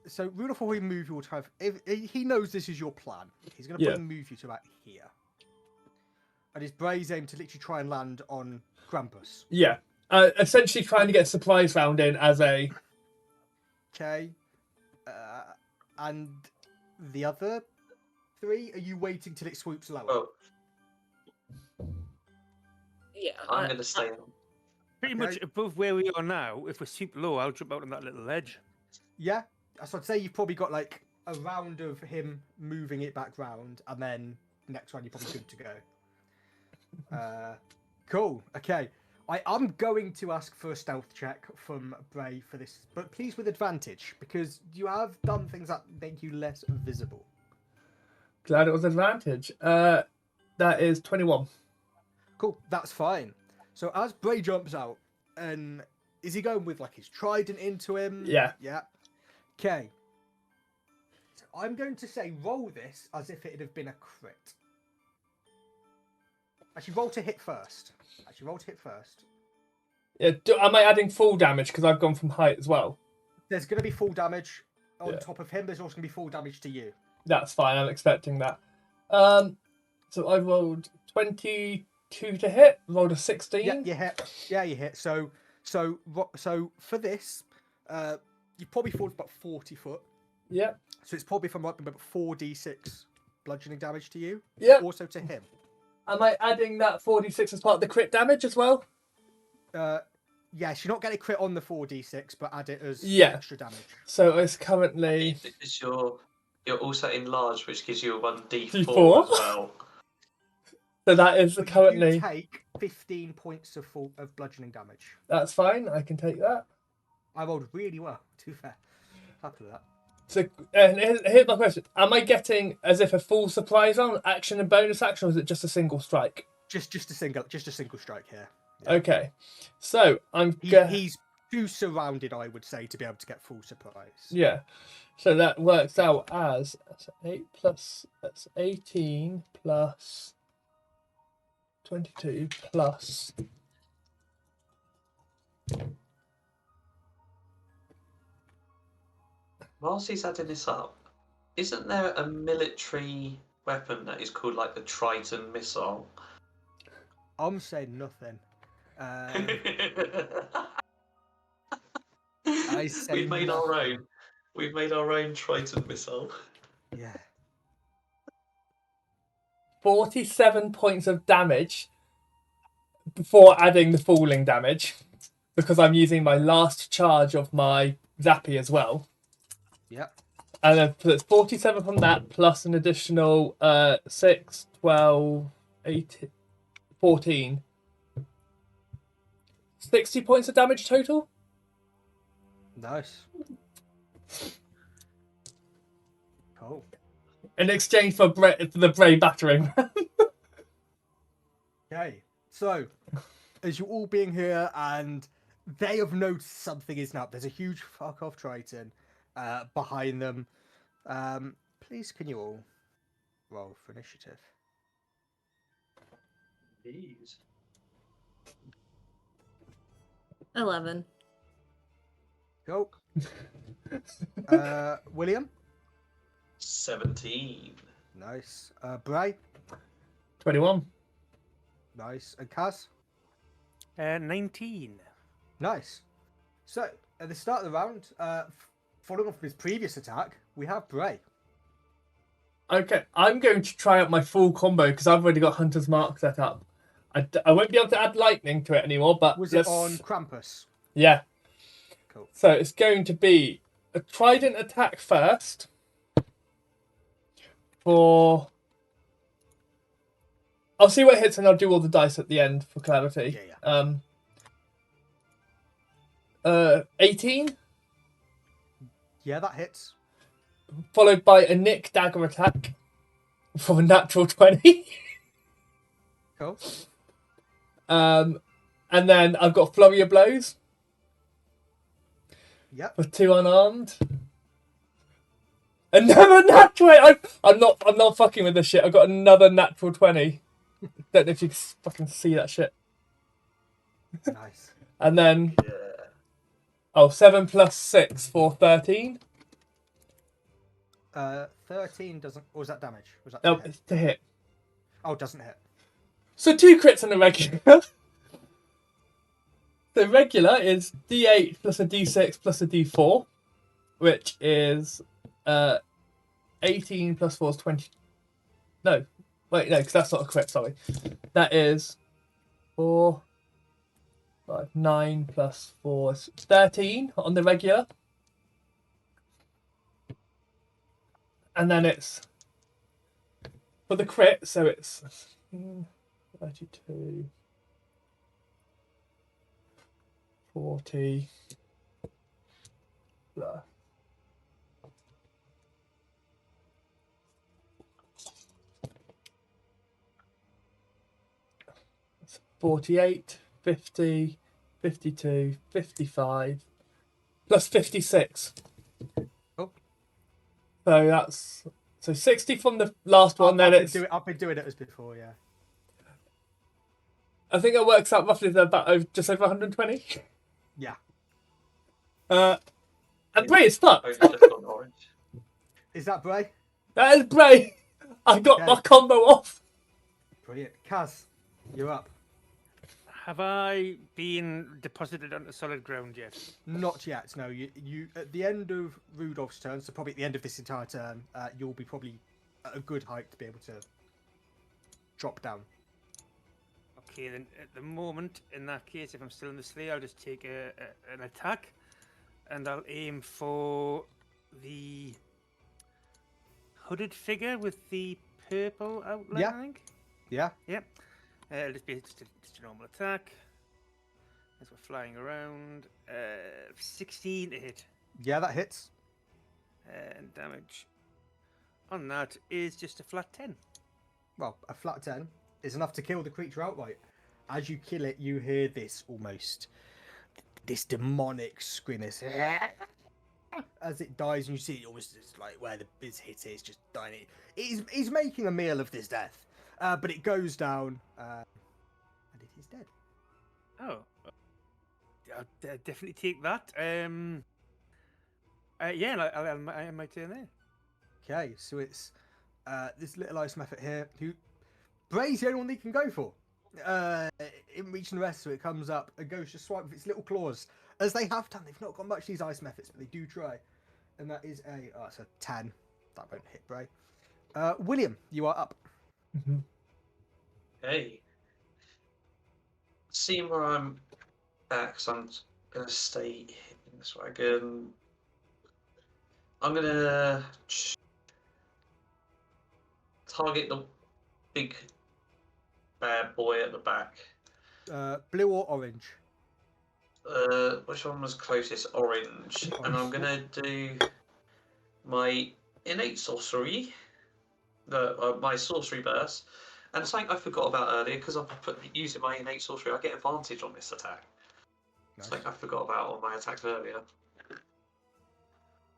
So Rudolph will move you to have. If he knows this is your plan, he's going to Yeah. move you to about here. And his brains aim to literally try and land on Krampus. Yeah. Essentially trying to get supplies round in as a... Okay. And the other 3, are you waiting till it swoops lower? Well, Yeah. I'm going to stay on. Pretty Okay. much above where we are now. If we're super low, I'll jump out on that little ledge. Yeah. So I'd say you've probably got like a round of him moving it back round, and then next round you're probably good to go. Cool. Okay. I'm going to ask for a stealth check from Bray for this, but please with advantage, because you have done things that make you less visible. Glad it was advantage. That is 21. Cool. That's fine. So as Bray jumps out, and is he going with like his trident into him? Yeah. Yeah. Okay. So I'm going to say roll this as if it'd have been a crit. Actually, roll to hit first. Yeah. Am I adding full damage because I've gone from height as well? There's going to be full damage on Yeah. top of him. There's also going to be full damage to you. That's fine. I'm expecting that. So I rolled 22 to hit. Rolled a 16. Yeah, you hit. Yeah, you hit. So for this, you probably fall about 40 foot. Yeah. So it's probably, if I'm right, about 4d6 bludgeoning damage to you. Yeah. Also to him. Am I adding that 46 as part of the crit damage as well? Yes, you're not getting a crit on the 4d6, but add it as Yeah. extra damage. So it's currently... Because you're also enlarged, which gives you a 1d4 D4? as well. So that is But currently... you take 15 points of bludgeoning damage. That's fine. I can take that. I rolled really well, to be fair. Happy with that. So here's my question. Am I getting as if a full supply zone, action and bonus action, or is it just a single strike? Just a single strike here. Okay. So I'm... He's too surrounded, I would say, to be able to get full surprise. Yeah. So that works out as... That's 8 plus... That's 18 plus... 22 plus... Whilst he's adding this up, isn't there a military weapon that is called like the Triton missile? I'm saying nothing. We've made our own. We've made our own Triton missile. Yeah. 47 points of damage before adding the falling damage, because I'm using my last charge of my Zappy as well. Yep. And then so it's 47 from that, plus an additional 6, 12, 18, 14. 60 points of damage total? Nice. Cool. In exchange for the Bray battering. Okay. So, as you all being here, and they have noticed something is up. There's a huge fuck off Triton behind them. Please, can you all roll for initiative? Jeez. 11. Go. William. 17. Nice. Bray. 21. Nice. And Kaz. 19. Nice. So, at the start of the round, following off his previous attack, we have Bray. Okay, I'm going to try out my full combo because I've already got Hunter's Mark set up. I won't be able to add lightning to it anymore, but Was it on Krampus? Yeah. Cool. So it's going to be a trident attack first for... I'll see what hits and I'll do all the dice at the end for clarity. Yeah. 18, Yeah, that hits. followed by a Nick dagger attack for a natural 20. Cool. And then I've got flurry of blows Yep. for 2 unarmed. Another natural. I'm not fucking with this shit. I've got another natural 20. Don't know if you can fucking see that shit. Nice. And then Yeah. 7 plus 6 for 13. 13 doesn't. Or was that damage? Was that No, to hit? it's to hit. Oh, doesn't hit. So 2 crits on the regular. The regular is D8 plus a D6 plus a D4, which is 18 plus 4 is 20. No, wait, no, because that's not a crit. Sorry, that is 4, 5, 9 plus 4 is 13 on the regular, and then it's for the crit. So it's 32. 40 plus 48, 50, 52, 55 plus 56. Oh. So that's 60 from the last one. Then I've been doing it as before, yeah. I think it works out roughly about just over 120. Yeah. And Bray is fucked. Only just on orange. Is that Bray? That is Bray. I got Okay. my combo off. Brilliant. Kaz, you're up. Have I been deposited onto solid ground yet? Not yet. No. You at the end of Rudolph's turn, so probably at the end of this entire turn, you'll be probably at a good height to be able to drop down. Okay, then at the moment, in that case, if I'm still in the sleigh, I'll just take an attack, and I'll aim for the hooded figure with the purple outline, Yeah. I think. Yeah. Yep. It'll just be just a normal attack. As we're flying around. 16 to hit. Yeah, that hits. And damage on that is just a flat 10. Well, a flat 10 is enough to kill the creature outright. As you kill it, you hear this demonic scream as it dies, and you see it almost like where his hit is just dying. He's making a meal of this death, but it goes down, and it is dead. Oh, I'll definitely take that. Yeah, I'll end my turn there. Okay, so it's this little ice mephit here who Bray's the only one they can go for. In reaching the rest, so it comes up and goes to swipe with its little claws, as they have done. They've not got much these ice methods, but they do try. And that is it's a 10. That won't hit Bray. William, you are up. Mm-hmm. Hey. Seeing where I'm at, because I'm going to stay in this wagon. I'm going to target the big bad boy at the back. Blue or orange? Which one was closest? Orange. And I'm going to do my innate sorcery, my sorcery burst. And something I forgot about earlier, because I'm using my innate sorcery, I get advantage on this attack. Nice. Something I forgot about on my attacks earlier.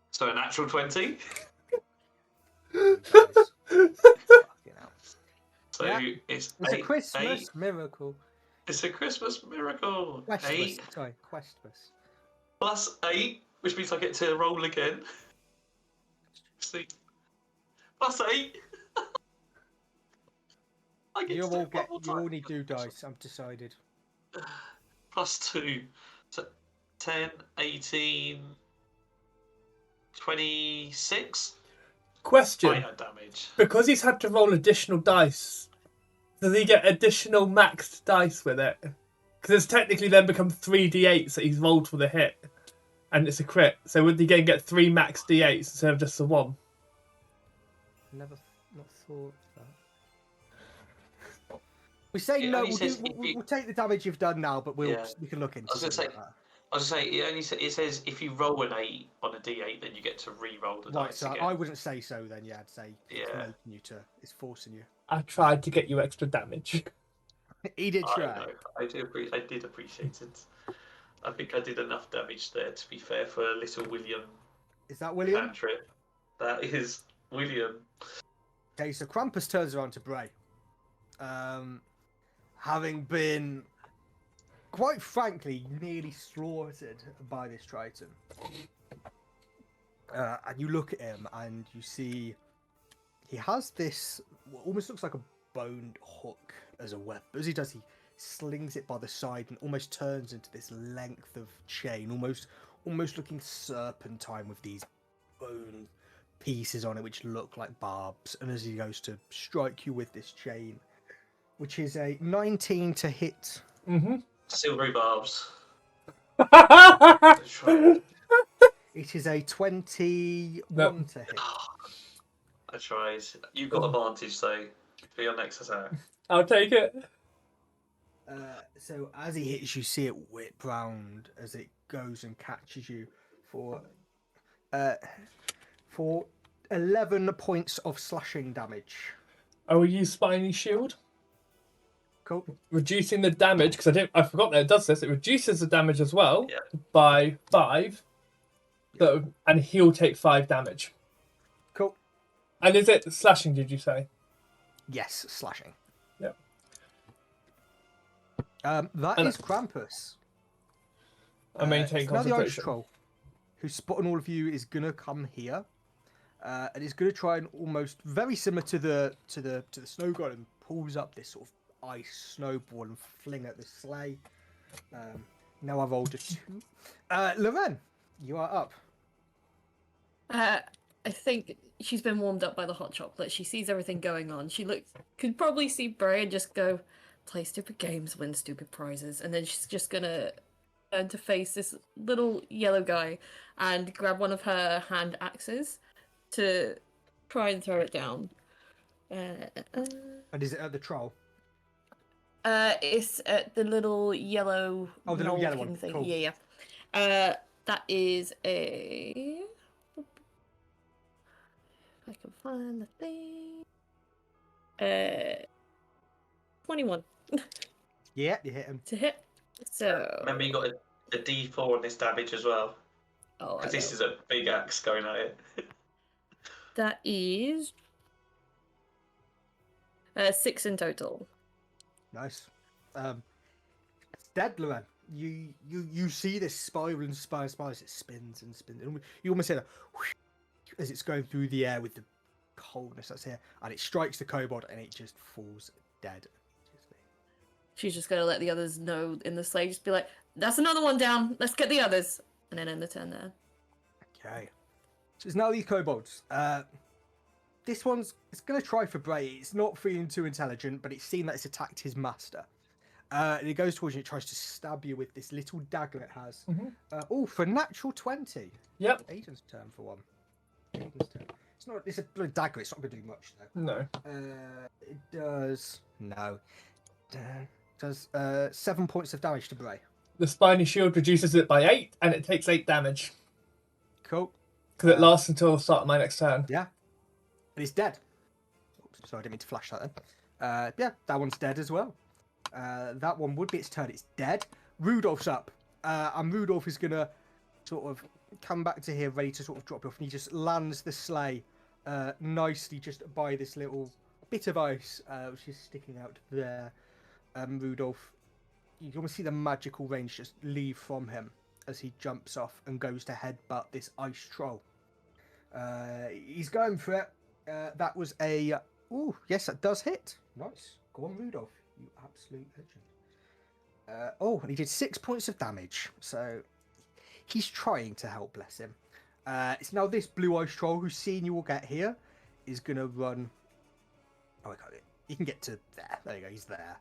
So a natural 20. So Yeah. it's It's a eight, Christmas 8. miracle. It's a Christmas miracle. Questmas. 8 Sorry, Questmas. plus 8, which means I get to roll again. See, plus 8. I get You to do all it one more you time. all need 2 dice. I've decided. Plus 2. So 10, 18, 26. Question: Fire damage. because he's had to roll additional dice, Does he get additional maxed dice with it? Because it's technically then become 3d8s that he's rolled for the hit. And it's a crit. So would he get 3 max d8s instead of just the 1? Never not thought of that. We say It no. only says if We'll take the damage you've done now, but we can look into I was gonna something say- like that. I was gonna say it says if you roll an 8 on a d8, then you get to re-roll the Right, dice so again. I wouldn't say so then. Yeah, I'd say it's Yeah. making you to. It's forcing you. I tried to get you extra damage. He did I try. know. I did appreciate it. I think I did enough damage there, to be fair, for little William Is that William? cantrip. That is William. Okay, so Krampus turns around to Bray. Having been, quite frankly, nearly slaughtered by this Triton. And you look at him and you see he has this, what almost looks like a boned hook as a weapon. As he does, he slings it by the side and almost turns into this length of chain, almost looking serpentine with these bone pieces on it which look like barbs. And as he goes to strike you with this chain, which is a 19 to hit. Mm-hmm. Silvery barbs. That's right. It is a 21 No. to hit. I tried. You've got advantage though for your next attack. I'll take it. So as he hits you, see it whip round as it goes and catches you for 11 points of slashing damage. I will use Spiny Shield. Cool. Reducing the damage, because I forgot that it does this. It reduces the damage as well Yeah. by 5. So, and he'll take 5 damage. Cool. And is it slashing, did you say? Yes, slashing. Yep. That is Krampus. I maintain Now the ice concentration. troll, who's spotting all of you, is gonna come here, and is gonna try and almost very similar to the snow golem, pulls up this sort of ice snowball and fling at the sleigh. Now I've rolled a 2. Loren, you are up. I think she's been warmed up by the hot chocolate. She sees everything going on. She could probably see Bray and just go, play stupid games, win stupid prizes. And then she's just gonna turn to face this little yellow guy and grab one of her hand axes to try and throw it down. And is it at the troll? It's at the little yellow. Oh, the little yellow looking one. thing. Cool. Yeah. That is a. If I can find the thing. 21 Yeah, you hit him. to hit. So. Remember, you got a D4 on this damage as well. Oh, Because this is a big axe going at it. that is 6 in total. Nice. It's dead, Loren. You see this spiral and spiral as it spins and spins. And you almost hear a whoosh as it's going through the air with the coldness that's here, and it strikes the kobold and it just falls dead. She's just gonna let the others know in the sleigh. Just be like, "That's another one down. Let's get the others," and then end the turn there. Okay. So it's now these kobolds. This it's going to try for Bray. It's not feeling too intelligent, but it's seen that it's attacked his master. And it goes towards you. It tries to stab you with this little dagger it has. Mm-hmm. For natural 20. Yep. Aiden's turn for one. Aiden's turn. It's a little dagger. It's not going to do much though. No. It does. No. Does 7 points of damage to Bray. The Spiny Shield reduces it by 8, and it takes 8 damage. Cool. Because it lasts until the start of my next turn. Yeah. And it's dead. Oops, sorry, I didn't mean to flash that then. Yeah, that one's dead as well. That one would be its turn. It's dead. Rudolph's up. And Rudolph is going to sort of come back to here ready to sort of drop off. And he just lands the sleigh nicely just by this little bit of ice which is sticking out there. Rudolph, you can almost see the magical range just leave from him as he jumps off and goes to headbutt this ice troll. He's going for it. That was a... Ooh, yes, that does hit. Nice. Go on, Rudolph. You absolute legend. And he did 6 points of damage. So he's trying to help, bless him. It's now this blue ice troll who's seen you all get here is going to run... Oh, I got it. You can get to there. There you go. He's there.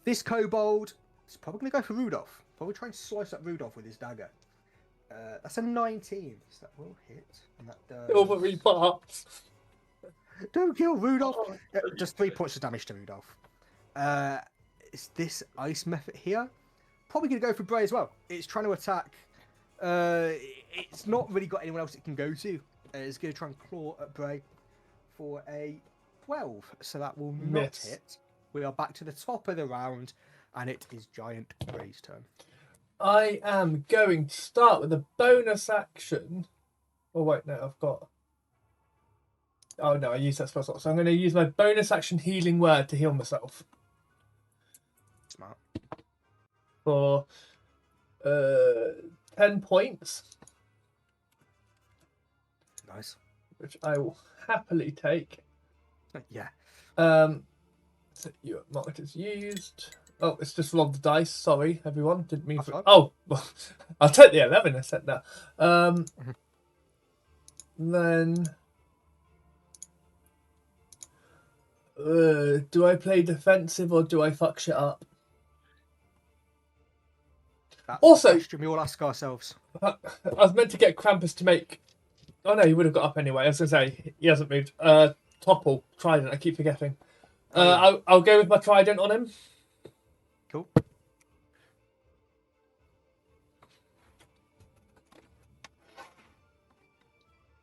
This kobold is probably going to go for Rudolph. Probably try and slice up Rudolph with his dagger. That's a 19. So that will hit. And that does... Silvery parts. Don't kill Rudolph! Oh, Just 3 points of damage to Rudolph. Is this ice method here? Probably going to go for Bray as well. It's trying to attack. It's not really got anyone else it can go to. It's going to try and claw at Bray for a 12. So that will not Miss. hit. We are back to the top of the round, and it is Giant Bray's turn. I am going to start with a bonus action. Oh, wait, no, I've got... Oh, no, I used that spell slot. So I'm going to use my bonus action healing word to heal myself. Smart. For 10 points, Nice. which I will happily take. Yeah. So you marked as used. Oh, it's just rolled the dice. Sorry, everyone. Didn't mean That's for... fine. Oh, well, I'll take the 11. I said that. Then... do I play defensive or do I fuck shit up? That's Also- the question we all ask ourselves. I was meant to get Krampus to make... Oh, no, he would have got up anyway. I was going to say, he hasn't moved. Topple, Trident, I keep forgetting. I'll go with my Trident on him. Cool.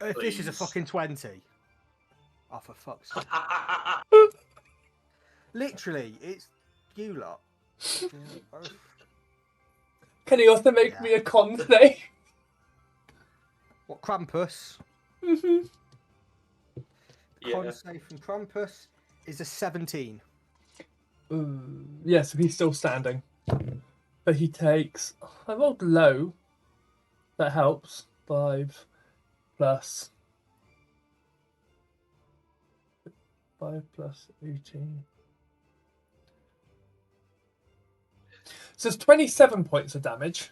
If this is a Please. fucking 20. Oh, for fuck's sake. Literally, it's you lot. Can he also make Yeah. me a con today? What, Krampus? Mm-hmm. Con Yeah. save from Krampus is a 17. Yeah, so he's still standing. But he takes... I rolled low. That helps. 5 plus... 5 plus 18. So it's 27 points of damage.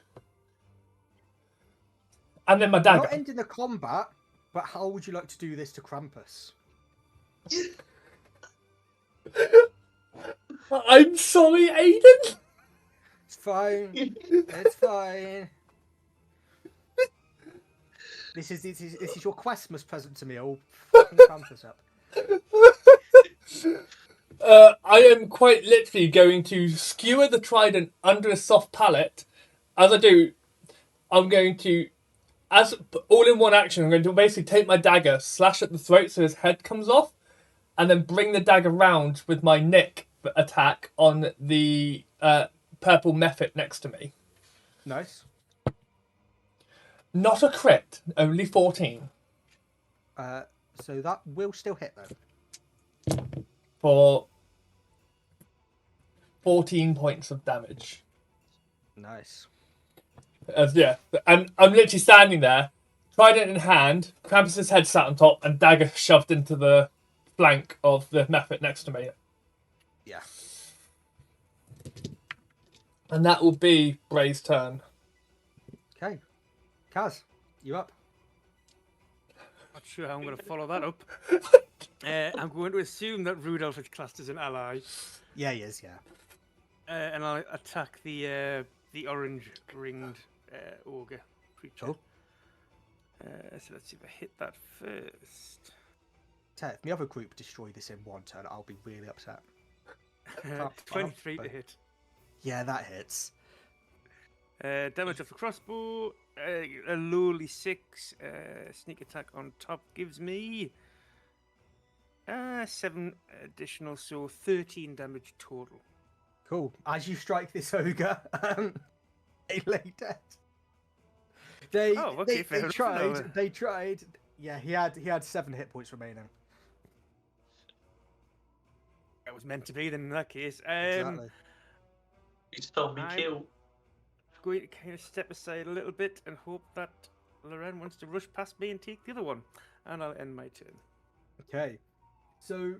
And then my dagger. Not ending the combat, but how would you like to do this to Krampus? I'm sorry, Aiden. It's fine. It's fine. This is your Questmas present to me. I'll fucking Krampus up. I am quite literally going to skewer the trident under a soft pallet. As I do, I'm going to, as all in one action, I'm going to basically take my dagger, slash at the throat so his head comes off, and then bring the dagger round with my nick attack on the purple mephit next to me. Nice. Not a crit, only 14 So that will still hit though. for 14 points of damage. Nice. Yeah, and I'm literally standing there, trident in hand, Krampus's head sat on top, and dagger shoved into the flank of the mephit next to me. Yeah. And that will be Bray's turn. Okay. Kaz, you up? Not sure how I'm going to follow that up. I'm going to assume that Rudolph is classed as an ally, Yeah, he is. Yeah. and I'll attack the orange ringed ogre creature. Cool. So let's see if I hit that first. If the other group destroy this in one turn, I'll be really upset. 23 to but- hit. Yeah, that hits. Damage of the crossbow, a lowly 6. Sneak attack on top gives me 7 additional, so 13 damage total. Cool. As you strike this ogre, they lay dead. They, Oh, okay, they, fair they enough. tried. No. They tried. Yeah, he had 7 hit points remaining. That was meant to be then in that case. Exactly. You told me I'm- kill. Going to kind of step aside a little bit and hope that Loren wants to rush past me and take the other one. And I'll end my turn. Okay. So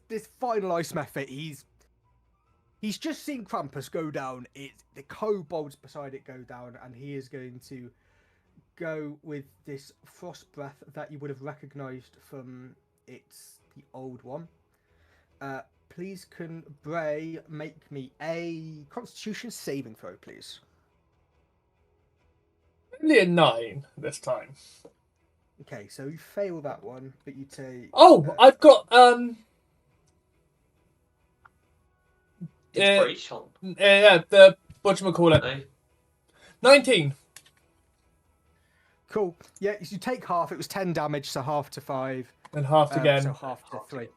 this final ice method, he's just seen Krampus go down. The kobolds beside it go down, and he is going to go with this frost breath that you would have recognised from the old one. Please can Bray make me a Constitution saving throw, please? Only a 9 this time. Okay, so you fail that one, but you take. Oh, I've got Inspiration. yeah, the whatchamacallit. No? 19. Cool. Yeah, you take half. It was 10 damage, so half to 5. And half again. So half to 3.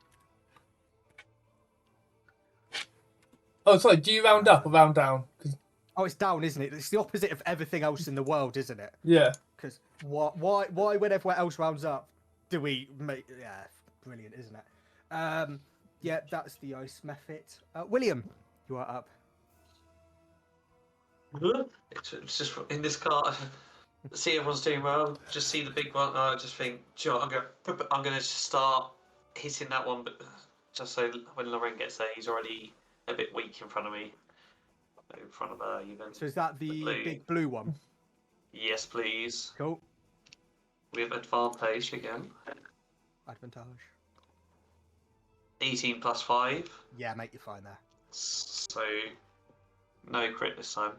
Oh, sorry. Do you round up or round down? 'Cause- Oh, it's down, isn't it? It's the opposite of everything else in the world, isn't it? yeah. Because why when everyone else rounds up, do we make? Yeah, brilliant, isn't it? Yeah, that's the ice method. William, you are up. It's just in this car. See everyone's doing well. Just see the big one. I just think, sure, I'm gonna just start hitting that one, but just so when Lorraine gets there, he's already a bit weak in front of me. In front of her, even. So is that the blue. big blue one? Yes, please. Cool. We have advantage again. Advantage. 18 plus 5. Yeah, mate, you're fine there. So, no crit this time.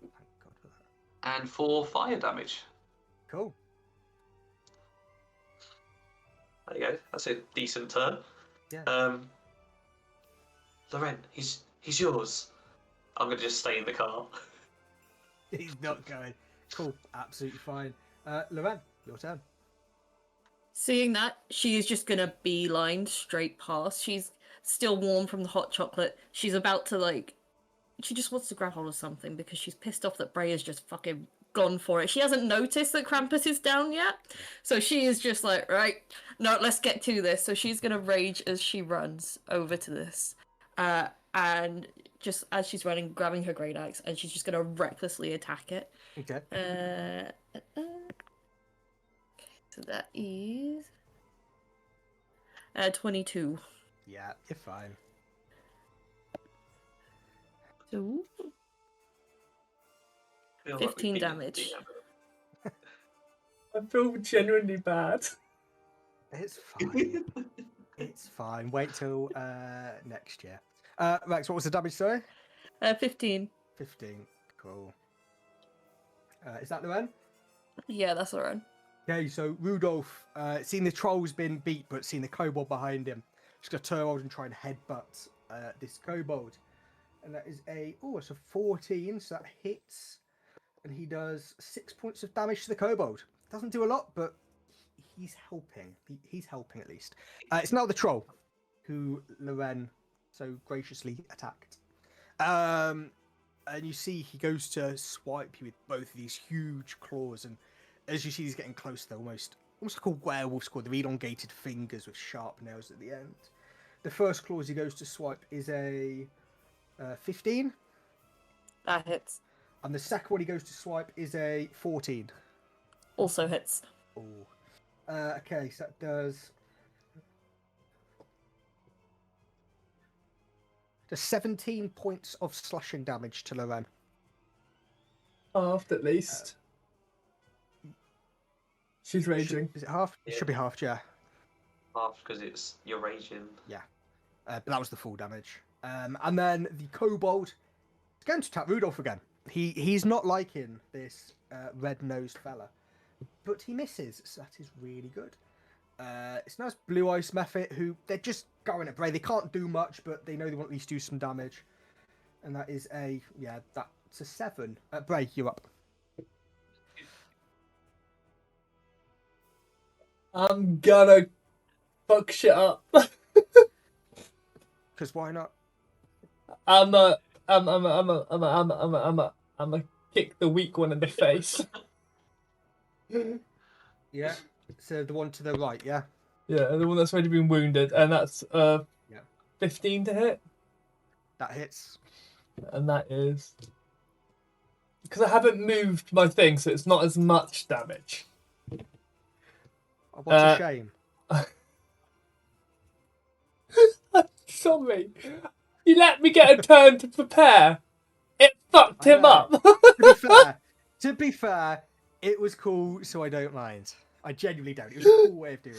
Thank God for that. And 4 fire damage. Cool. There you go. That's a decent turn. Yeah. Loren, he's yours. I'm gonna just stay in the car. He's not going. Cool. Absolutely fine. Loren, your turn. Seeing that, she is just gonna beeline straight past. She's still warm from the hot chocolate. She's about to, like, she just wants to grab hold of something because she's pissed off that Bray has just fucking gone for it. She hasn't noticed that Krampus is down yet. So she is just like, right, no, let's get to this. So she's gonna rage as she runs over to this. And just as she's running, grabbing her great axe, and she's just gonna recklessly attack it. Okay. So that is 22. Yeah, you're fine. So Feel like 15 we've been- damage. I feel genuinely bad. It's fine. It's fine. Wait till next year. Rex, what was the damage, sorry? 15. 15. Cool. Is that the one? Yeah, that's the run. Okay, so Rudolph, seen the troll's been beat, but seen the kobold behind him. Just gonna turn around and try and headbutt this kobold. And that is it's a 14, so that hits. And he does 6 points of damage to the kobold. Doesn't do a lot, but he's helping. He's helping at least. It's now the troll, who Loren so graciously attacked. And you see he goes to swipe you with both of these huge claws, and as you see he's getting close, they're almost like a werewolf's claw. They're elongated fingers with sharp nails at the end. The first claw he goes to swipe is a 15. That hits. And the second one he goes to swipe is a 14. Also hits. Oh. Okay, so that does 17 points of slashing damage to Loren. Half at least. She's raging. Is it half? It Yeah. should be half, yeah. Half because you're raging. But that was the full damage. And then the kobold is going to attack Rudolph again. He's not liking this red-nosed fella, but he misses, so that is really good. It's nice Blue Ice Mephit, who they're just going at Bray. They can't do much, but they know they want at least do some damage. And that is that's a 7. Bray, you're up. I'm gonna fuck shit up. Because why not? I'm a kick the weak one in the face. Yeah. So the one to the right, yeah? Yeah, the one that's already been wounded, and that's 15 to hit, That hits. and that is because I haven't moved my thing, so it's not as much damage. Oh, what a shame. Sorry, you let me get a turn to prepare. It fucked I him know. up. To be fair, it was cool, so I don't mind. I genuinely don't. It was a cool way of doing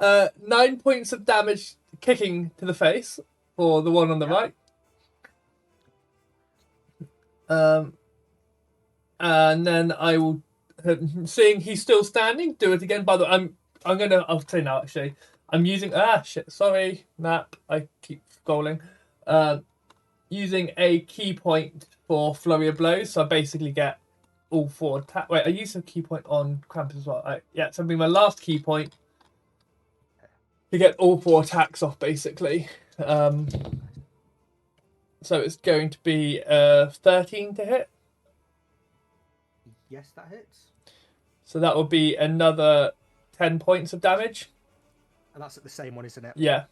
it. 9 points of damage kicking to the face for the one on the right. And then I will, seeing he's still standing, do it again. By the way, I'll say now actually. I'm using sorry, map. I keep scrolling. Using a key point for flurry of blows, so I basically get all 4 attack. Wait, I used a key point on Krampus as well. So it'll be my last key point to get all 4 attacks off, basically. So it's going to be 13 to hit. Yes, that hits. So that will be another 10 points of damage. And that's at the same one, isn't it? Yeah.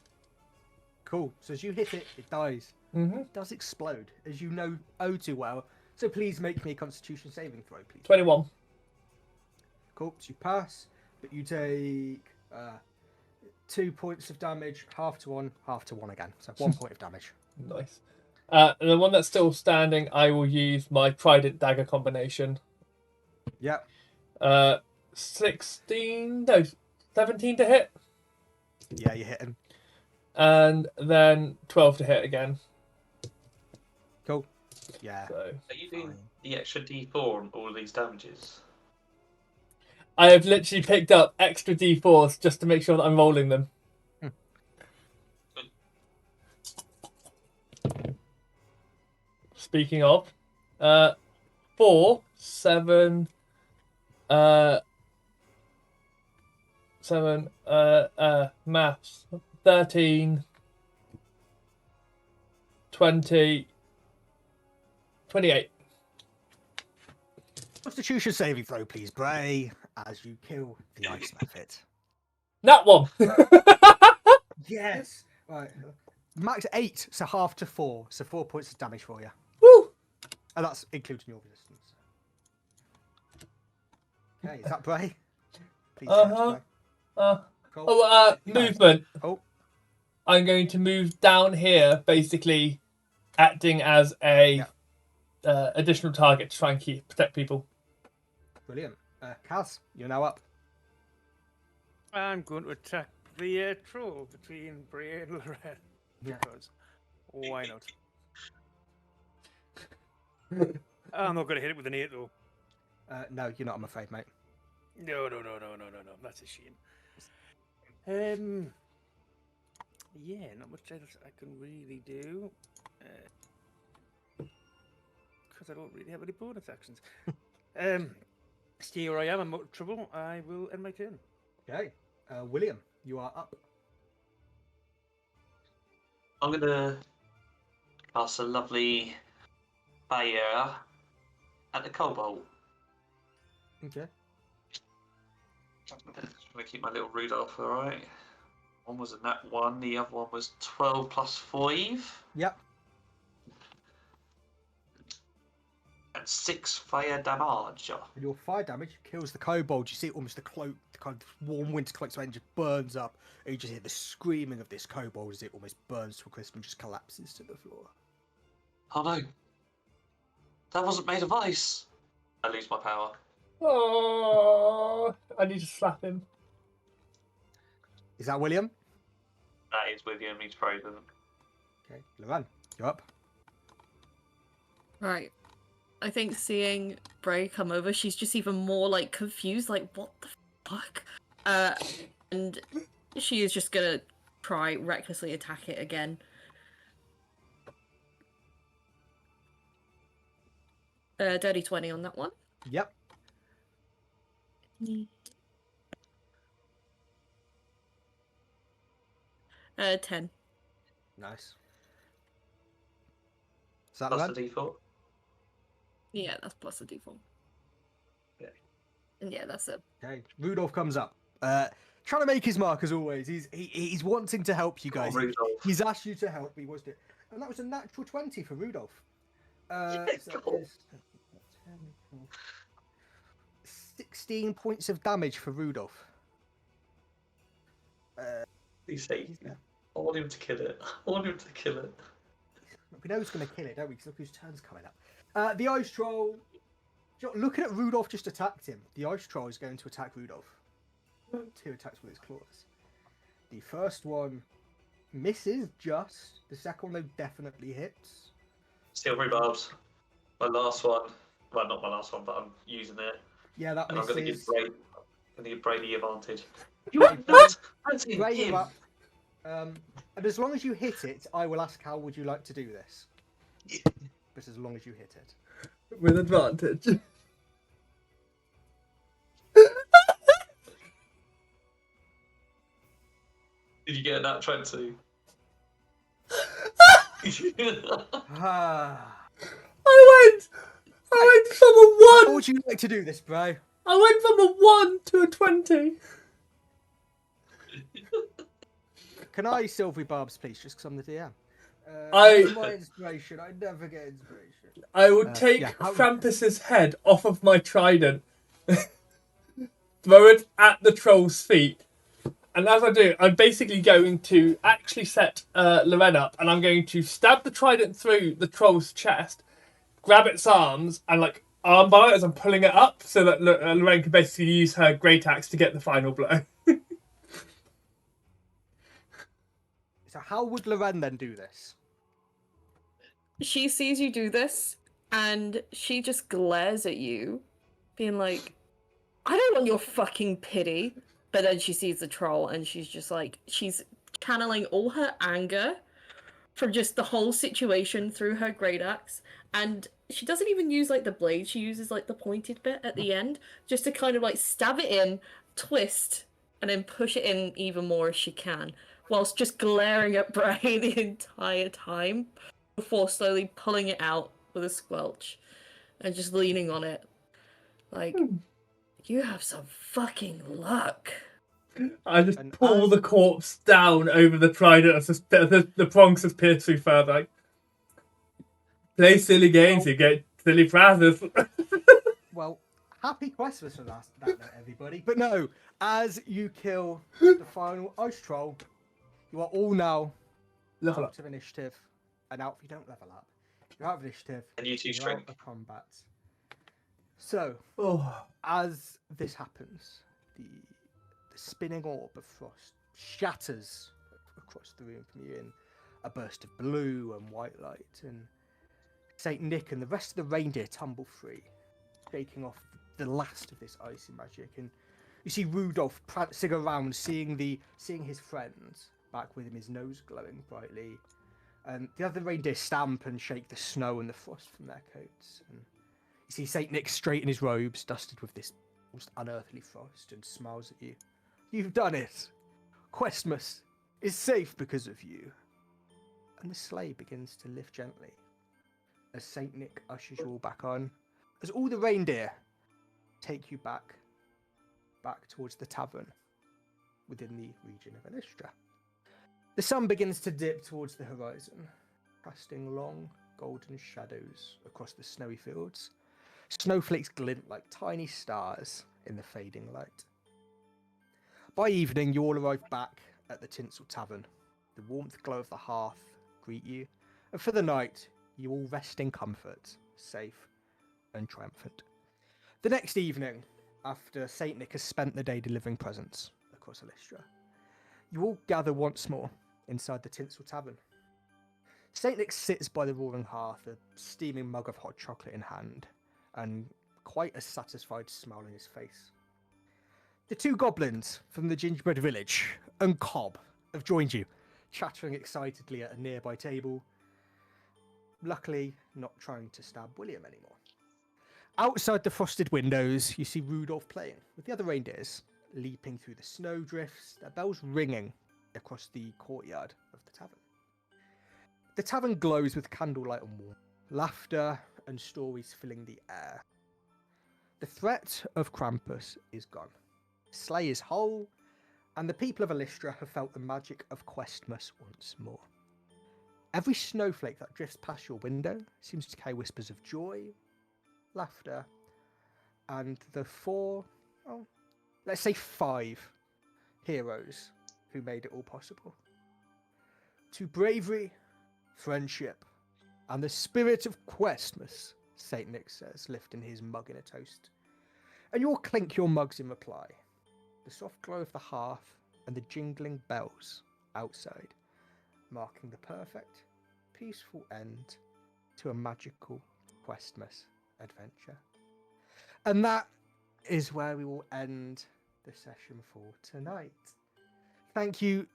Cool. So as you hit it, it dies. Mm-hmm. It does explode, as you know oh too well. So please make me a Constitution saving throw, please. 21. Cool. So you pass, but you take 2 points of damage, half to one again. So 1 point of damage. Nice. And the one that's still standing, I will use my Trident Dagger combination. Yep. 17 to hit. Yeah, you're hitting. And then 12 to hit again. Cool. Yeah. So Are you doing the extra D4 on all of these damages? I have literally picked up extra D4s just to make sure that I'm rolling them. Speaking of, 4, 7, 7, maths, 13, 20, 28. Constitution saving throw, please, Bray, as you kill the ice mephit. That one! Yes! Right. Max 8, so half to 4. So 4 points of damage for you. Woo! And that's including your resistance. Okay, is that Bray? Please Uh-huh. Cool. Movement. Oh. I'm going to move down here, basically acting as a additional target to try and protect people. Brilliant. Kaz, you're now up. I'm going to attack the troll between Bray and Lorraine. Yeah. Because why not? I'm not going to hit it with an 8 though. No, you're not, I'm afraid, mate. No. That's a shame. Yeah, not much else I can really do. Because I don't really have any bonus actions. Stay where I am, I'm out of trouble. I will end my turn. Okay. William, you are up. I'm going to cast a lovely fire at the kobold. Okay. I'm going to keep my little Rudolph, alright? One was a nat 1, the other one was 12 plus 5. Yep. And 6 fire damage. And your fire damage kills the kobold. You see it almost the kind of warm winter cloak just burns up. And you just hear the screaming of this kobold as it almost burns to a crisp and just collapses to the floor. Oh no. That wasn't made of ice. I lose my power. Oh, I need to slap him. Is that William? That is William, he's frozen. Okay. Loran, you're up. Right. I think seeing Bray come over, she's just even more like confused, like what the fuck? And she is just gonna try recklessly attack it again. Dirty 20 on that one. Yep. 10. Nice. Is that Plus Loran? the D4. Yeah, that's plus a d4. Yeah. And yeah, that's it. Okay. Rudolph comes up. Trying to make his mark as always. He's wanting to help you guys. Rudolph. He's asked you to help. He was it, and that was a natural 20 for Rudolph. So that is 16 points of damage for Rudolph. He's saying, I want him to kill it. I want him to kill it. We know who's going to kill it, don't we? Because look whose turn's coming up. The ice troll. Looking at Rudolph just attacked him. The ice troll is going to attack Rudolph. 2 attacks with its claws. The first one misses just. The second one, though, definitely hits. Silvery barbs. My last one. Well, not my last one, but I'm using it. Yeah, that And I'm going to misses. give Brady the advantage. Right, What? That's Ray, you're him. up. And as long as you hit it, I will ask how would you like to do this. But as long as you hit it. With advantage. Did you get that 20? Ah. I went from a How 1. would you like to do this, bro? I went from a 1 to a 20. Can I silvery barbs, please, just because I'm the DM? I- My inspiration. I never get inspiration. I would take yeah, how- Krampus's head off of my trident, throw it at the troll's feet, and as I do, I'm basically going to actually set Loren up, and I'm going to stab the trident through the troll's chest, grab its arms, and like armbar it as I'm pulling it up, so that Loren can basically use her great axe to get the final blow. So how would Loren then do this? She sees you do this, and she just glares at you, being like, I don't want your fucking pity. But then she sees the troll, and she's just like, she's channeling all her anger from just the whole situation through her great axe. And she doesn't even use like the blade, she uses like the pointed bit at the end, just to kind of like stab it in, twist, and then push it in even more as she can, whilst just glaring at Bray the entire time, before slowly pulling it out with a squelch and just leaning on it. Like, you have some fucking luck. I just And pull as- the corpse down over the trident as the prongs has pierced through further. Like, play silly games, you get silly prizes. Well, happy Questmas for that note, everybody. But no, as you kill the final ice troll, you are all now Level out up. of initiative. And out, you don't level up. You're out of initiative. And you two You're out shrink. of combat. So, Oh. as this happens, the spinning orb of frost shatters across the room from you in a burst of blue and white light, and Saint Nick and the rest of the reindeer tumble free, shaking off the last of this icy magic. And you see Rudolph prancing around, seeing his friends back with him, his nose glowing brightly. And the other reindeer stamp and shake the snow and the frost from their coats. And you see Saint Nick straight in his robes, dusted with this almost unearthly frost, and smiles at you. You've done it! Questmas is safe because of you. And the sleigh begins to lift gently as Saint Nick ushers you all back on, as all the reindeer take you back towards the tavern within the region of Elystra. The sun begins to dip towards the horizon, casting long golden shadows across the snowy fields. Snowflakes glint like tiny stars in the fading light. By evening, you all arrive back at the Tinsel Tavern. The warmth glow of the hearth greet you, and for the night, you all rest in comfort, safe and triumphant. The next evening, after Saint Nick has spent the day delivering presents across Elystra, you all gather once more inside the Tinsel Tavern. Saint Nick sits by the roaring hearth, a steaming mug of hot chocolate in hand, and quite a satisfied smile on his face. The two goblins from the gingerbread village and Cobb have joined you, chattering excitedly at a nearby table, luckily not trying to stab William anymore. Outside the frosted windows, you see Rudolph playing with the other reindeers, leaping through the snowdrifts, their bells ringing across the courtyard of the tavern. The tavern glows with candlelight and warmth, laughter and stories filling the air. The threat of Krampus is gone. The sleigh is whole, and the people of Elystra have felt the magic of Questmas once more. Every snowflake that drifts past your window seems to carry whispers of joy, laughter, and the let's say 5 heroes who made it all possible. To bravery, friendship, and the spirit of Questmas, Saint Nick says, lifting his mug in a toast. And you all clink your mugs in reply. The soft glow of the hearth and the jingling bells outside marking the perfect, peaceful end to a magical Questmas adventure. And that is where we will end the session for tonight. Thank you.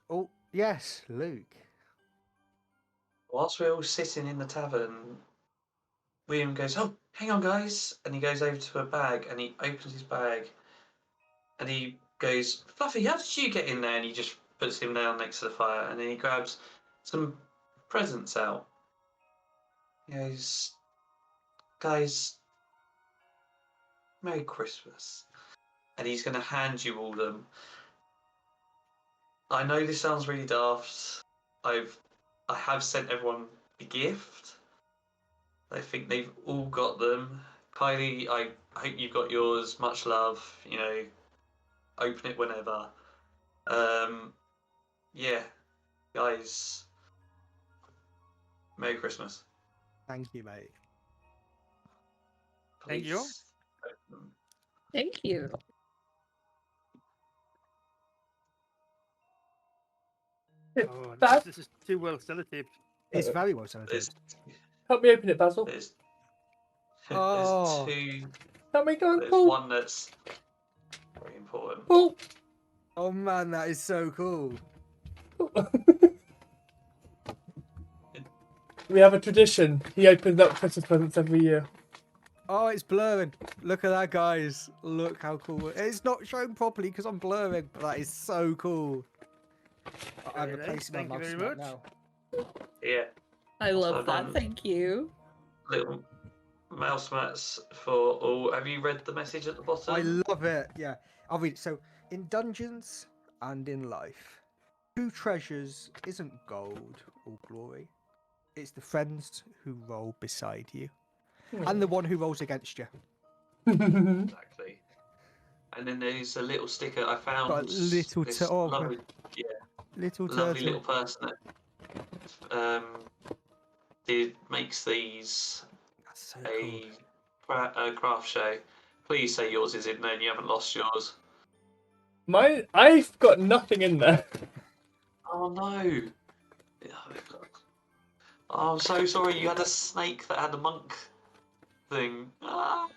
Oh, yes, Luke. Whilst we're all sitting in the tavern, William goes, "Oh, hang on, guys!" And he goes over to a bag and he opens his bag, and he goes, "Fluffy, how did you get in there?" And he just puts him down next to the fire, and then he grabs some presents out. He goes, "Guys, Merry Christmas," and he's going to hand you all them. I know this sounds really daft. I have sent everyone a gift. I think they've all got them. Kylie, I hope you've got yours. Much love. You know, open it whenever. Yeah, guys. Merry Christmas. Thank you, mate. Thank you. Please open them. Thank you. Oh, Baz, this is too well sellotaped. It's very well done. There's, help me open it, Basil. there's, Oh. there's two. Help me go and There's pull. one that's very important. Pull. Oh man, that is so cool. We have a tradition. He opens up Christmas presents every year. Oh, it's blurring. Look at that, guys. Look how cool. It's not shown properly because I'm blurring, but that is so cool. I'm Very nice, replacing my thank you mouse very mat much. now. Yeah, I love I've that. done- Thank you. little mouse mats for all. Have you read the message at the bottom? I love it. Yeah, I'll read it. So, in dungeons and in life, true treasures isn't gold or glory. It's the friends who roll beside you, and the one who rolls against you. Exactly. And then there's a little sticker I found. Got a little this oh, lovely, little lovely turtle. little person that makes these That's so cool. a craft show. Please say yours is in there and you haven't lost yours. I've got nothing in there. Oh no! Oh, I'm so sorry. You had a snake that had a monk thing. Ah.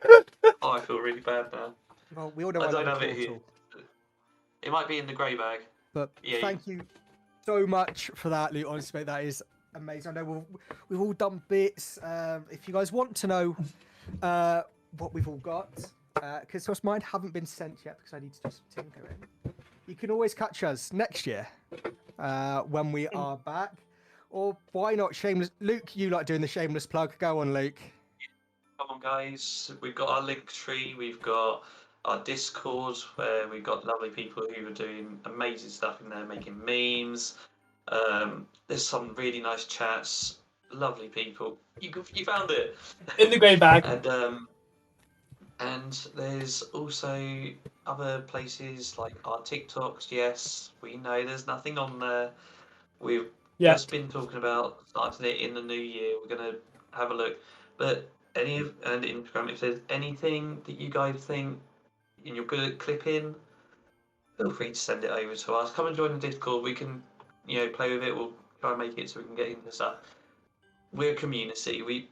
Oh, I feel really bad now. Well, we all know I I don't love a have it here. portal. It might be in the grey bag. But Yeah, thank you so much for that, Luke. Honestly, mate, that is amazing. I know we've all done bits. If you guys want to know what we've all got, because mine haven't been sent yet because I need to do some tinkering, you can always catch us next year when we are back. Or why not shameless? Luke, you like doing the shameless plug. Go on, Luke. Come on, guys. We've got our link tree. We've got our Discord where we've got lovely people who are doing amazing stuff in there, making memes. There's some really nice chats. Lovely people. You found it. In the grey bag. And there's also other places like our TikToks. Yes, we know there's nothing on there. We've just been talking about starting it in the new year. We're gonna have a look. But and Instagram, if there's anything that you guys think and you're good at clipping, feel free to send it over to us. Come and join the Discord. We can, play with it. We'll try and make it so we can get into stuff. We're a community. We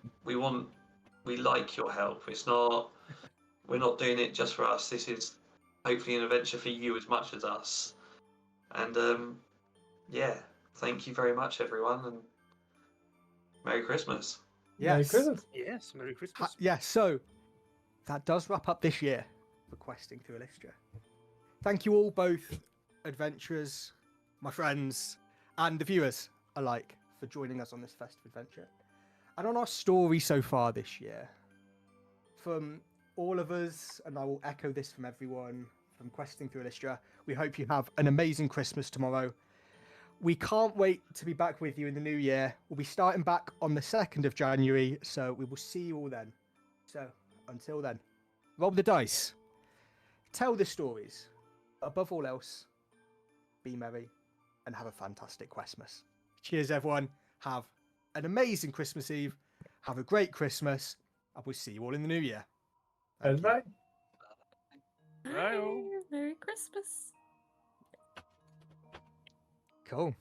like your help. We're not doing it just for us. This is hopefully an adventure for you as much as us. And thank you very much, everyone, and Merry Christmas. Yes. Merry Christmas. Yes, Merry Christmas. So that does wrap up this year for questing through Elystra. Thank you all, both adventurers, my friends, and the viewers alike, for joining us on this festive adventure and on our story so far this year. From all of us, and I will echo this from everyone from questing through Elystra, we hope you have an amazing Christmas tomorrow. We can't wait to be back with you in the new year. We'll be starting back on the 2nd of January, so we will see you all then. So, until then, roll the dice, tell the stories, but above all else, be merry and have a fantastic Questmas. Cheers, everyone. Have an amazing Christmas Eve. Have a great Christmas, and we'll see you all in the new year. Thank you. Bye. Bye. Merry Christmas. Cool.